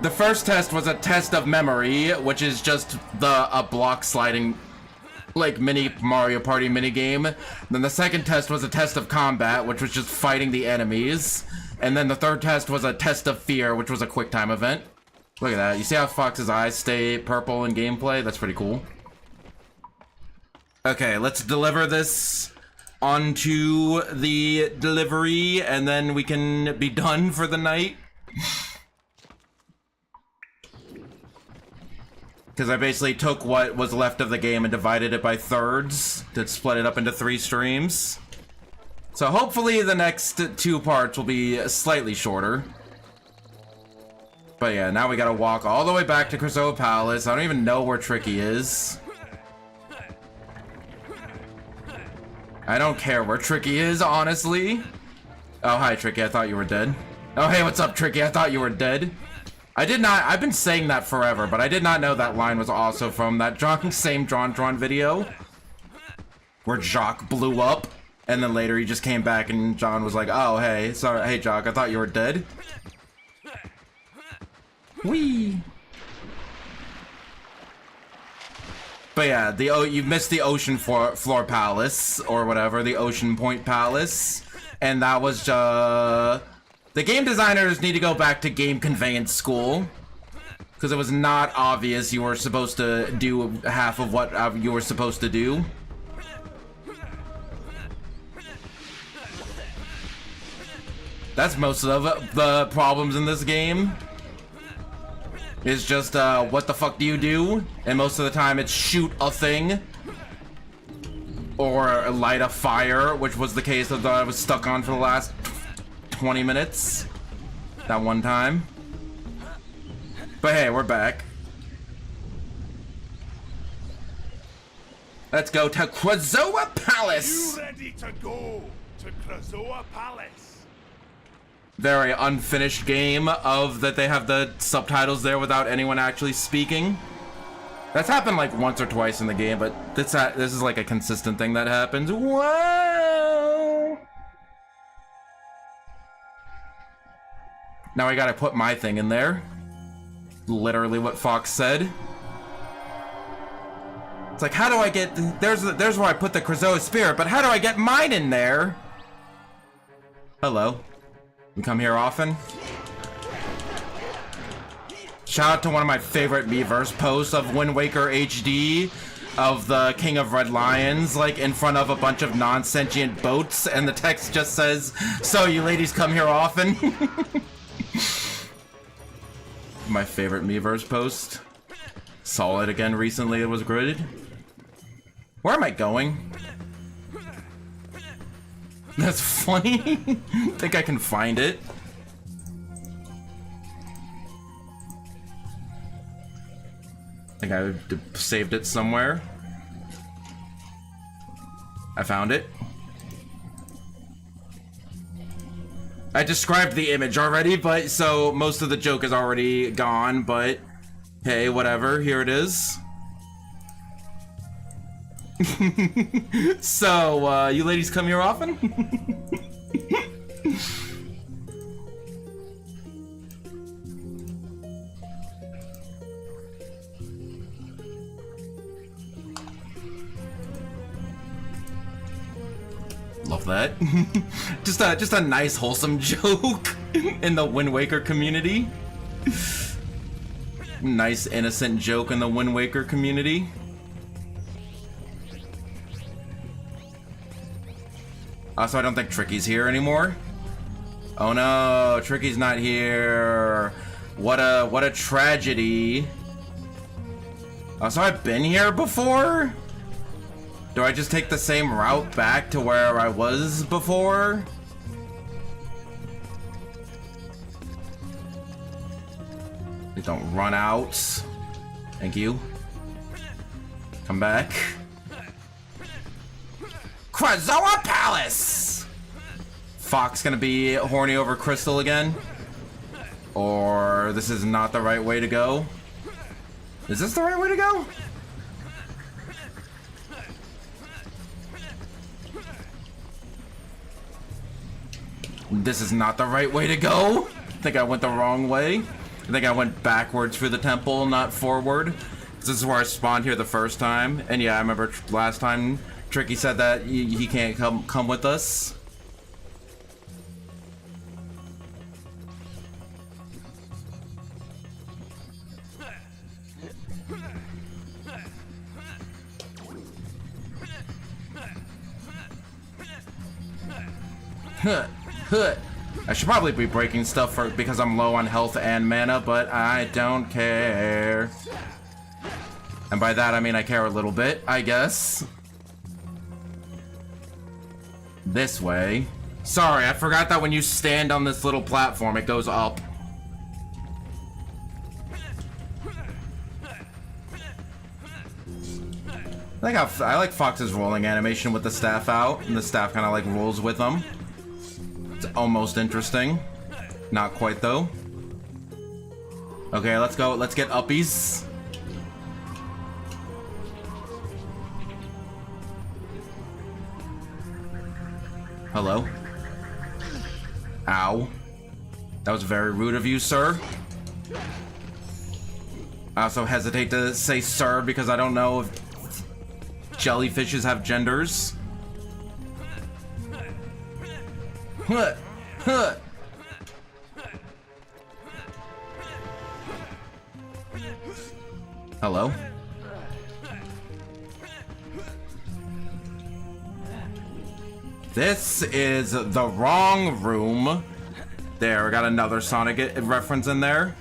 S1: The first test was a test of memory, which is just a block sliding, like, mini Mario Party minigame. Then the second test was a test of combat, which was just fighting the enemies. And then the third test was a test of fear, which was a quick time event. Look at that. You see how Fox's eyes stay purple in gameplay? That's pretty cool. Okay, let's deliver this onto the delivery, and then we can be done for the night. Because I basically took what was left of the game and divided it by thirds to split it up into 3 streams. So hopefully the next 2 parts will be slightly shorter. But yeah, now we gotta walk all the way back to Krazoa Palace. I don't even know where Tricky is. I don't care where Tricky is, honestly. Oh, hi, Tricky. I thought you were dead. Oh, hey, what's up, Tricky? I thought you were dead. I did not. I've been saying that forever, but I did not know that line was also from that same Drawn video where Jacques blew up, and then later he just came back and John was like, "Oh, hey, sorry, hey, Jacques, I thought you were dead." Whee! But yeah, you missed the Ocean Floor Palace or whatever, the Ocean Point Palace, and that was the game designers need to go back to game conveyance school, because it was not obvious you were supposed to do half of what you were supposed to do. That's most of the problems in this game. It's just, what the fuck do you do? And most of the time it's shoot a thing. Or light a fire, which was the case that I was stuck on for the last 20 minutes. That one time. But hey, we're back. Let's go to Krazoa Palace!
S4: You ready to go to Krazoa Palace?
S1: Very unfinished game of that they have the subtitles there without anyone actually speaking. That's happened like once or twice in the game, but this is like a consistent thing that happens. Wow! Now I gotta put my thing in there. Literally what Fox said. It's like, how do I get... There's where I put the Krazoa Spirit, but how do I get mine in there? Hello. You come here often? Shout out to one of my favorite Miiverse posts of Wind Waker HD of the King of Red Lions, like in front of a bunch of non-sentient boats, and the text just says, "So you ladies come here often?" My favorite Miiverse post. Saw it again recently, it was graded. Where am I going? That's funny. Think I can find it. Think I saved it somewhere. I found it. I described the image already, but so most of the joke is already gone, but hey, whatever, here it is. So, you ladies come here often? Love that. just a nice wholesome joke in the Wind Waker community. Nice innocent joke in the Wind Waker community. Also, I don't think Tricky's here anymore. Oh no, Tricky's not here. What a tragedy. Also, I've been here before? Do I just take the same route back to where I was before? Please don't run out. Thank you. Come back. Krazoa Palace! Fox gonna be horny over Crystal again? Or this is not the right way to go? Is this the right way to go? This is not the right way to go? I think I went the wrong way. I think I went backwards through the temple, not forward. This is where I spawned here the first time. And yeah, I remember last time Tricky said that he can't come with us. I should probably be breaking stuff because I'm low on health and mana, but I don't care. And by that I mean I care a little bit, I guess. This way. Sorry, I forgot that when you stand on this little platform, it goes up. I like Fox's rolling animation with the staff out, and the staff kind of like rolls with them. It's almost interesting. Not quite though. Okay, let's go. Let's get uppies. Hello. Ow. That was very rude of you, sir. I also hesitate to say sir because I don't know if jellyfishes have genders. Huh. Huh. Hello? This is the wrong room. There, we got another Sonic reference in there.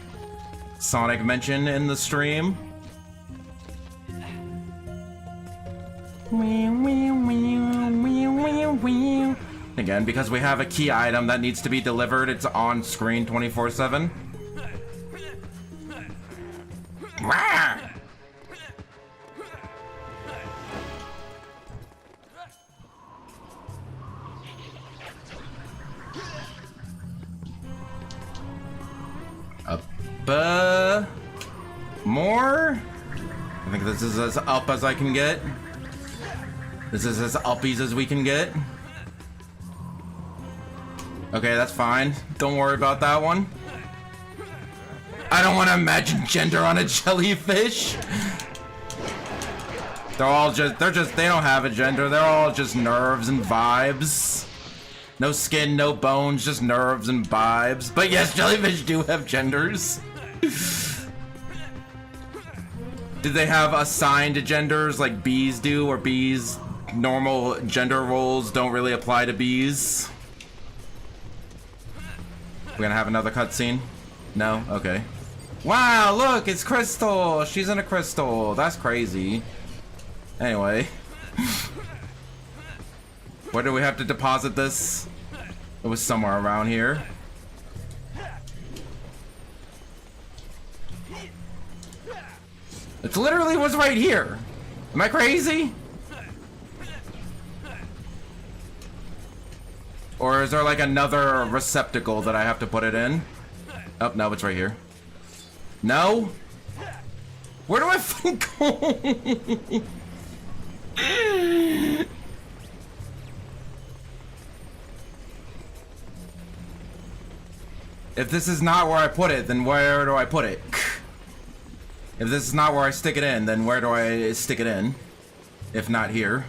S1: Sonic mention in the stream. Again, because we have a key item that needs to be delivered, it's on screen 24/7. More? I think this is as up as I can get. This is as uppies as we can get. Okay, that's fine. Don't worry about that one. I don't want to imagine gender on a jellyfish. They don't have a gender. They're all just nerves and vibes. No skin, no bones, just nerves and vibes. But yes, jellyfish do have genders. Did they have assigned genders like bees do, or bees' normal gender roles don't really apply to bees? We're gonna have another cutscene? No? Okay. Wow, look, it's Crystal! She's in a crystal. That's crazy. Anyway. Where do we have to deposit this? It was somewhere around here. It literally was right here. Am I crazy? Or is there like another receptacle that I have to put it in? Oh, no, it's right here. No? Where do I go? If this is not where I put it, then where do I put it? If this is not where I stick it in, then where do I stick it in? If not here.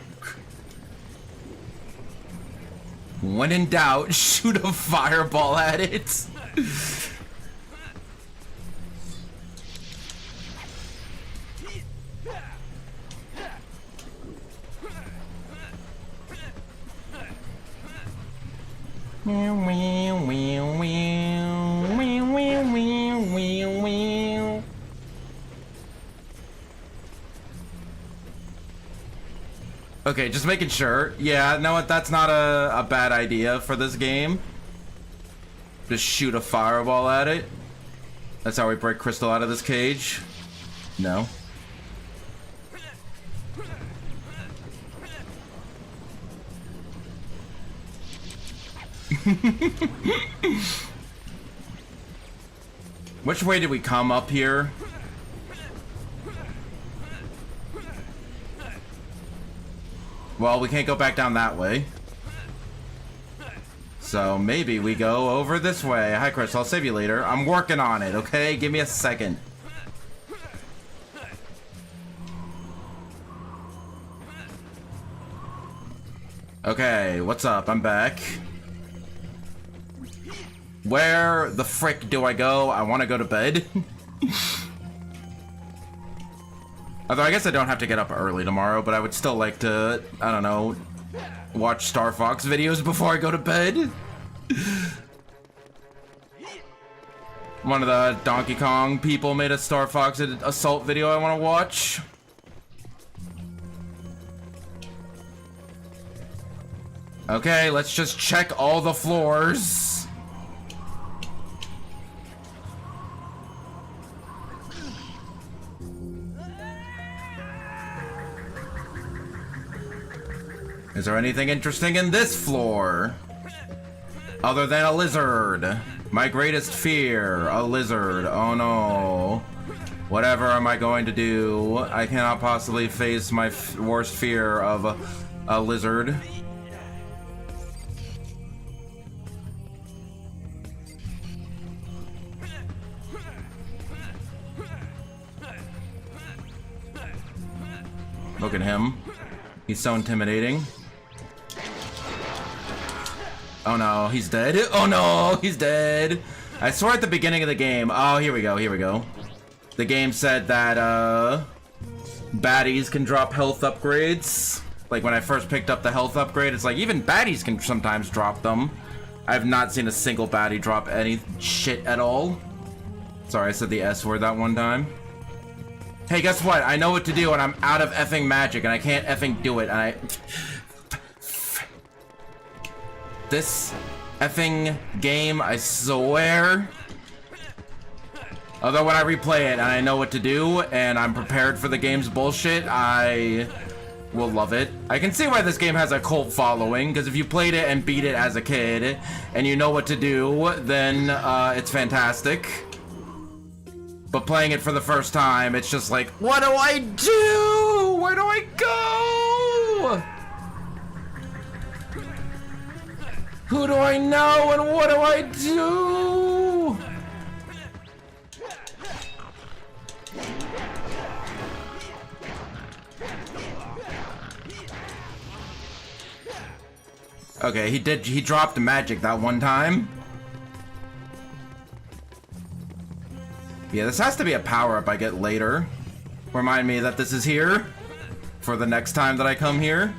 S1: When in doubt, shoot a fireball at it. Okay, just making sure. Yeah, no, that's not a bad idea for this game. Just shoot a fireball at it. That's how we break Crystal out of this cage. No. Which way did we come up here? Well, we can't go back down that way. So maybe we go over this way. Hi, Chris. I'll save you later. I'm working on it, okay? Give me a second. Okay, what's up? I'm back. Where the frick do I go? I want to go to bed. Although I guess I don't have to get up early tomorrow, but I would still like to, I don't know, watch Star Fox videos before I go to bed. One of the Donkey Kong people made a Star Fox assault video I want to watch. Okay, let's just check all the floors. Is there anything interesting in this floor? Other than a lizard? My greatest fear, a lizard. Oh no. Whatever am I going to do? I cannot possibly face my worst fear of a lizard. Look at him. He's so intimidating. Oh no, he's dead. Oh no, he's dead. I swear at the beginning of the game. Oh, here we go, here we go. The game said that, baddies can drop health upgrades. Like when I first picked up the health upgrade, it's like even baddies can sometimes drop them. I've not seen a single baddie drop any shit at all. Sorry, I said the S word that one time. Hey, guess what? I know what to do when I'm out of effing magic and I can't effing do it. And this effing game, I swear. Although when I replay it and I know what to do and I'm prepared for the game's bullshit, I will love it. I can see why this game has a cult following, because if you played it and beat it as a kid and you know what to do, then it's fantastic. But playing it for the first time, it's just like, what do I do? Where do I go? Who do I know and what do I do? Okay, he dropped magic that one time. Yeah, this has to be a power-up I get later. Remind me that this is here for the next time that I come here.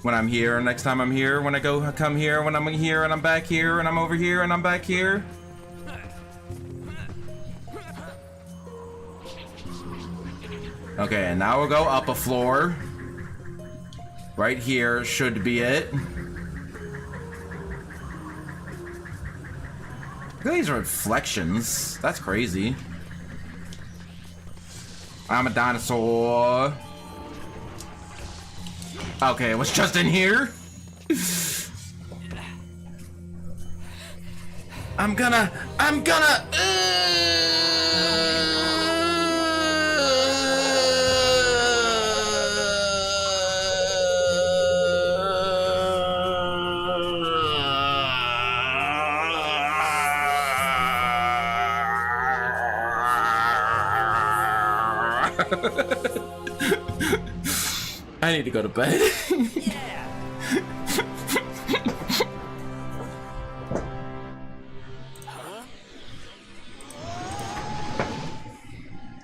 S1: When I'm here, next time I'm here, when I come here, when I'm here and I'm back here and I'm over here and I'm back here. Okay, and now we'll go up a floor. Right here should be it. Look at these reflections. That's crazy. I'm a dinosaur. Okay, it was just in here. I'm gonna. I need to go to bed.
S2: Yeah.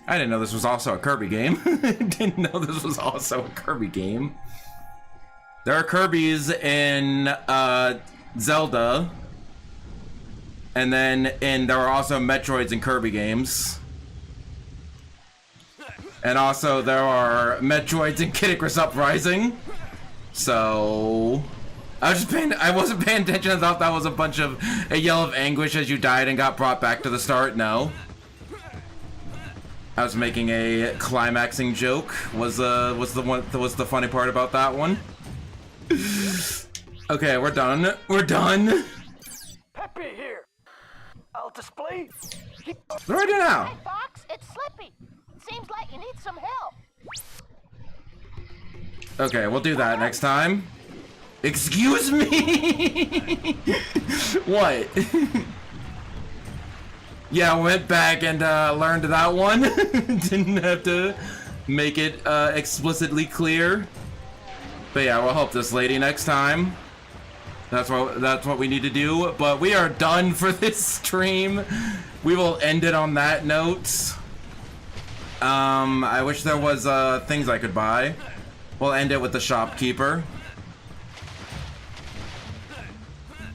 S1: I didn't know this was also a Kirby game. Didn't know this was also a Kirby game. There are Kirbys in Zelda, and then there are also Metroids in Kirby games. And also there are Metroids in Kid Icarus Uprising. So I wasn't paying attention. I thought that was a bunch of a yell of anguish as you died and got brought back to the start. No. I was making a climaxing joke. Was the funny part about that one. Okay, we're done. We're done.
S3: Peppy here. I'll display.
S1: What do I do now?
S10: Hey, Fox, it's Slippy. Seems like you need some help.
S1: Okay, we'll do that next time. Excuse me? What? Yeah, went back and learned that one. Didn't have to make it explicitly clear. But yeah, we'll help this lady next time. That's what we need to do. But we are done for this stream. We will end it on that note. I wish there was things I could buy. We'll end it with the shopkeeper.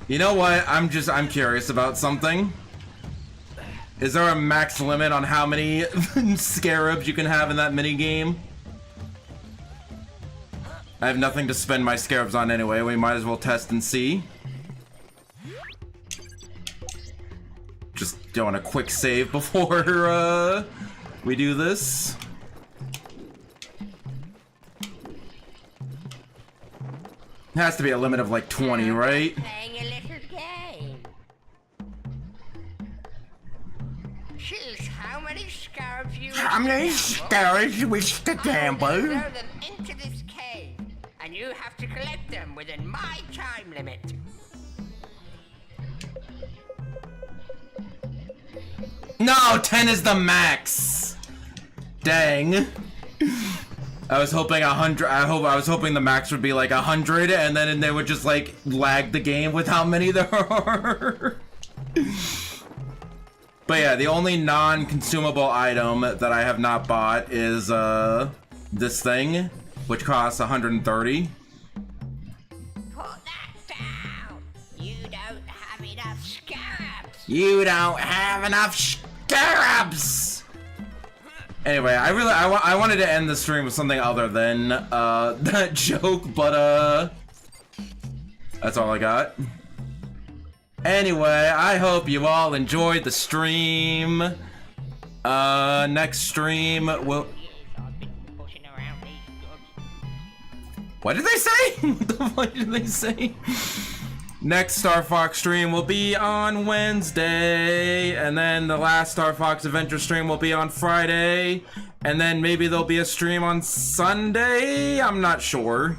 S1: You know what? I'm curious about something. Is there a max limit on how many scarabs you can have in that mini game? I have nothing to spend my scarabs on anyway. We might as well test and see. Just doing a quick save before we do this. It has to be a limit of like 20, right?
S8: Playing a little game. scarab viewers
S4: How many
S8: to
S4: scarabs you wish to gamble?
S8: I will then throw them into this cave, and you have to collect them within my time limit.
S1: No, 10 is the max. Dang. I was hoping 100. I was hoping the max would be like 100, and then they would just like lag the game with how many there are. But yeah, the only non-consumable item that I have not bought is this thing, which costs 130.
S8: Put that down. You don't have enough scarabs.
S1: You don't have enough scarabs. Anyway, I wanted to end the stream with something other than that joke, but that's all I got. Anyway, I hope you all enjoyed the stream. Next stream will. What did they say? What the fuck did they say? Next Star Fox stream will be on Wednesday, and then the last Star Fox Adventure stream will be on Friday, and then maybe there'll be a stream on Sunday? I'm not sure.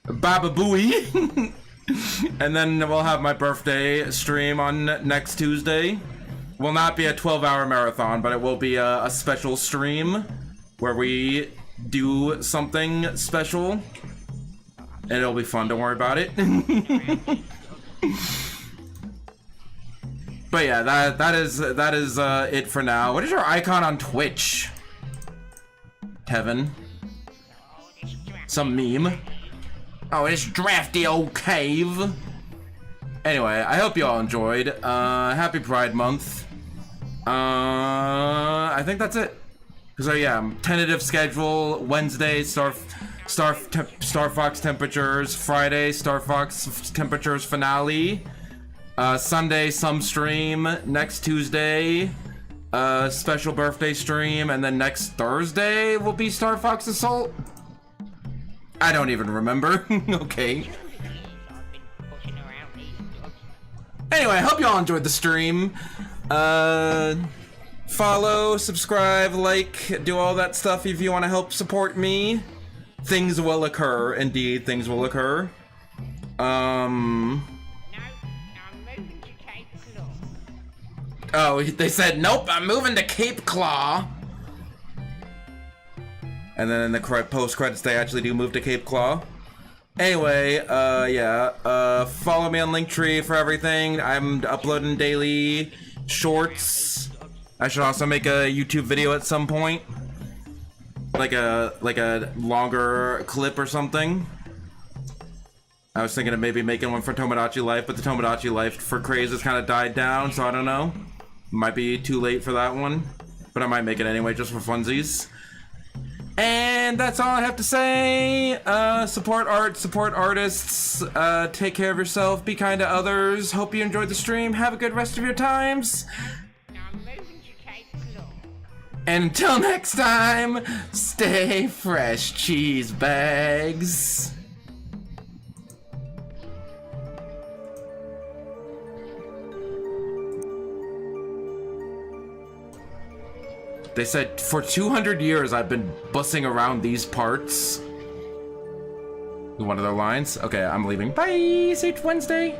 S1: Baba Booey. And then we'll have my birthday stream on next Tuesday. Will not be a 12-hour marathon, but it will be a special stream where we do something special. And it'll be fun, don't worry about it. But yeah, that is it for now. What is your icon on Twitch, Kevin? Some meme? Oh, it's drafty old cave. Anyway, I hope you all enjoyed. Happy Pride Month. I think that's it. So yeah, tentative schedule: Wednesday, Star Fox temperatures. Friday, Star Fox temperatures finale. Sunday, some stream. Next Tuesday, special birthday stream, and then next Thursday will be Star Fox Assault. I don't even remember. Okay. Anyway, I hope you all enjoyed the stream. Follow, subscribe, like, do all that stuff if you want to help support me. Things will occur. Indeed, things will occur. Oh, they said, nope, I'm moving to Cape Claw. And then in the post-credits, they actually do move to Cape Claw. Anyway, yeah, follow me on Linktree for everything. I'm uploading daily shorts. I should also make a YouTube video at some point. Like a longer clip or something. I was thinking of maybe making one for Tomodachi Life, but the Tomodachi Life for craze has kind of died down, so I don't know. Might be too late for that one. But I might make it anyway, just for funsies. And that's all I have to say. Support art, support artists, take care of yourself, be kind to others. Hope you enjoyed the stream. Have a good rest of your times. And until next time, stay fresh, cheese bags. They said, for 200 years I've been bussing around these parts. One of their lines. Okay, I'm leaving. Bye, see you Wednesday.